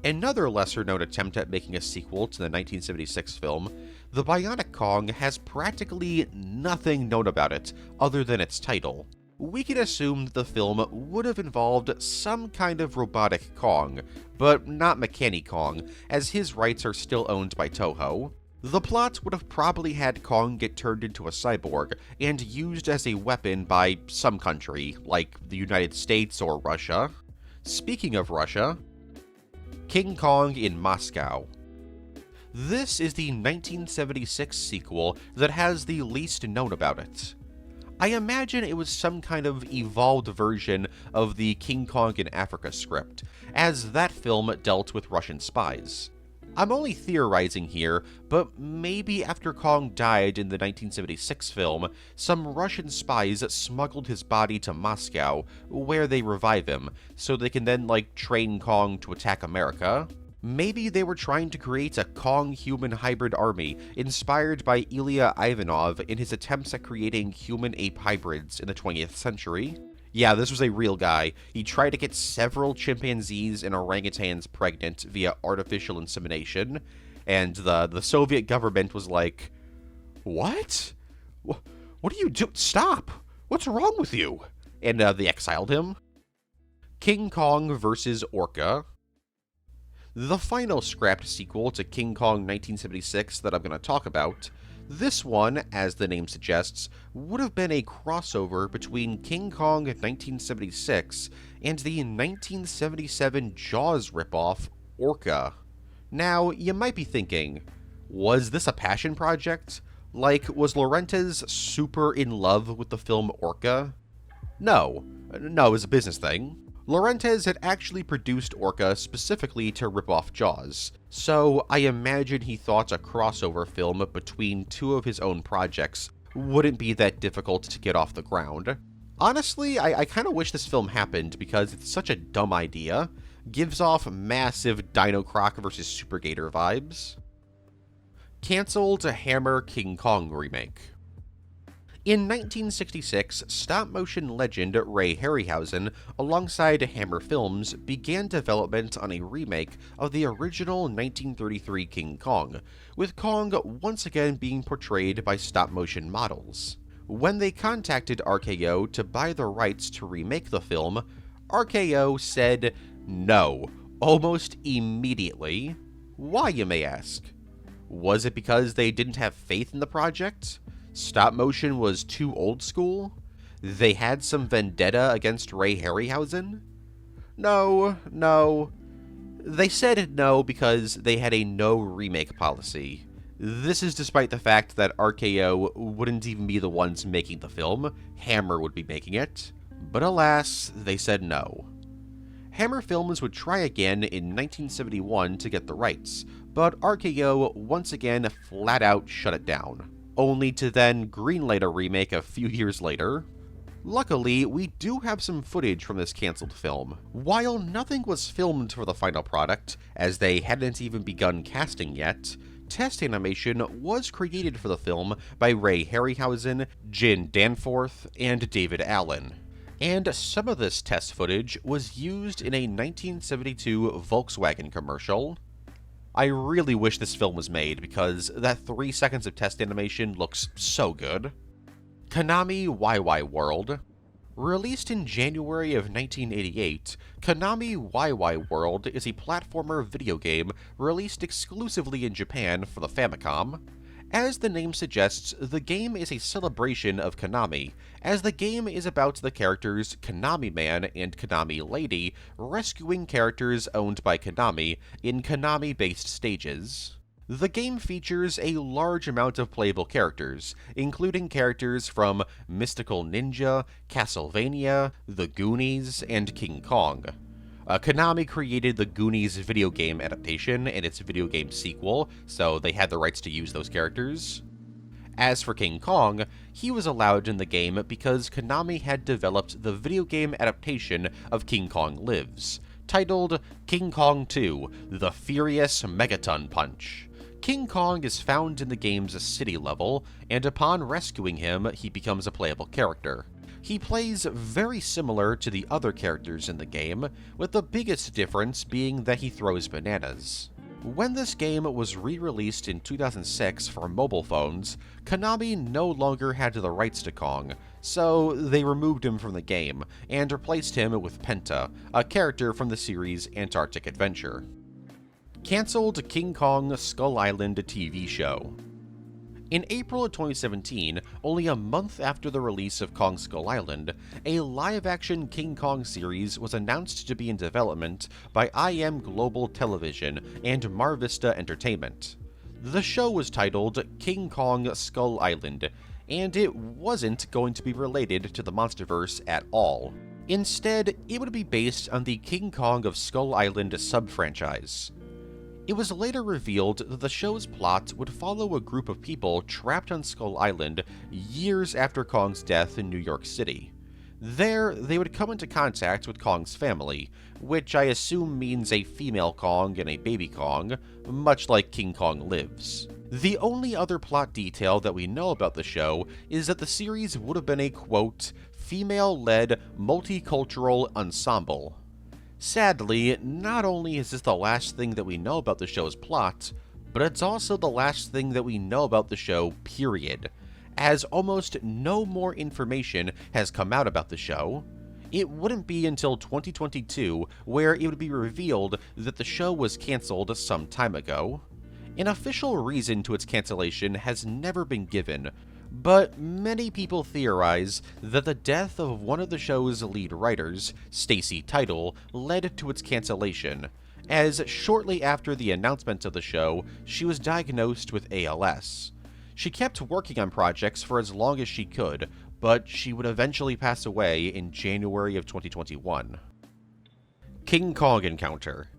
[SPEAKER 1] Another lesser-known attempt at making a sequel to the 1976 film, the Bionic Kong has practically nothing known about it other than its title. We can assume that the film would have involved some kind of robotic Kong, but not Mechani-Kong, as his rights are still owned by Toho. The plot would have probably had Kong get turned into a cyborg and used as a weapon by some country, like the United States or Russia. Speaking of Russia, King Kong in Moscow. This is the 1976 sequel that has the least known about it. I imagine it was some kind of evolved version of the King Kong in Africa script, as that film dealt with Russian spies. I'm only theorizing here, but maybe after Kong died in the 1976 film, some Russian spies smuggled his body to Moscow, where they revive him, so they can then, train Kong to attack America. Maybe they were trying to create a Kong-human hybrid army inspired by Ilya Ivanov in his attempts at creating human-ape hybrids in the 20th century. Yeah, this was a real guy. He tried to get several chimpanzees and orangutans pregnant via artificial insemination, and the Soviet government was like, "What? What are you doing? Stop! What's wrong with you?" And they exiled him. King Kong vs. Orca. The final scrapped sequel to King Kong 1976 that I'm going to talk about, this one, as the name suggests, would have been a crossover between King Kong 1976 and the 1977 Jaws ripoff, Orca. Now, you might be thinking, was this a passion project? Was Laurentiis super in love with the film Orca? No, it was a business thing. Laurentiis had actually produced Orca specifically to rip off Jaws, so I imagine he thought a crossover film between two of his own projects wouldn't be that difficult to get off the ground. Honestly, I kind of wish this film happened because it's such a dumb idea. Gives off massive Dino Croc vs. Super Gator vibes. Cancelled Hammer King Kong remake. In 1966, stop-motion legend Ray Harryhausen, alongside Hammer Films, began development on a remake of the original 1933 King Kong, with Kong once again being portrayed by stop-motion models. When they contacted RKO to buy the rights to remake the film, RKO said no, almost immediately. Why, you may ask? Was it because they didn't have faith in the project? Stop motion was too old school? They had some vendetta against Ray Harryhausen? No. They said no because they had a no remake policy. This is despite the fact that RKO wouldn't even be the ones making the film, Hammer would be making it. But alas, they said no. Hammer Films would try again in 1971 to get the rights, but RKO once again flat out shut it down, only to then greenlight a remake a few years later. Luckily, we do have some footage from this cancelled film. While nothing was filmed for the final product, as they hadn't even begun casting yet, test animation was created for the film by Ray Harryhausen, Jin Danforth, and David Allen. And some of this test footage was used in a 1972 Volkswagen commercial. I really wish this film was made, because that 3 seconds of test animation looks so good. Konami YY World. Released in January of 1988, Konami YY World is a platformer video game released exclusively in Japan for the Famicom. As the name suggests, the game is a celebration of Konami, as the game is about the characters Konami Man and Konami Lady rescuing characters owned by Konami in Konami-based stages. The game features a large amount of playable characters, including characters from Mystical Ninja, Castlevania, The Goonies, and King Kong. Konami created the Goonies video game adaptation and its video game sequel, so they had the rights to use those characters. As for King Kong, he was allowed in the game because Konami had developed the video game adaptation of King Kong Lives, titled King Kong 2: The Furious Megaton Punch. King Kong is found in the game's city level, and upon rescuing him, he becomes a playable character. He plays very similar to the other characters in the game, with the biggest difference being that he throws bananas. When this game was re-released in 2006 for mobile phones, Konami no longer had the rights to Kong, so they removed him from the game and replaced him with Penta, a character from the series Antarctic Adventure. Cancelled King Kong Skull Island TV show. In April of 2017, only a month after the release of Kong Skull Island, a live-action King Kong series was announced to be in development by IM Global Television and Mar Vista Entertainment. The show was titled King Kong Skull Island, and it wasn't going to be related to the Monsterverse at all. Instead, it would be based on the King Kong of Skull Island sub-franchise. It was later revealed that the show's plot would follow a group of people trapped on Skull Island years after Kong's death in New York City. There, they would come into contact with Kong's family, which I assume means a female Kong and a baby Kong, much like King Kong Lives. The only other plot detail that we know about the show is that the series would have been a, quote, female-led multicultural ensemble. Sadly, not only is this the last thing that we know about the show's plot, but it's also the last thing that we know about the show, period, as almost no more information has come out about the show. It wouldn't be until 2022 where it would be revealed that the show was cancelled some time ago. An official reason to its cancellation has never been given, but many people theorize that the death of one of the show's lead writers, Stacy Title, led to its cancellation, as shortly after the announcement of the show, she was diagnosed with ALS. She kept working on projects for as long as she could, but she would eventually pass away in January of 2021. King Kong Encounter.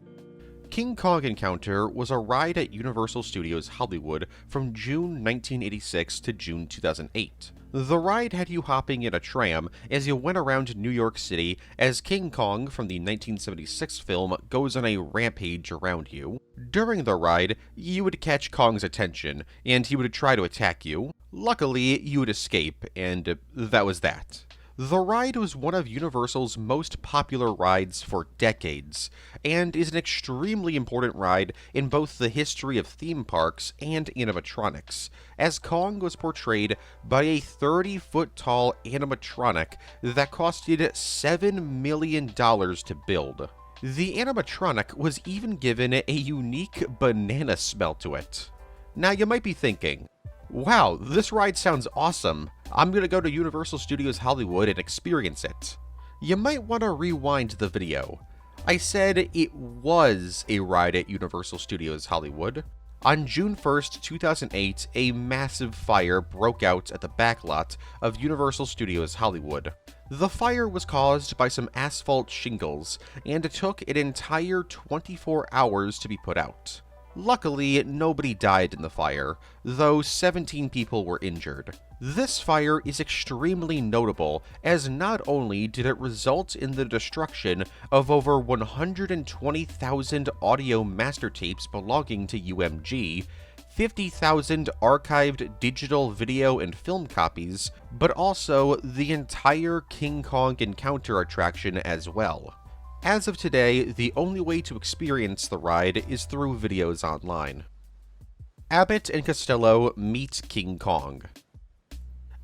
[SPEAKER 1] King Kong Encounter was a ride at Universal Studios Hollywood from June 1986 to June 2008. The ride had you hopping in a tram as you went around New York City as King Kong from the 1976 film goes on a rampage around you. During the ride, you would catch Kong's attention, and he would try to attack you. Luckily, you would escape, and that was that. The ride was one of Universal's most popular rides for decades, and is an extremely important ride in both the history of theme parks and animatronics, as Kong was portrayed by a 30-foot-tall animatronic that costed $7 million to build. The animatronic was even given a unique banana smell to it. Now you might be thinking, wow, this ride sounds awesome. I'm gonna go to Universal Studios Hollywood and experience it. You might want to rewind the video. I said it was a ride at Universal Studios Hollywood. On June 1st, 2008, a massive fire broke out at the backlot of Universal Studios Hollywood. The fire was caused by some asphalt shingles, and it took an entire 24 hours to be put out. Luckily, nobody died in the fire, though 17 people were injured. This fire is extremely notable, as not only did it result in the destruction of over 120,000 audio master tapes belonging to UMG, 50,000 archived digital video and film copies, but also the entire King Kong Encounter attraction as well. As of today, the only way to experience the ride is through videos online. Abbott and Costello Meet King Kong.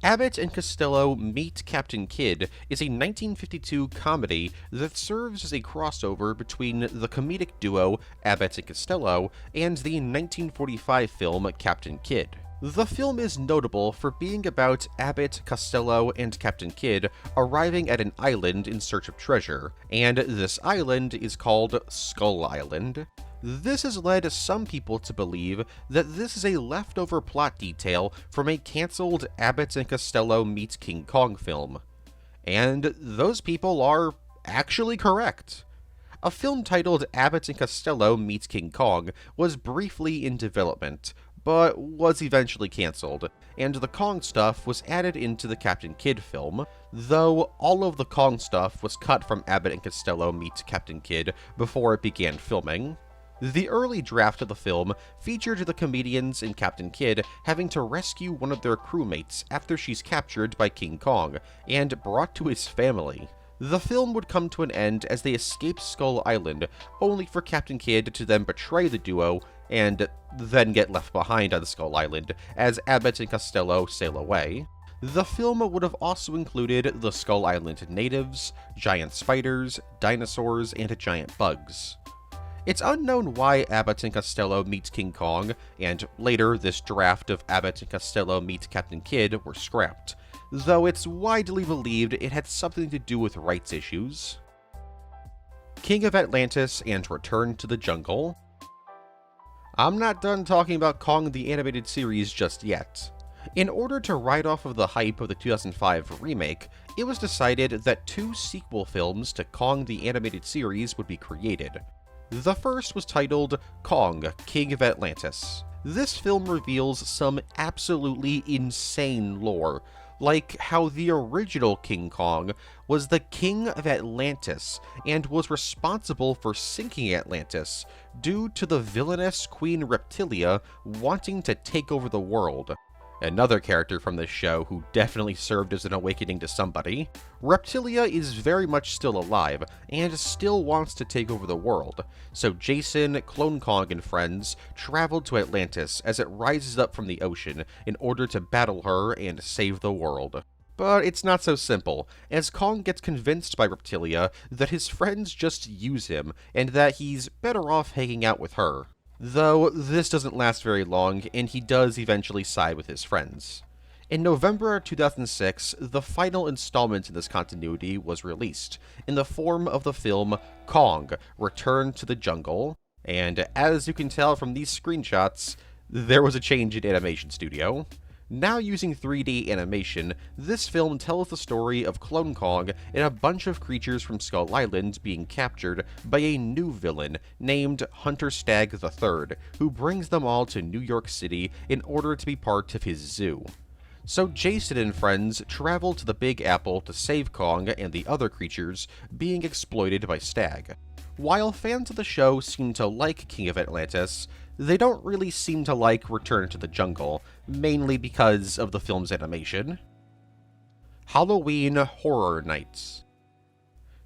[SPEAKER 1] Abbott and Costello Meet Captain Kidd is a 1952 comedy that serves as a crossover between the comedic duo Abbott and Costello and the 1945 film Captain Kidd. The film is notable for being about Abbott, Costello, and Captain Kidd arriving at an island in search of treasure, and this island is called Skull Island. This has led some people to believe that this is a leftover plot detail from a cancelled Abbott and Costello Meet King Kong film. And those people are actually correct. A film titled Abbott and Costello Meet King Kong was briefly in development, but was eventually cancelled, and the Kong stuff was added into the Captain Kidd film, though all of the Kong stuff was cut from Abbott and Costello Meet Captain Kidd before it began filming. The early draft of the film featured the comedians and Captain Kidd having to rescue one of their crewmates after she's captured by King Kong and brought to his family. The film would come to an end as they escape Skull Island, only for Captain Kidd to then betray the duo and then get left behind on Skull Island as Abbott and Costello sail away. The film would have also included the Skull Island natives, giant spiders, dinosaurs, and giant bugs. It's unknown why Abbott and Costello meet King Kong, and later this draft of Abbott and Costello meet Captain Kidd were scrapped, though it's widely believed it had something to do with rights issues. King of Atlantis and Return to the Jungle. I'm not done talking about Kong the Animated Series just yet. In order to ride off of the hype of the 2005 remake, it was decided that 2 sequel films to Kong the Animated Series would be created. The first was titled Kong, King of Atlantis. This film reveals some absolutely insane lore, like how the original King Kong was the king of Atlantis and was responsible for sinking Atlantis due to the villainous Queen Reptilia wanting to take over the world. Another character from this show who definitely served as an awakening to somebody. Reptilia is very much still alive, and still wants to take over the world, so Jason, Clone Kong, and friends traveled to Atlantis as it rises up from the ocean in order to battle her and save the world. But it's not so simple, as Kong gets convinced by Reptilia that his friends just use him, and that he's better off hanging out with her. Though this doesn't last very long, and he does eventually side with his friends. In November 2006, the final installment in this continuity was released, in the form of the film Kong, Return to the Jungle, and as you can tell from these screenshots, there was a change in animation studio. Now using 3D animation, this film tells the story of Clone Kong and a bunch of creatures from Skull Island being captured by a new villain named Hunter Stag III, who brings them all to New York City in order to be part of his zoo. So Jason and friends travel to the Big Apple to save Kong and the other creatures being exploited by Stag. While fans of the show seem to like King of Atlantis, they don't really seem to like Return to the Jungle, mainly because of the film's animation. Halloween Horror Nights.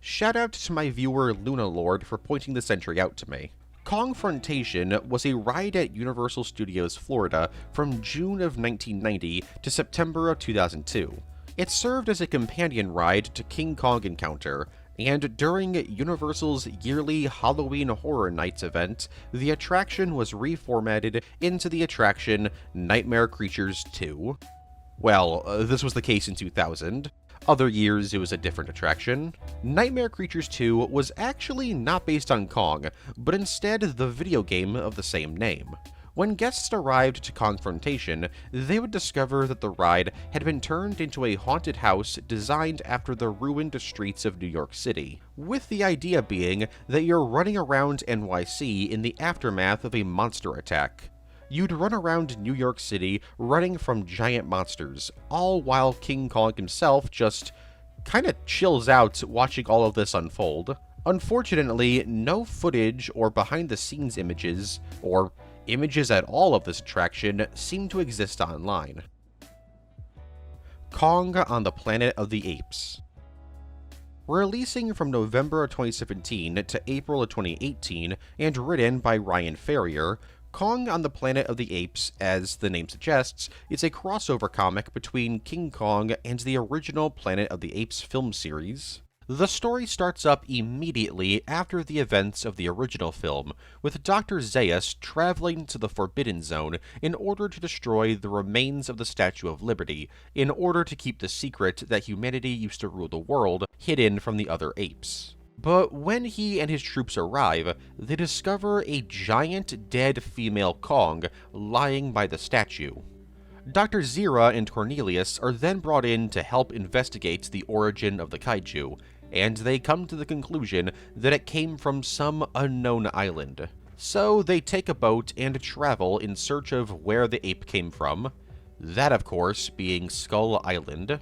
[SPEAKER 1] Shout out to my viewer Luna Lord for pointing this entry out to me. Kongfrontation was a ride at Universal Studios Florida from June of 1990 to September of 2002. It served as a companion ride to King Kong Encounter, and during Universal's yearly Halloween Horror Nights event, the attraction was reformatted into the attraction Nightmare Creatures 2. Well, this was the case in 2000. Other years, it was a different attraction. Nightmare Creatures 2 was actually not based on Kong, but instead the video game of the same name. When guests arrived to Kongfrontation, they would discover that the ride had been turned into a haunted house designed after the ruined streets of New York City, with the idea being that you're running around NYC in the aftermath of a monster attack. You'd run around New York City running from giant monsters, all while King Kong himself just kinda chills out watching all of this unfold. Unfortunately, no footage or behind-the-scenes images, or images at all of this attraction, seem to exist online. Kong on the Planet of the Apes. Releasing from November of 2017 to April of 2018, and written by Ryan Ferrier, Kong on the Planet of the Apes, as the name suggests, is a crossover comic between King Kong and the original Planet of the Apes film series. The story starts up immediately after the events of the original film, with Dr. Zaius traveling to the Forbidden Zone in order to destroy the remains of the Statue of Liberty, in order to keep the secret that humanity used to rule the world hidden from the other apes. But when he and his troops arrive, they discover a giant dead female Kong lying by the statue. Dr. Zira and Cornelius are then brought in to help investigate the origin of the Kaiju, and they come to the conclusion that it came from some unknown island. So they take a boat and travel in search of where the ape came from, that of course being Skull Island.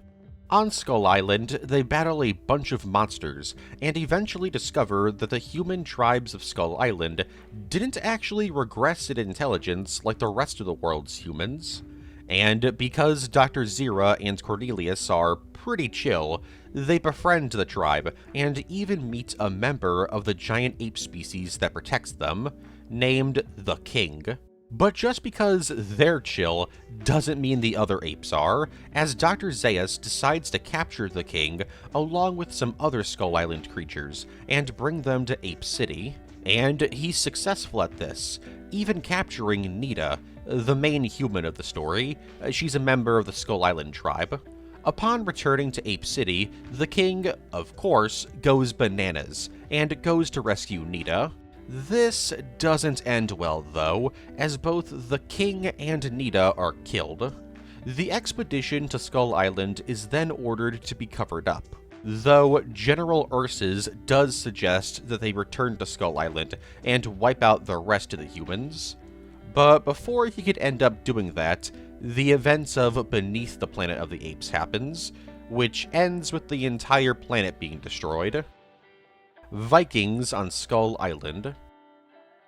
[SPEAKER 1] On Skull Island, they battle a bunch of monsters, and eventually discover that the human tribes of Skull Island didn't actually regress in intelligence like the rest of the world's humans. And because Dr. Zira and Cornelius are pretty chill, they befriend the tribe, and even meet a member of the giant ape species that protects them, named the King. But just because they're chill doesn't mean the other apes are, as Dr. Zaius decides to capture the King along with some other Skull Island creatures and bring them to Ape City. And he's successful at this, even capturing Nita, the main human of the story. She's a member of the Skull Island tribe. Upon returning to Ape City, the King, of course, goes bananas and goes to rescue Nita. This doesn't end well, though, as both the King and Nita are killed. The expedition to Skull Island is then ordered to be covered up, though General Ursus does suggest that they return to Skull Island and wipe out the rest of the humans. But before he could end up doing that, the events of Beneath the Planet of the Apes happens, which ends with the entire planet being destroyed. Vikings on Skull Island.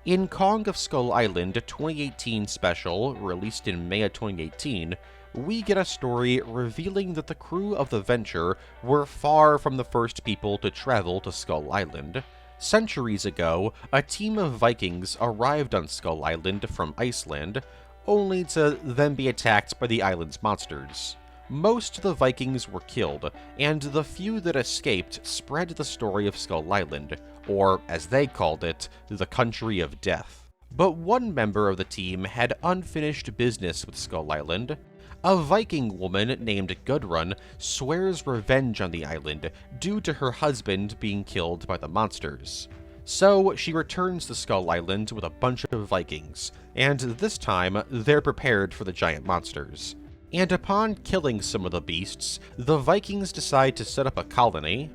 [SPEAKER 1] In Kong of Skull Island 2018 special, released in May of 2018, we get a story revealing that the crew of the Venture were far from the first people to travel to Skull Island. Centuries ago, a team of Vikings arrived on Skull Island from Iceland, only to then be attacked by the island's monsters. Most of the Vikings were killed, and the few that escaped spread the story of Skull Island, or, as they called it, the Country of Death. But one member of the team had unfinished business with Skull Island. A Viking woman named Gudrun swears revenge on the island due to her husband being killed by the monsters. So she returns to Skull Island with a bunch of Vikings, and this time they're prepared for the giant monsters. And upon killing some of the beasts, the Vikings decide to set up a colony.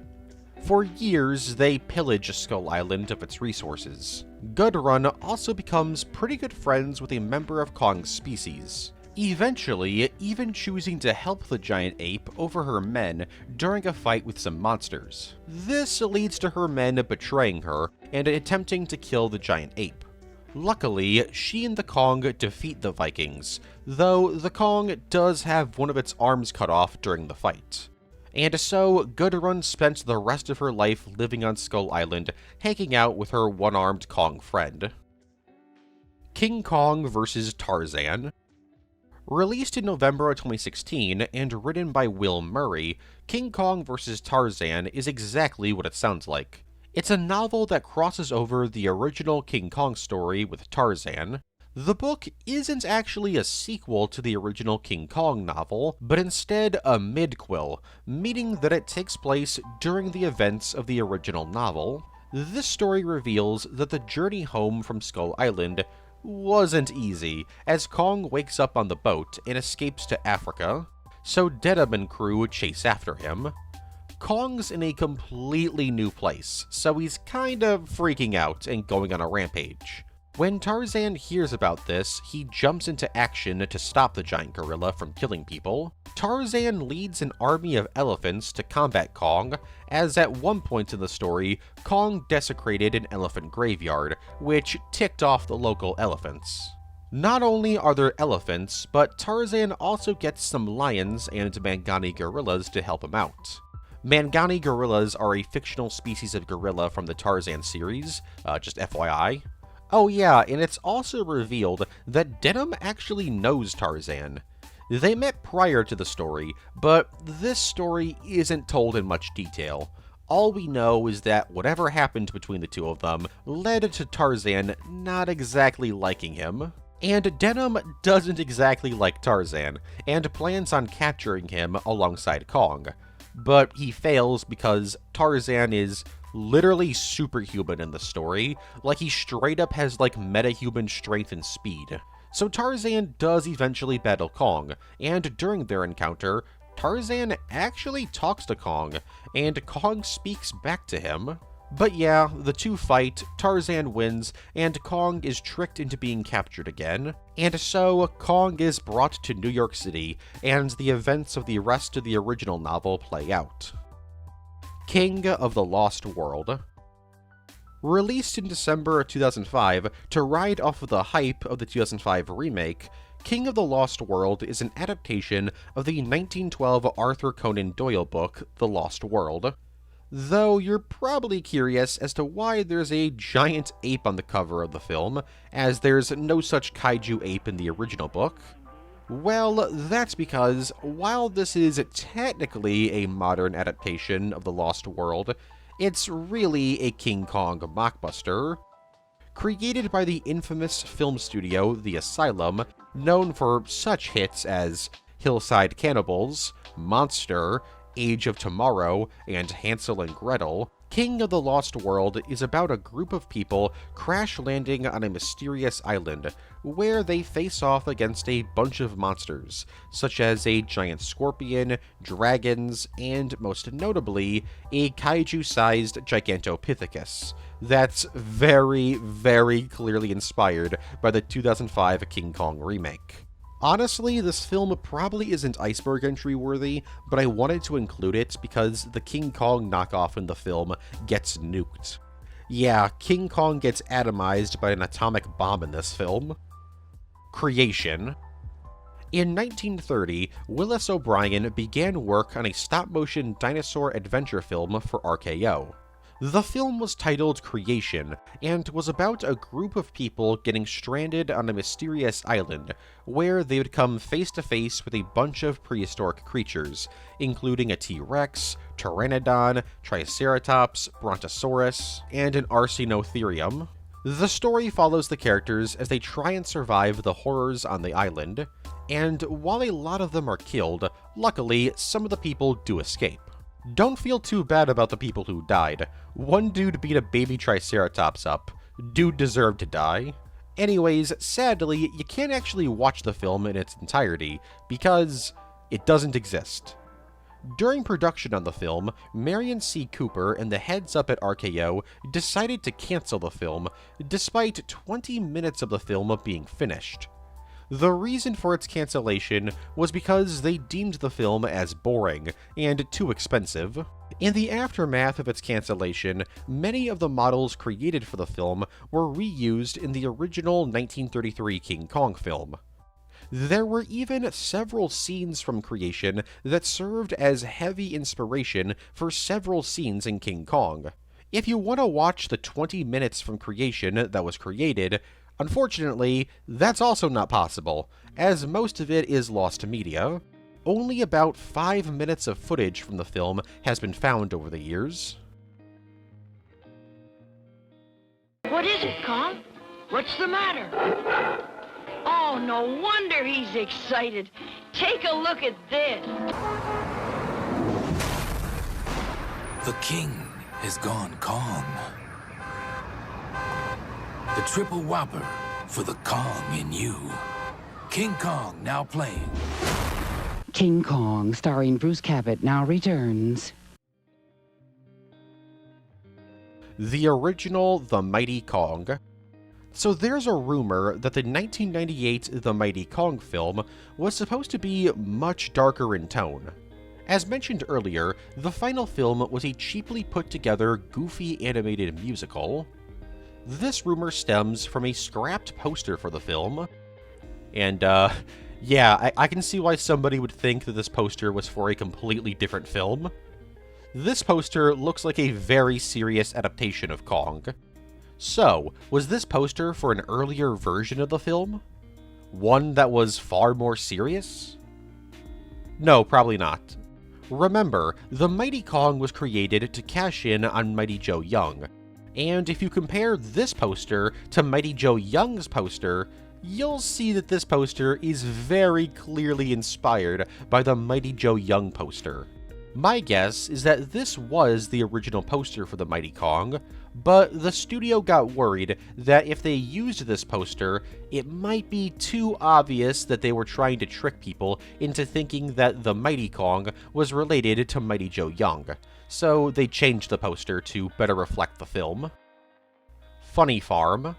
[SPEAKER 1] For years, they pillage Skull Island of its resources. Gudrun also becomes pretty good friends with a member of Kong's species, eventually even choosing to help the giant ape over her men during a fight with some monsters. This leads to her men betraying her and attempting to kill the giant ape. Luckily, she and the Kong defeat the Vikings, though the Kong does have one of its arms cut off during the fight. And so, Gudrun spent the rest of her life living on Skull Island, hanging out with her one-armed Kong friend. King Kong vs. Tarzan. Released in November of 2016 and written by Will Murray, King Kong vs. Tarzan is exactly what it sounds like. It's a novel that crosses over the original King Kong story with Tarzan. The book isn't actually a sequel to the original King Kong novel, but instead a midquel, meaning that it takes place during the events of the original novel. This story reveals that the journey home from Skull Island wasn't easy, as Kong wakes up on the boat and escapes to Africa, so Dedham and crew chase after him. Kong's in a completely new place, so he's kind of freaking out and going on a rampage. When Tarzan hears about this, he jumps into action to stop the giant gorilla from killing people. Tarzan leads an army of elephants to combat Kong, as at one point in the story, Kong desecrated an elephant graveyard, which ticked off the local elephants. Not only are there elephants, but Tarzan also gets some lions and Mangani gorillas to help him out. Mangani gorillas are a fictional species of gorilla from the Tarzan series, just FYI. Oh yeah, and it's also revealed that Dedham actually knows Tarzan. They met prior to the story, but this story isn't told in much detail. All we know is that whatever happened between the two of them led to Tarzan not exactly liking him. And Dedham doesn't exactly like Tarzan, and plans on capturing him alongside Kong. But he fails because Tarzan is literally superhuman in the story, like he straight up has like metahuman strength and speed. So Tarzan does eventually battle Kong, and during their encounter, Tarzan actually talks to Kong, and Kong speaks back to him. But yeah, the two fight, Tarzan wins, and Kong is tricked into being captured again. And so, Kong is brought to New York City, and the events of the rest of the original novel play out. King of the Lost World. Released in December 2005 to ride off of the hype of the 2005 remake, King of the Lost World is an adaptation of the 1912 Arthur Conan Doyle book, The Lost World. Though you're probably curious as to why there's a giant ape on the cover of the film, as there's no such kaiju ape in the original book. Well, that's because, while this is technically a modern adaptation of The Lost World, it's really a King Kong mockbuster. Created by the infamous film studio The Asylum, known for such hits as Hillside Cannibals, Monster, Age of Tomorrow, and Hansel and Gretel, King of the Lost World is about a group of people crash landing on a mysterious island, where they face off against a bunch of monsters, such as a giant scorpion, dragons, and most notably, a kaiju-sized Gigantopithecus. That's very, very clearly inspired by the 2005 King Kong remake. Honestly, this film probably isn't Iceberg entry worthy, but I wanted to include it because the King Kong knockoff in the film gets nuked. Yeah, King Kong gets atomized by an atomic bomb in this film. Creation. In 1930, Willis O'Brien began work on a stop-motion dinosaur adventure film for RKO. The film was titled Creation, and was about a group of people getting stranded on a mysterious island, where they would come face-to-face with a bunch of prehistoric creatures, including a T-Rex, Pteranodon, Triceratops, Brontosaurus, and an Arsinotherium. The story follows the characters as they try and survive the horrors on the island, and while a lot of them are killed, luckily some of the people do escape. Don't feel too bad about the people who died. One dude beat a baby Triceratops up. Dude deserved to die. Anyways, sadly, you can't actually watch the film in its entirety, because it doesn't exist. During production on the film, Marion C. Cooper and the heads up at RKO decided to cancel the film, despite 20 minutes of the film being finished. The reason for its cancellation was because they deemed the film as boring and too expensive. In the aftermath of its cancellation, many of the models created for the film were reused in the original 1933 King Kong film. There were even several scenes from Creation that served as heavy inspiration for several scenes in King Kong. If you want to watch the 20 minutes from Creation that was created, unfortunately, that's also not possible, as most of it is lost to media. Only about 5 minutes of footage from the film has been found over the years.
[SPEAKER 2] What is it, Kong? What's the matter? Oh, no wonder he's excited. Take a look at this.
[SPEAKER 8] The king has gone Kong. The triple whopper for the Kong in you. King Kong now playing.
[SPEAKER 5] King Kong, starring Bruce Cabot, now returns.
[SPEAKER 1] The original The Mighty Kong. So there's a rumor that the 1998 The Mighty Kong film was supposed to be much darker in tone. As mentioned earlier, the final film was a cheaply put together, goofy animated musical. This rumor stems from a scrapped poster for the film. And, yeah, I can see why somebody would think that this poster was for a completely different film. This poster looks like a very serious adaptation of Kong. So, was this poster for an earlier version of the film? One that was far more serious? No, probably not. Remember, The Mighty Kong was created to cash in on Mighty Joe Young, and if you compare this poster to Mighty Joe Young's poster, you'll see that this poster is very clearly inspired by the Mighty Joe Young poster. My guess is that this was the original poster for the Mighty Kong, but the studio got worried that if they used this poster, it might be too obvious that they were trying to trick people into thinking that the Mighty Kong was related to Mighty Joe Young. so they changed the poster to better reflect the film. Funny Farm.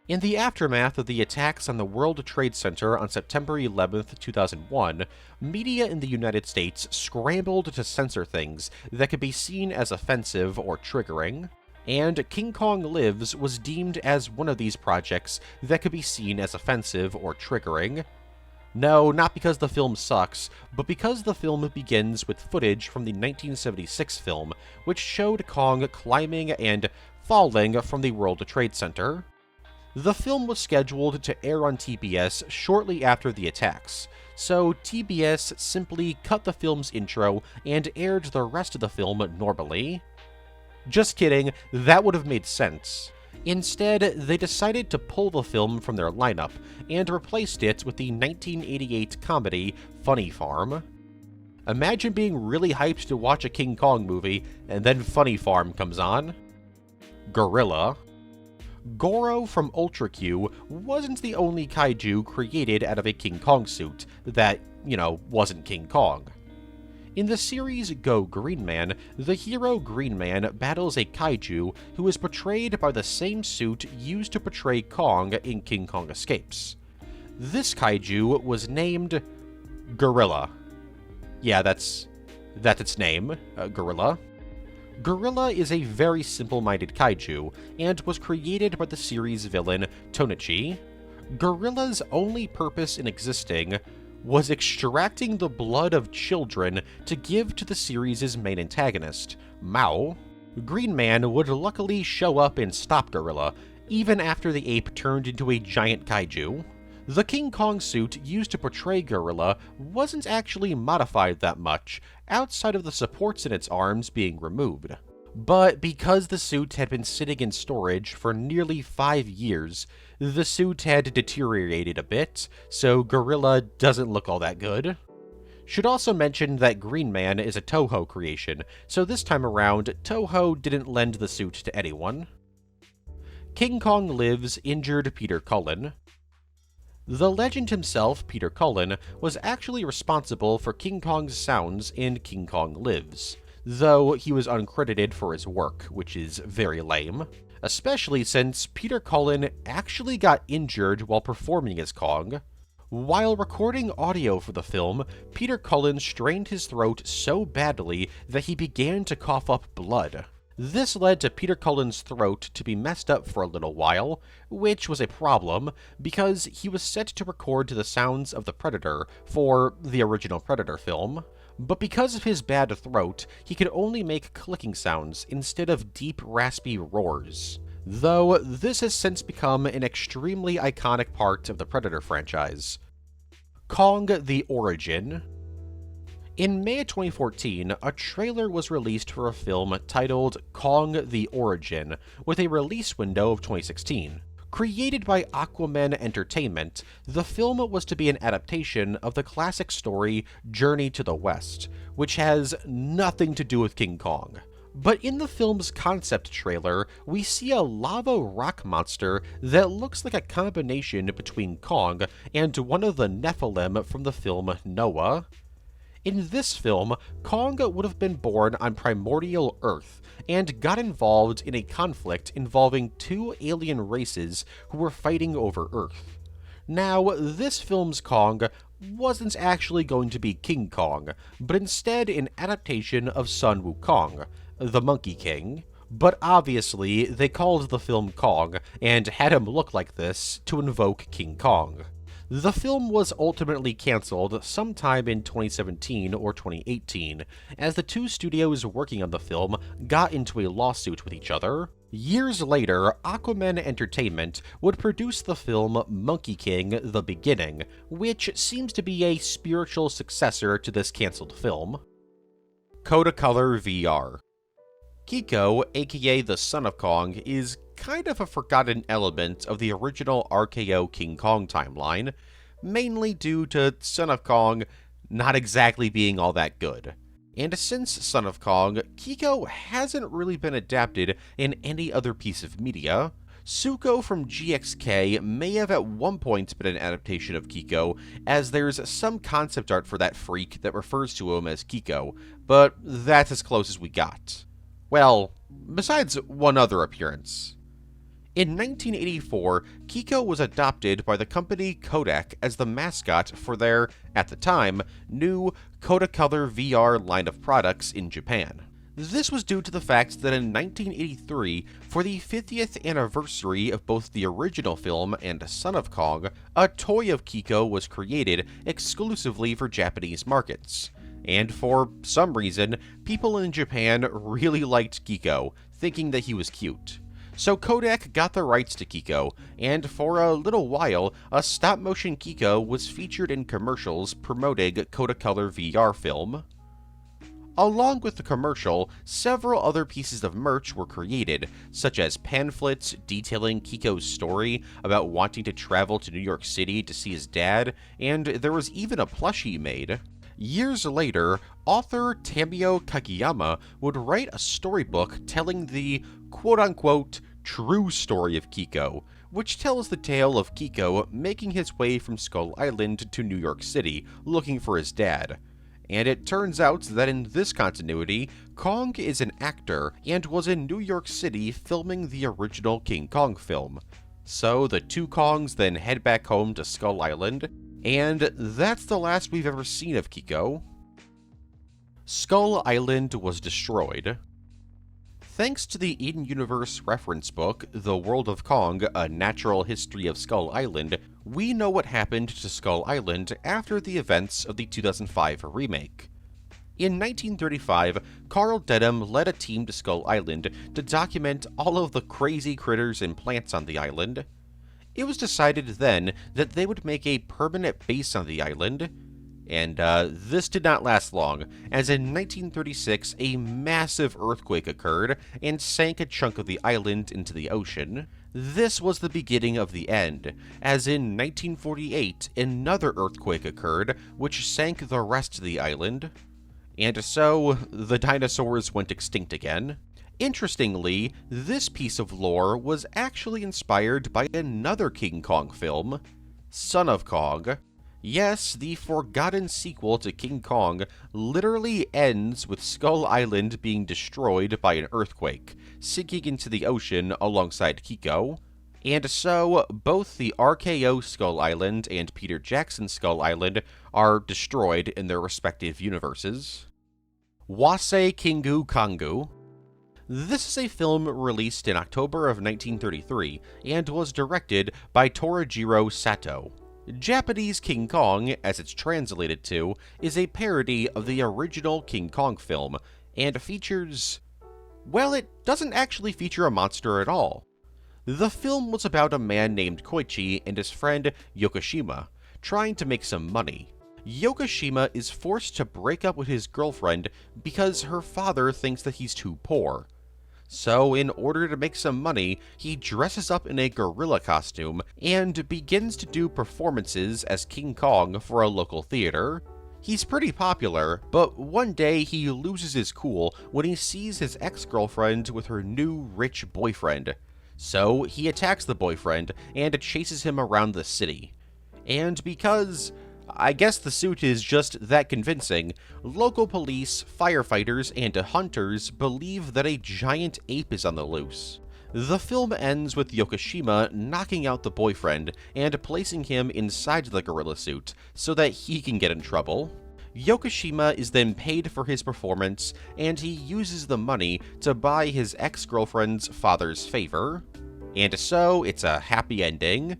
[SPEAKER 1] In the aftermath of the attacks on the World Trade Center on September 11, 2001, media in the United States scrambled to censor things that could be seen as offensive or triggering, and King Kong Lives was deemed as one of these projects that could be seen as offensive or triggering. No, not because the film sucks, but because the film begins with footage from the 1976 film, which showed Kong climbing and falling from the World Trade Center. The film was scheduled to air on TBS shortly after the attacks, so TBS simply cut the film's intro and aired the rest of the film normally. Just kidding, that would have made sense. Instead, they decided to pull the film from their lineup and replaced it with the 1988 comedy Funny Farm. Imagine being really hyped to watch a King Kong movie, and then Funny Farm comes on. Gorilla. Goro from Ultra Q wasn't the only kaiju created out of a King Kong suit that, wasn't King Kong. In the series Go Green Man, the hero Green Man battles a kaiju who is portrayed by the same suit used to portray Kong in King Kong Escapes. This kaiju was named Gorilla. Yeah, that's its name, Gorilla. Gorilla is a very simple-minded kaiju, and was created by the series villain Tonichi. Gorilla's only purpose in existing was extracting the blood of children to give to the series' main antagonist, Mao. Green Man would luckily show up and stop Gorilla, even after the ape turned into a giant kaiju. The King Kong suit used to portray Gorilla wasn't actually modified that much, outside of the supports in its arms being removed. But because the suit had been sitting in storage for nearly 5 years, the suit had deteriorated a bit, so Gorilla doesn't look all that good. Should also mention that Green Man is a Toho creation, so this time around, Toho didn't lend the suit to anyone. King Kong Lives injured Peter Cullen. The legend himself, Peter Cullen, was actually responsible for King Kong's sounds in King Kong Lives, though he was uncredited for his work, which is very lame. Especially since Peter Cullen actually got injured while performing as Kong. While recording audio for the film, Peter Cullen strained his throat so badly that he began to cough up blood. This led to Peter Cullen's throat to be messed up for a little while, which was a problem, because he was set to record to the sounds of the Predator for the original Predator film. But because of his bad throat, he could only make clicking sounds instead of deep, raspy roars. Though this has since become an extremely iconic part of the Predator franchise. Kong the Origin. In May of 2014, a trailer was released for a film titled Kong the Origin, with a release window of 2016. Created by Aquaman Entertainment, the film was to be an adaptation of the classic story Journey to the West, which has nothing to do with King Kong. But in the film's concept trailer, we see a lava rock monster that looks like a combination between Kong and one of the Nephilim from the film Noah. In this film, Kong would have been born on primordial Earth, and got involved in a conflict involving 2 alien races who were fighting over Earth. Now, this film's Kong wasn't actually going to be King Kong, but instead an adaptation of Sun Wukong, the Monkey King. But obviously, they called the film Kong, and had him look like this to invoke King Kong. The film was ultimately cancelled sometime in 2017 or 2018, as the 2 studios working on the film got into a lawsuit with each other. Years later, Aquaman Entertainment would produce the film Monkey King: The Beginning, which seems to be a spiritual successor to this cancelled film. Kodacolor VR. Kiko, aka the Son of Kong, is kind of a forgotten element of the original RKO King Kong timeline, mainly due to Son of Kong not exactly being all that good. And since Son of Kong, Kiko hasn't really been adapted in any other piece of media, Suko from GXK may have at one point been an adaptation of Kiko, as there's some concept art for that freak that refers to him as Kiko, but that's as close as we got. Well, besides one other appearance. In 1984, Kiko was adopted by the company Kodak as the mascot for their, at the time, new Kodacolor VR line of products in Japan. This was due to the fact that in 1983, for the 50th anniversary of both the original film and Son of Kong, a toy of Kiko was created exclusively for Japanese markets. And for some reason, people in Japan really liked Kiko, thinking that he was cute. So Kodak got the rights to Kiko, and for a little while, a stop-motion Kiko was featured in commercials promoting Kodacolor VR film. Along with the commercial, several other pieces of merch were created, such as pamphlets detailing Kiko's story about wanting to travel to New York City to see his dad, and there was even a plushie made. Years later, author Tamio Kageyama would write a storybook telling the quote-unquote true story of Kiko, which tells the tale of Kiko making his way from Skull Island to New York City looking for his dad. And it turns out that in this continuity, Kong is an actor and was in New York City filming the original King Kong film. So the two Kongs then head back home to Skull Island, and that's the last we've ever seen of Kiko. Skull Island was destroyed. Thanks to the in-universe reference book, The World of Kong, A Natural History of Skull Island, we know what happened to Skull Island after the events of the 2005 remake. In 1935, Carl Denham led a team to Skull Island to document all of the crazy critters and plants on the island. It was decided then that they would make a permanent base on the island, and this did not last long, as in 1936 a massive earthquake occurred and sank a chunk of the island into the ocean. This was the beginning of the end, as in 1948 another earthquake occurred which sank the rest of the island, and so the dinosaurs went extinct again. Interestingly, this piece of lore was actually inspired by another King Kong film, Son of Kong. Yes, the forgotten sequel to King Kong literally ends with Skull Island being destroyed by an earthquake, sinking into the ocean alongside Kiko. And so, both the RKO Skull Island and Peter Jackson Skull Island are destroyed in their respective universes. Wasei Kingu Kongu. This is a film released in October of 1933 and was directed by Torajiro Sato. Japanese King Kong, as it's translated to, is a parody of the original King Kong film, and features... well, it doesn't actually feature a monster at all. The film was about a man named Koichi and his friend Yokoshima, trying to make some money. Yokoshima is forced to break up with his girlfriend because her father thinks that he's too poor. So, in order to make some money, he dresses up in a gorilla costume and begins to do performances as King Kong for a local theater. He's pretty popular, but one day he loses his cool when he sees his ex-girlfriend with her new rich boyfriend. So, he attacks the boyfriend and chases him around the city. And because... I guess the suit is just that convincing, local police, firefighters, and hunters believe that a giant ape is on the loose. The film ends with Yokoshima knocking out the boyfriend and placing him inside the gorilla suit so that he can get in trouble. Yokoshima is then paid for his performance, and he uses the money to buy his ex-girlfriend's father's favor. And so, it's a happy ending.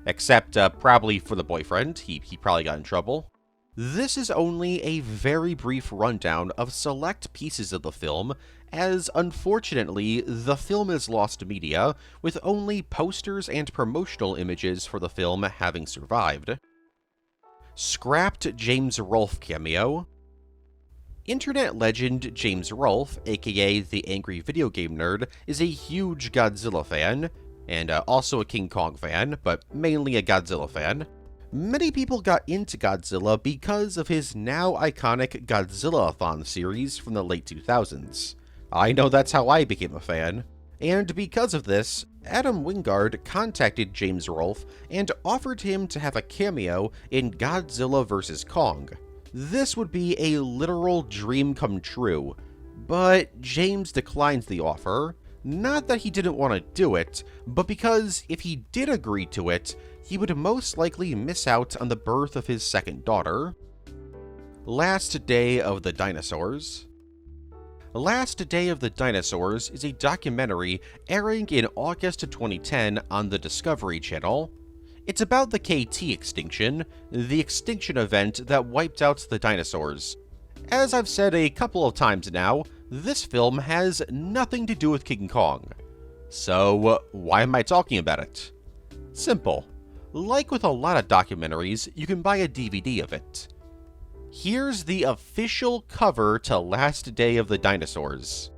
[SPEAKER 1] Except, probably for the boyfriend. He probably got in trouble. This is only a very brief rundown of select pieces of the film, as unfortunately, the film is lost media, with only posters and promotional images for the film having survived. Scrapped James Rolfe cameo. Internet legend James Rolfe, aka the Angry Video Game Nerd, is a huge Godzilla fan, and also a King Kong fan, but mainly a Godzilla fan. Many people got into Godzilla because of his now iconic Godzilla-a-thon series from the late 2000s. I know that's how I became a fan. And because of this, Adam Wingard contacted James Rolfe and offered him to have a cameo in Godzilla vs. Kong. This would be a literal dream come true, but James declines the offer. Not that he didn't want to do it, but because if he did agree to it, he would most likely miss out on the birth of his second daughter. Last Day of the Dinosaurs. Last Day of the Dinosaurs is a documentary airing in August 2010 on the Discovery Channel. It's about the KT extinction, the extinction event that wiped out the dinosaurs. As I've said a couple of times now, this film has nothing to do with King Kong. So, why am I talking about it? Simple. Like with a lot of documentaries, you can buy a DVD of it. Here's the official cover to Last Day of the Dinosaurs.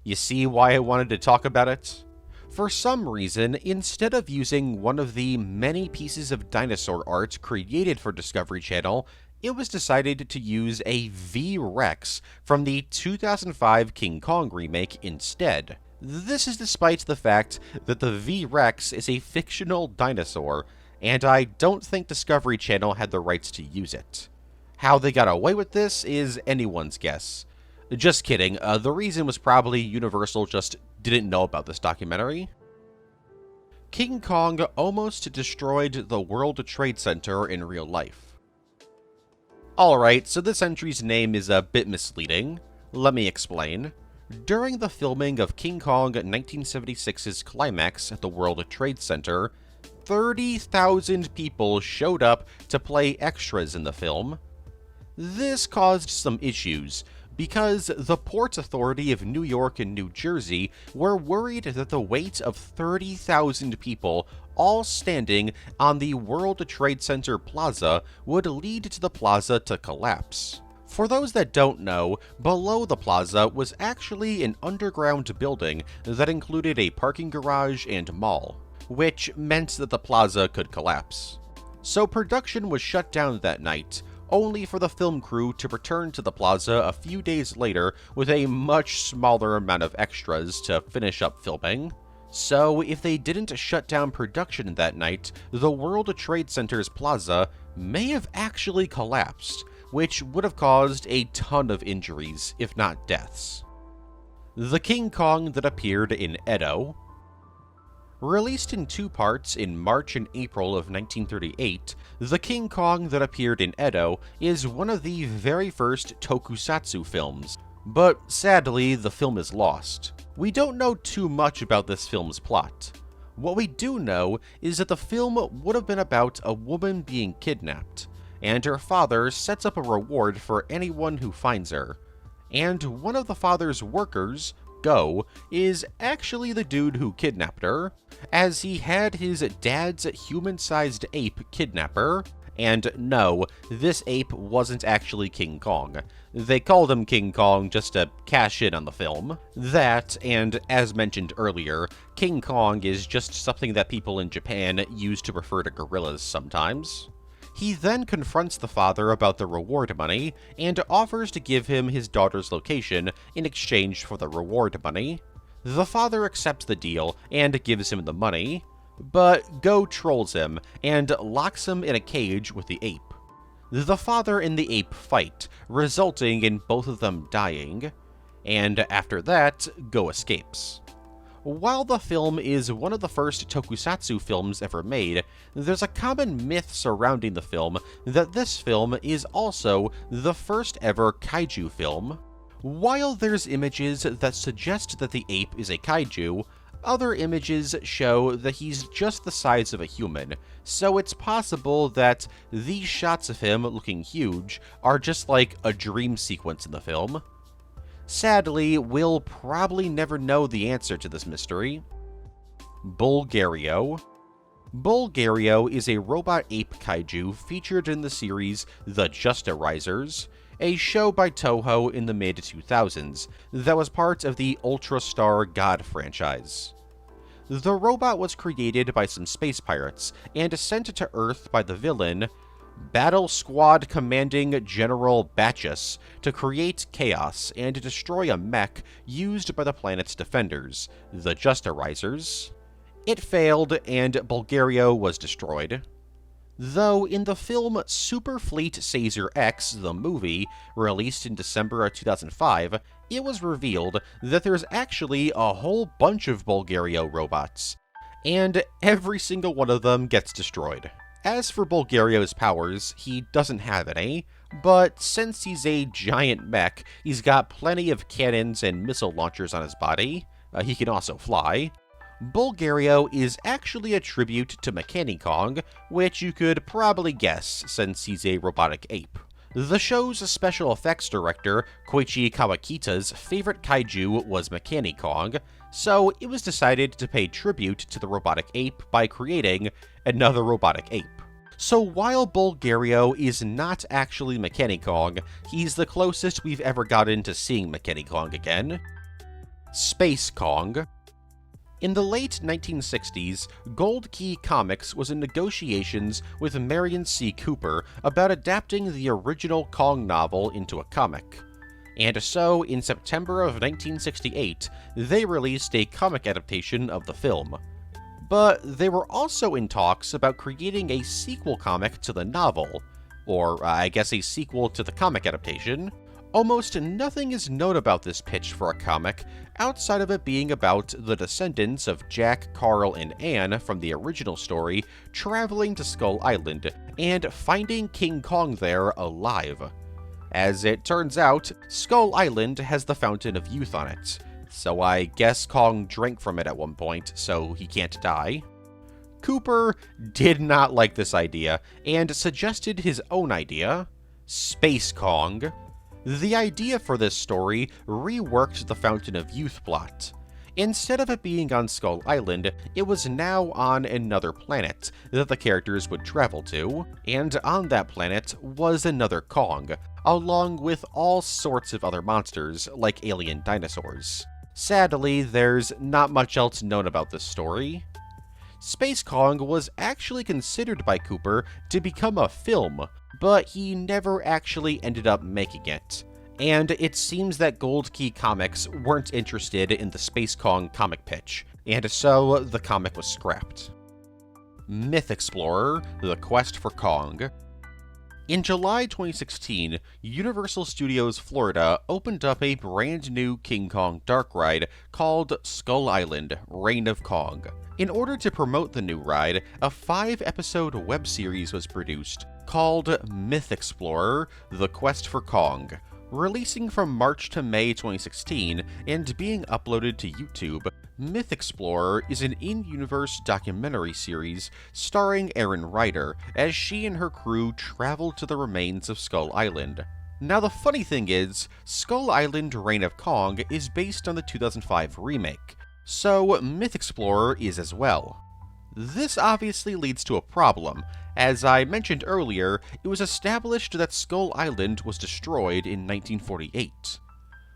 [SPEAKER 1] You see why I wanted to talk about it? For some reason, instead of using one of the many pieces of dinosaur art created for Discovery Channel, it was decided to use a V-Rex from the 2005 King Kong remake instead. This is despite the fact that the V-Rex is a fictional dinosaur, and I don't think Discovery Channel had the rights to use it. How they got away with this is anyone's guess. Just kidding, the reason was probably Universal just didn't know about this documentary. King Kong almost destroyed the World Trade Center in real life. Alright, so this entry's name is a bit misleading. Let me explain. During the filming of King Kong 1976's climax at the World Trade Center, 30,000 people showed up to play extras in the film. This caused some issues, because the Port Authority of New York and New Jersey were worried that the weight of 30,000 people all standing on the World Trade Center plaza would lead to the plaza to collapse. For those that don't know, below the plaza was actually an underground building that included a parking garage and mall, which meant that the plaza could collapse. So production was shut down that night, only for the film crew to return to the plaza a few days later with a much smaller amount of extras to finish up filming. So if they didn't shut down production that night, the World Trade Center's plaza may have actually collapsed, which would have caused a ton of injuries, if not deaths. The King Kong that appeared in Edo. Released in two parts in March and April of 1938, The King Kong that appeared in Edo is one of the very first tokusatsu films, but sadly the film is lost. We don't know too much about this film's plot. What we do know is that the film would have been about a woman being kidnapped, and her father sets up a reward for anyone who finds her. And one of the father's workers, Go, is actually the dude who kidnapped her, as he had his dad's human-sized ape kidnap her. And no, this ape wasn't actually King Kong. They called him King Kong just to cash in on the film. That, and as mentioned earlier, King Kong is just something that people in Japan use to refer to gorillas sometimes. He then confronts the father about the reward money, and offers to give him his daughter's location in exchange for the reward money. The father accepts the deal and gives him the money, but Go trolls him and locks him in a cage with the ape. The father and the ape fight, resulting in both of them dying, and after that, Go escapes. While the film is one of the first tokusatsu films ever made, there's a common myth surrounding the film that this film is also the first ever kaiju film. While there's images that suggest that the ape is a kaiju, other images show that he's just the size of a human, so it's possible that these shots of him looking huge are just like a dream sequence in the film. Sadly, we'll probably never know the answer to this mystery. Bulgario. Bulgario is a robot ape kaiju featured in the series The Justirisers, a show by Toho in the mid-2000s that was part of the Ultra Star God franchise. The robot was created by some space pirates and sent to Earth by the villain Battle Squad commanding General Batchus to create chaos and destroy a mech used by the planet's defenders, the Justirisers. It failed, and Bulgaria was destroyed. Though in the film Super Fleet Caesar X, the movie, released in December of 2005, it was revealed that there's actually a whole bunch of Bulgaria robots, and every single one of them gets destroyed. As for Bulgario's powers, he doesn't have any, but since he's a giant mech, he's got plenty of cannons and missile launchers on his body. He can also fly. Bulgario is actually a tribute to Mechani-Kong, which you could probably guess since he's a robotic ape. The show's special effects director, Koichi Kawakita's favorite kaiju was Mechani-Kong, so it was decided to pay tribute to the robotic ape by creating another robotic ape. So while Bulgario is not actually Mechani-Kong, he's the closest we've ever gotten to seeing Mechani-Kong again. Space Kong. In the late 1960s, Gold Key Comics was in negotiations with Marion C. Cooper about adapting the original Kong novel into a comic. And so, in September of 1968, they released a comic adaptation of the film. But they were also in talks about creating a sequel comic to the novel, or I guess a sequel to the comic adaptation. Almost nothing is known about this pitch for a comic, outside of it being about the descendants of Jack, Carl, and Anne from the original story traveling to Skull Island and finding King Kong there alive. As it turns out, Skull Island has the Fountain of Youth on it, so I guess Kong drank from it at one point, so he can't die. Cooper did not like this idea, and suggested his own idea, Space Kong. The idea for this story reworked the Fountain of Youth plot. Instead of it being on Skull Island, it was now on another planet that the characters would travel to, and on that planet was another Kong, along with all sorts of other monsters, like alien dinosaurs. Sadly, there's not much else known about this story. Space Kong was actually considered by Cooper to become a film, but he never actually ended up making it. And it seems that Gold Key Comics weren't interested in the Space Kong comic pitch, and so the comic was scrapped. Myth Explorer: The Quest for Kong. In July 2016, Universal Studios Florida opened up a brand new King Kong dark ride called Skull Island: Reign of Kong. In order to promote the new ride, a 5-episode web series was produced called Myth Explorer: The Quest for Kong. Releasing from March to May 2016 and being uploaded to YouTube, Myth Explorer is an in-universe documentary series starring Erin Ryder as she and her crew travel to the remains of Skull Island. Now the funny thing is, Skull Island: Reign of Kong is based on the 2005 remake, so Myth Explorer is as well. This obviously leads to a problem. As I mentioned earlier, it was established that Skull Island was destroyed in 1948.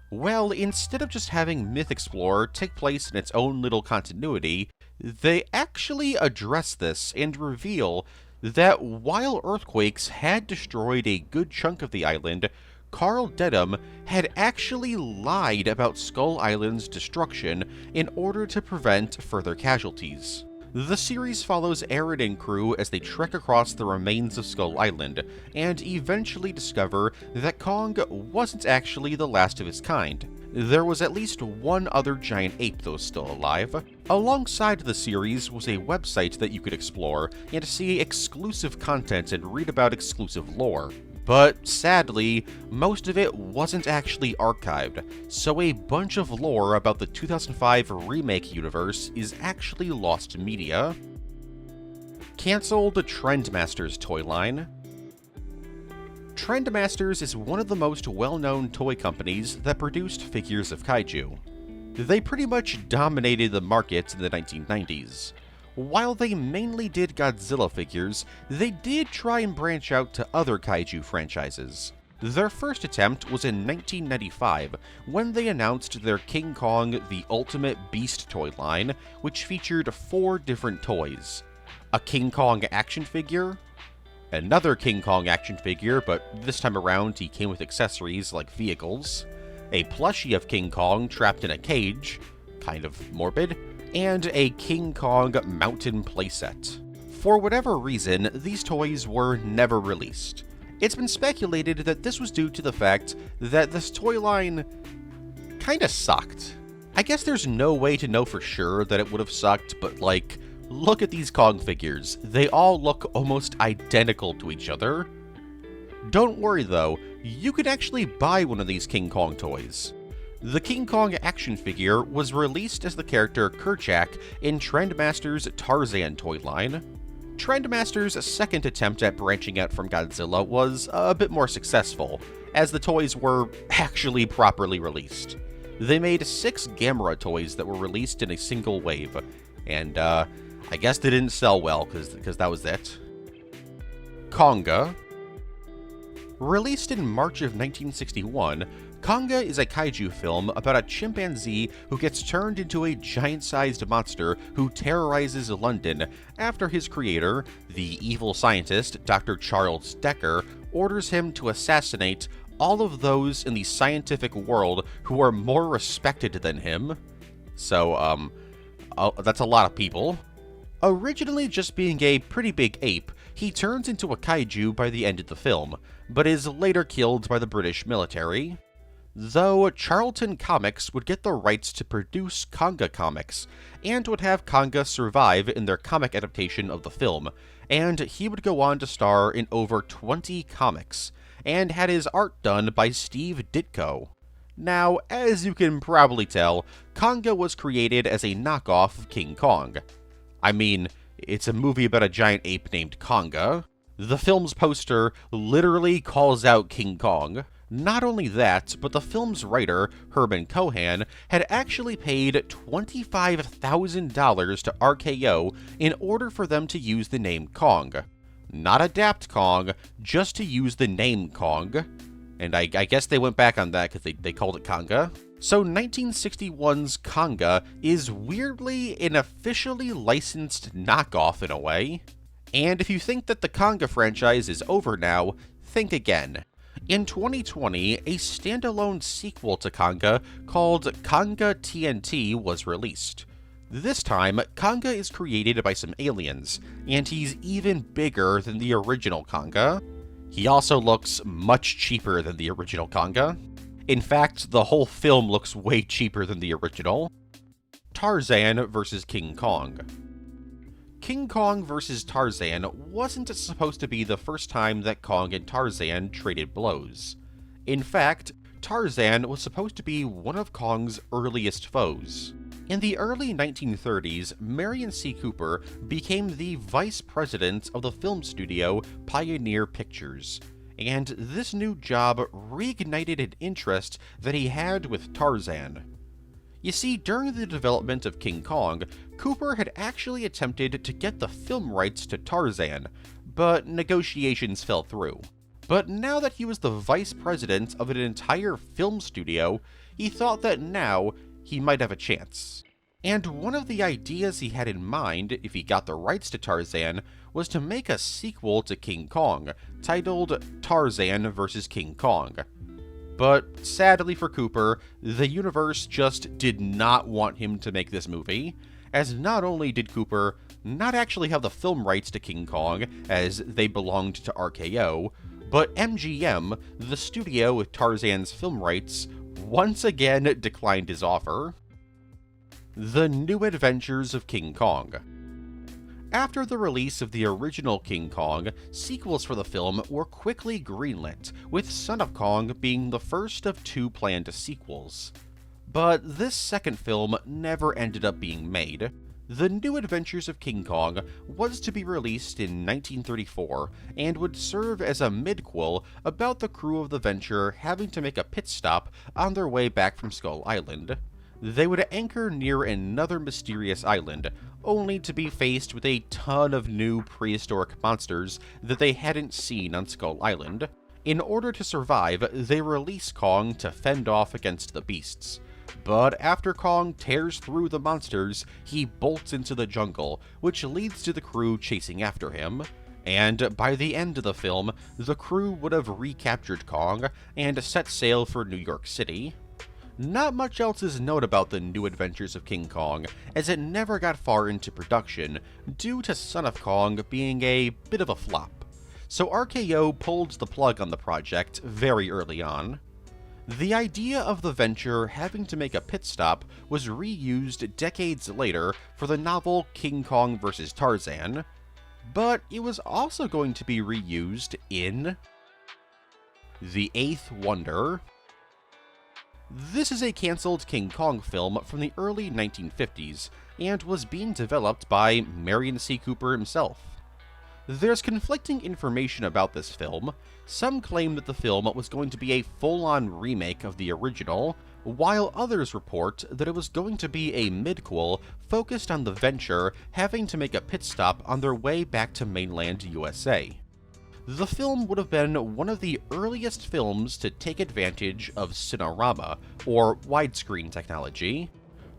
[SPEAKER 1] Well, instead of just having Myth Explorer take place in its own little continuity, they actually address this and reveal that while earthquakes had destroyed a good chunk of the island, Carl Dedham had actually lied about Skull Island's destruction in order to prevent further casualties. The series follows Aaron and crew as they trek across the remains of Skull Island, and eventually discover that Kong wasn't actually the last of his kind. There was at least one other giant ape that was still alive. Alongside the series was a website that you could explore and see exclusive content and read about exclusive lore. But sadly, most of it wasn't actually archived, so a bunch of lore about the 2005 remake universe is actually lost media. Cancelled Trendmasters toy line. Trendmasters is one of the most well-known toy companies that produced figures of kaiju. They pretty much dominated the market in the 1990s. While they mainly did Godzilla figures, they did try and branch out to other kaiju franchises. Their first attempt was in 1995, when they announced their King Kong The Ultimate Beast toy line, which featured 4 different toys. A King Kong action figure, another King Kong action figure, but this time around he came with accessories like vehicles, a plushie of King Kong trapped in a cage, kind of morbid, and a King Kong mountain playset. For whatever reason, these toys were never released. It's been speculated that this was due to the fact that this toy line kinda sucked. I guess there's no way to know for sure that it would have sucked, but like, look at these Kong figures. They all look almost identical to each other. Don't worry though, you could actually buy one of these King Kong toys. The King Kong action figure was released as the character Kerchak in Trendmaster's Tarzan toy line. Trendmaster's second attempt at branching out from Godzilla was a bit more successful, as the toys were actually properly released. They made 6 Gamera toys that were released in a single wave, and I guess they didn't sell well, because that was it. Konga. Released in March of 1961, Konga is a kaiju film about a chimpanzee who gets turned into a giant-sized monster who terrorizes London after his creator, the evil scientist Dr. Charles Decker, orders him to assassinate all of those in the scientific world who are more respected than him. So, that's a lot of people. Originally just being a pretty big ape, he turns into a kaiju by the end of the film, but is later killed by the British military. Though Charlton Comics would get the rights to produce Konga comics, and would have Konga survive in their comic adaptation of the film, and he would go on to star in over 20 comics, and had his art done by Steve Ditko. Now, as you can probably tell, Konga was created as a knockoff of King Kong. I mean, it's a movie about a giant ape named Konga. The film's poster literally calls out King Kong. Not only that, but the film's writer, Herman Cohan, had actually paid $25,000 to RKO in order for them to use the name Kong. Not adapt Kong, just to use the name Kong. And I guess they went back on that because they called it Konga. So 1961's Konga is weirdly an officially licensed knockoff in a way. And if you think that the Konga franchise is over now, think again. In 2020, a standalone sequel to Konga called Konga TNT was released. This time, Konga is created by some aliens, and he's even bigger than the original Konga. He also looks much cheaper than the original Konga. In fact, the whole film looks way cheaper than the original. Tarzan vs. King Kong. King Kong vs. Tarzan wasn't supposed to be the first time that Kong and Tarzan traded blows. In fact, Tarzan was supposed to be one of Kong's earliest foes. In the early 1930s, Marion C. Cooper became the vice president of the film studio Pioneer Pictures, and this new job reignited an interest that he had with Tarzan. You see, during the development of King Kong, Cooper had actually attempted to get the film rights to Tarzan, but negotiations fell through. But now that he was the vice president of an entire film studio, he thought that now he might have a chance. And one of the ideas he had in mind, if he got the rights to Tarzan, was to make a sequel to King Kong, titled Tarzan vs. King Kong. But sadly for Cooper, the universe just did not want him to make this movie, as not only did Cooper not actually have the film rights to King Kong, as they belonged to RKO, but MGM, the studio with Tarzan's film rights, once again declined his offer. The New Adventures of King Kong. After the release of the original King Kong, sequels for the film were quickly greenlit, with Son of Kong being the first of 2 planned sequels. But this second film never ended up being made. The New Adventures of King Kong was to be released in 1934, and would serve as a midquel about the crew of the Venture having to make a pit stop on their way back from Skull Island. They would anchor near another mysterious island, only to be faced with a ton of new prehistoric monsters that they hadn't seen on Skull Island. In order to survive, they release Kong to fend off against the beasts. But after Kong tears through the monsters, he bolts into the jungle, which leads to the crew chasing after him. and by the end of the film, the crew would have recaptured Kong and set sail for New York City. Not much else is known about the New Adventures of King Kong, as it never got far into production due to Son of Kong being a bit of a flop, so RKO pulled the plug on the project very early on. The idea of the venture having to make a pit stop was reused decades later for the novel King Kong vs. Tarzan, but it was also going to be reused in The Eighth Wonder. This is a cancelled King Kong film from the early 1950s, and was being developed by Marion C. Cooper himself. There's conflicting information about this film. Some claim that the film was going to be a full-on remake of the original, while others report that it was going to be a midquel focused on the venture having to make a pit stop on their way back to mainland USA. The film would have been one of the earliest films to take advantage of Cinerama, or widescreen technology.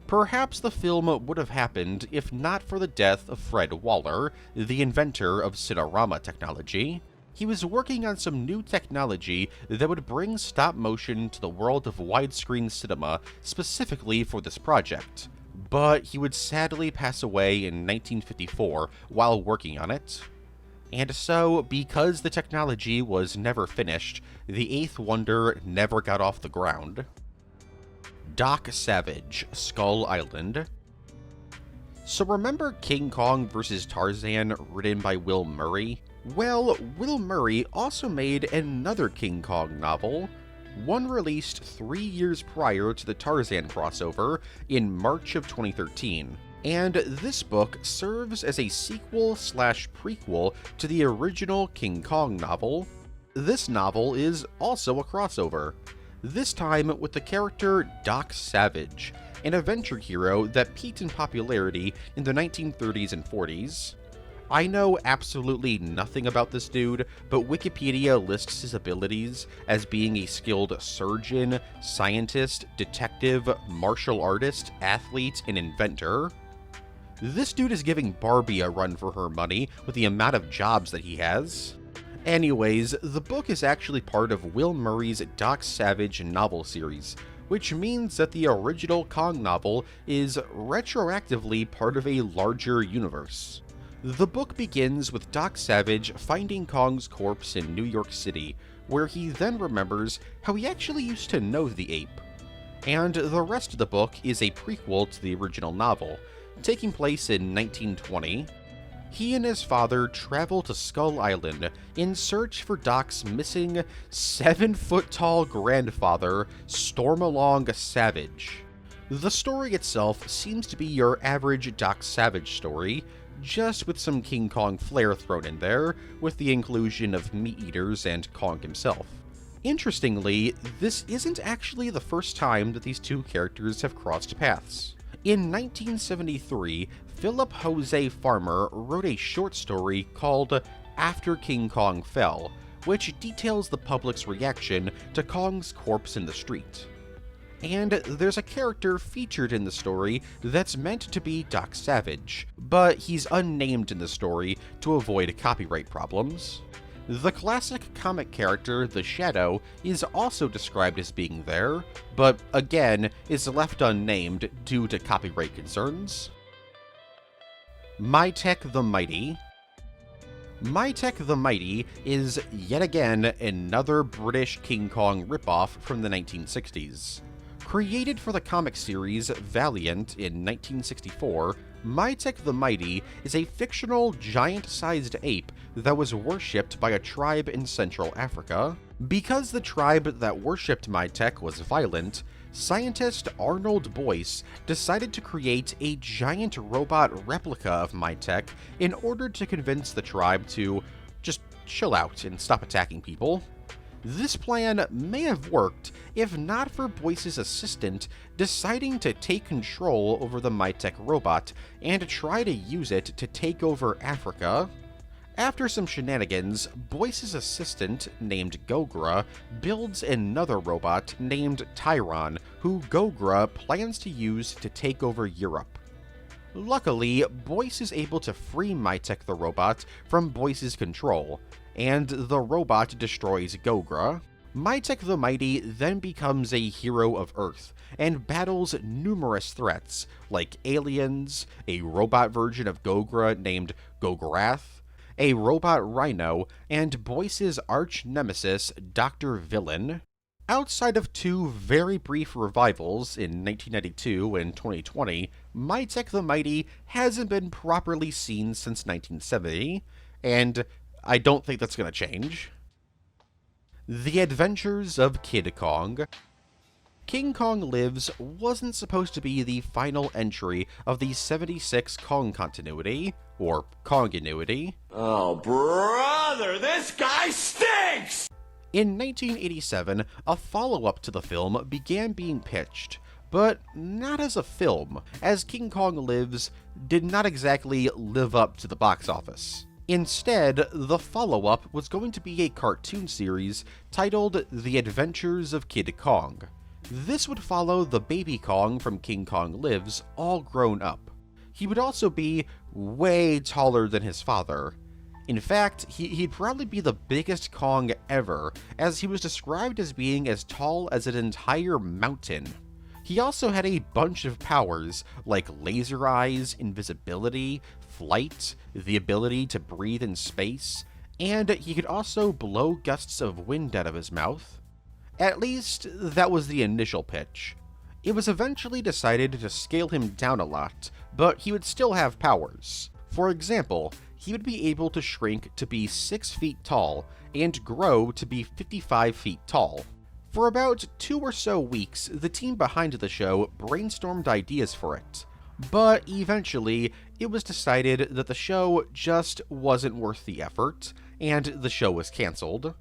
[SPEAKER 1] Perhaps the film would have happened if not for the death of Fred Waller, the inventor of Cinerama technology. He was working on some new technology that would bring stop motion to the world of widescreen cinema specifically for this project, but he would sadly pass away in 1954 while working on it. And so, because the technology was never finished, The Eighth Wonder never got off the ground. Doc Savage, Skull Island. So remember King Kong vs. Tarzan, written by Will Murray? Well, Will Murray also made another King Kong novel, one released 3 years prior to the Tarzan crossover in March of 2013. And this book serves as a sequel/prequel to the original King Kong novel. This novel is also a crossover, this time with the character Doc Savage, an adventure hero that peaked in popularity in the 1930s and 40s. I know absolutely nothing about this dude, but Wikipedia lists his abilities as being a skilled surgeon, scientist, detective, martial artist, athlete, and inventor. This dude is giving Barbie a run for her money with the amount of jobs that he has. Anyways, the book is actually part of Will Murray's Doc Savage novel series, which means that the original Kong novel is retroactively part of a larger universe. The book begins with Doc Savage finding Kong's corpse in New York City, where he then remembers how he actually used to know the ape. And the rest of the book is a prequel to the original novel, taking place in 1920. He and his father travel to Skull Island in search for Doc's missing 7-foot-tall grandfather, Stormalong Savage. The story itself seems to be your average Doc Savage story, just with some King Kong flair thrown in there, with the inclusion of meat-eaters and Kong himself. Interestingly, this isn't actually the first time that these two characters have crossed paths. In 1973, Philip Jose Farmer wrote a short story called After King Kong Fell, which details the public's reaction to Kong's corpse in the street. And there's a character featured in the story that's meant to be Doc Savage, but he's unnamed in the story to avoid copyright problems. The classic comic character, the Shadow, is also described as being there, but again is left unnamed due to copyright concerns. Mytek the Mighty. Mytek the Mighty is yet again another British King Kong ripoff from the 1960s. Created for the comic series Valiant in 1964, Mytek the Mighty is a fictional giant-sized ape that was worshipped by a tribe in Central Africa. Because the tribe that worshipped Mytek was violent, scientist Arnold Boyce decided to create a giant robot replica of Mytek in order to convince the tribe to just chill out and stop attacking people. This plan may have worked if not for Boyce's assistant deciding to take control over the Mytek robot and try to use it to take over Africa. After some shenanigans, Boyce's assistant, named Gogra, builds another robot named Tyron, who Gogra plans to use to take over Europe. Luckily, Boyce is able to free Mytek the robot from Boyce's control, and the robot destroys Gogra. Mytek the Mighty then becomes a hero of Earth and battles numerous threats like aliens, a robot version of Gogra named Gograth, a robot rhino, and Boyce's arch-nemesis, Dr. Villain. Outside of two very brief revivals in 1992 and 2020, Mytek the Mighty hasn't been properly seen since 1970, and I don't think that's going to change. The Adventures of Kid Kong. King Kong Lives wasn't supposed to be the final entry of the 76 Kong continuity, or Konginuity.
[SPEAKER 9] Oh, brother, this guy stinks!
[SPEAKER 1] In 1987, a follow-up to the film began being pitched, but not as a film, as King Kong Lives did not exactly live up to the box office. Instead, the follow-up was going to be a cartoon series titled The Adventures of Kid Kong. This would follow the baby Kong from King Kong Lives, all grown up. He would also be way taller than his father. In fact, he'd probably be the biggest Kong ever, as he was described as being as tall as an entire mountain. He also had a bunch of powers, like laser eyes, invisibility, flight, the ability to breathe in space, and he could also blow gusts of wind out of his mouth. At least, that was the initial pitch. It was eventually decided to scale him down a lot, but he would still have powers. For example, he would be able to shrink to be 6 feet tall and grow to be 55 feet tall. For about 2 or so weeks, the team behind the show brainstormed ideas for it, but eventually it was decided that the show just wasn't worth the effort, and the show was cancelled.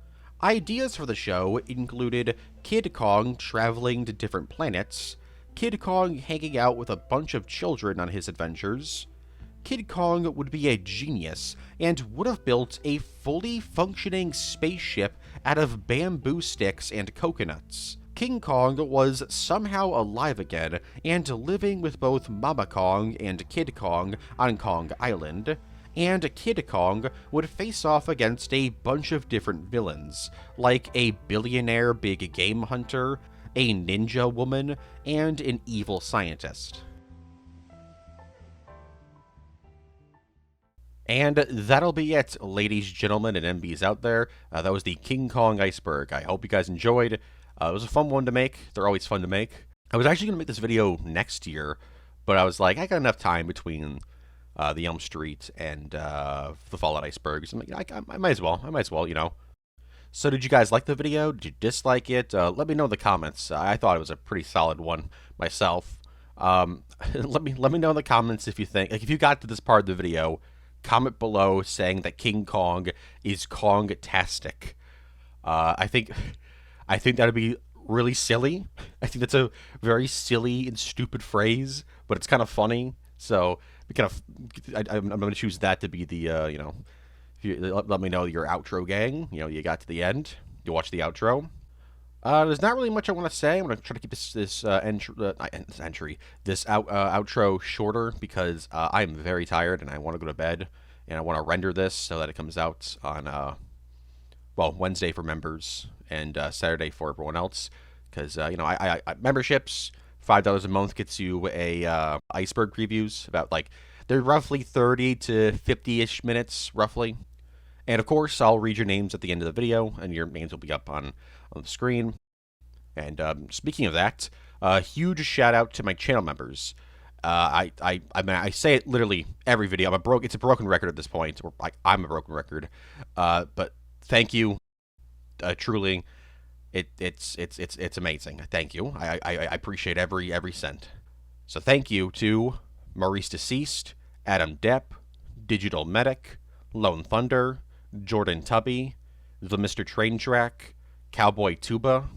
[SPEAKER 1] Ideas for the show included Kid Kong traveling to different planets, Kid Kong hanging out with a bunch of children on his adventures. Kid Kong would be a genius and would have built a fully functioning spaceship out of bamboo sticks and coconuts. King Kong was somehow alive again and living with both Mama Kong and Kid Kong on Kong Island, and Kid Kong would face off against a bunch of different villains, like a billionaire big game hunter, a ninja woman, and an evil scientist. And that'll be it, ladies, gentlemen, and MBs out there. That was the King Kong Iceberg. I hope you guys enjoyed. It was a fun one to make. They're always fun to make. I was actually going to make this video next year, but I was like, I got enough time between the Elm Street and the Fallout Iceberg. So I'm like, I might as well, you know. So did you guys like the video? Did you dislike it? Let me know in the comments. I thought it was a pretty solid one myself. Let me know in the comments if you think, like, if you got to this part of the video, comment below saying that King Kong is Kong-tastic. I think that would be really silly. I think that's a very silly and stupid phrase, but it's kind of funny. So I'm going to choose that to be the, you know, if you, let me know your outro, gang. You know, you got to the end. You watch the outro. There's not really much I want to say. I'm going to try to keep this outro shorter because I'm very tired and I want to go to bed, and I want to render this so that it comes out on Wednesday for members and Saturday for everyone else. Because you know, I memberships, $5 a month gets you a Iceberg previews about, like, they're roughly 30 to 50-ish minutes roughly. And of course, I'll read your names at the end of the video, and your names will be up on the screen. And speaking of that, huge shout out to my channel members. I mean, I say it literally every video. It's a broken record at this point. I'm a broken record. But thank you, truly. It's amazing. Thank you. I appreciate every cent. So thank you to Maurice Deceased, Adam Depp, Digital Medic, Lone Thunder, Jordan Tubby, The Mr. Train Track, Cowboy Tuba,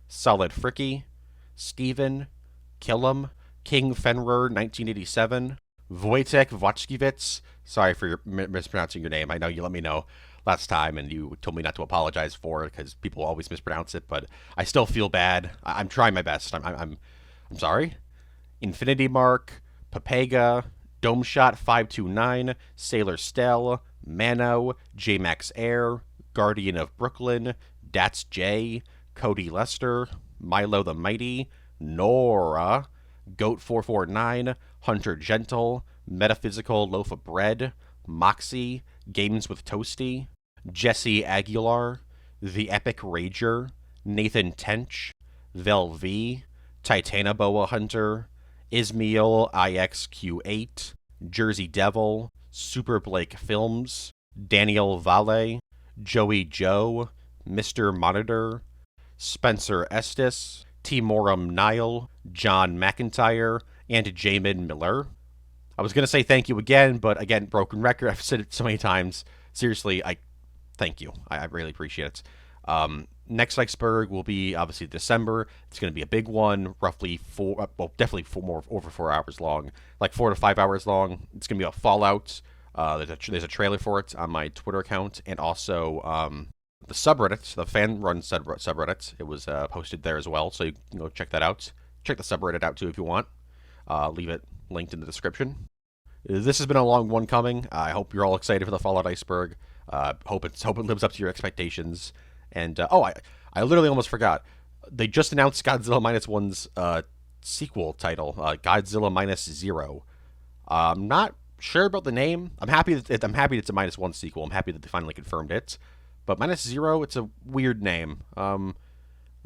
[SPEAKER 1] Solid Fricky, Steven, Killam, King Fenrir 1987, Wojtek Wachkiewicz. Sorry for mispronouncing your name. I know you let me know last time and you told me not to apologize for it because people always mispronounce it, but I still feel bad. I'm trying my best. I'm sorry. Infinity Mark, Papega, Dome Shot 529, Sailor Stell, Mano, J-Max Air, Guardian of Brooklyn, Dats J, Cody Lester, Milo the Mighty, Nora, Goat 449, Hunter Gentle, Metaphysical Loaf of Bread, Moxie, Games with Toasty, Jesse Aguilar, The Epic Rager, Nathan Tench, Vel V, Titanoboa Hunter, Ismail IXQ8, Jersey Devil, Super Blake Films, Daniel Valle, Joey Joe, Mr. Monitor, Spencer Estes, Timorum Nile, John McIntyre, and Jamin Miller. I was going to say thank you again, but again, broken record. I've said it so many times. Seriously, thank you. I really appreciate it. Next Iceberg will be obviously December. It's going to be a big one, roughly definitely over 4 hours long, like 4 to 5 hours long. It's going to be a Fallout. There's a trailer for it on my Twitter account, and also the subreddit, the fan-run subreddit. It was posted there as well, so you can go check that out. Check the subreddit out too if you want. Leave it linked in the description. This has been a long one coming. I hope you're all excited for the Fallout Iceberg. Hope it lives up to your expectations. And I literally almost forgot. They just announced Godzilla Minus One's sequel title, Godzilla Minus Zero. I'm not sure about the name. I'm happy that it's a Minus One sequel. I'm happy that they finally confirmed it. But Minus Zero, it's a weird name. I'm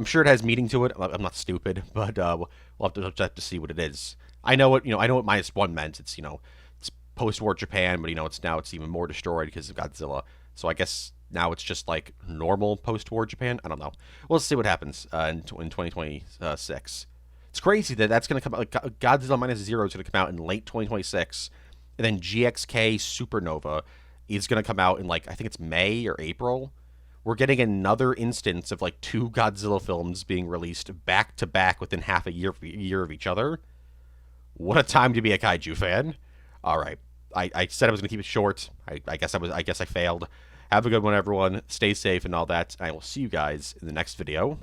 [SPEAKER 1] sure it has meaning to it. I'm not stupid, but we'll have to see what it is. I know what Minus One meant. It's it's post-war Japan, but it's even more destroyed because of Godzilla. So I guess now it's just like normal post-war Japan. I don't know. We'll see what happens in 2026. It's crazy that's going to come out. Like Godzilla Minus Zero is going to come out in late 2026, and then GXK Supernova is going to come out in I think it's May or April. We're getting another instance of 2 Godzilla films being released back to back within half a year of each other. What a time to be a kaiju fan. All right. I said I was going to keep it short. I guess I failed. Have a good one, everyone. Stay safe and all that. I will see you guys in the next video.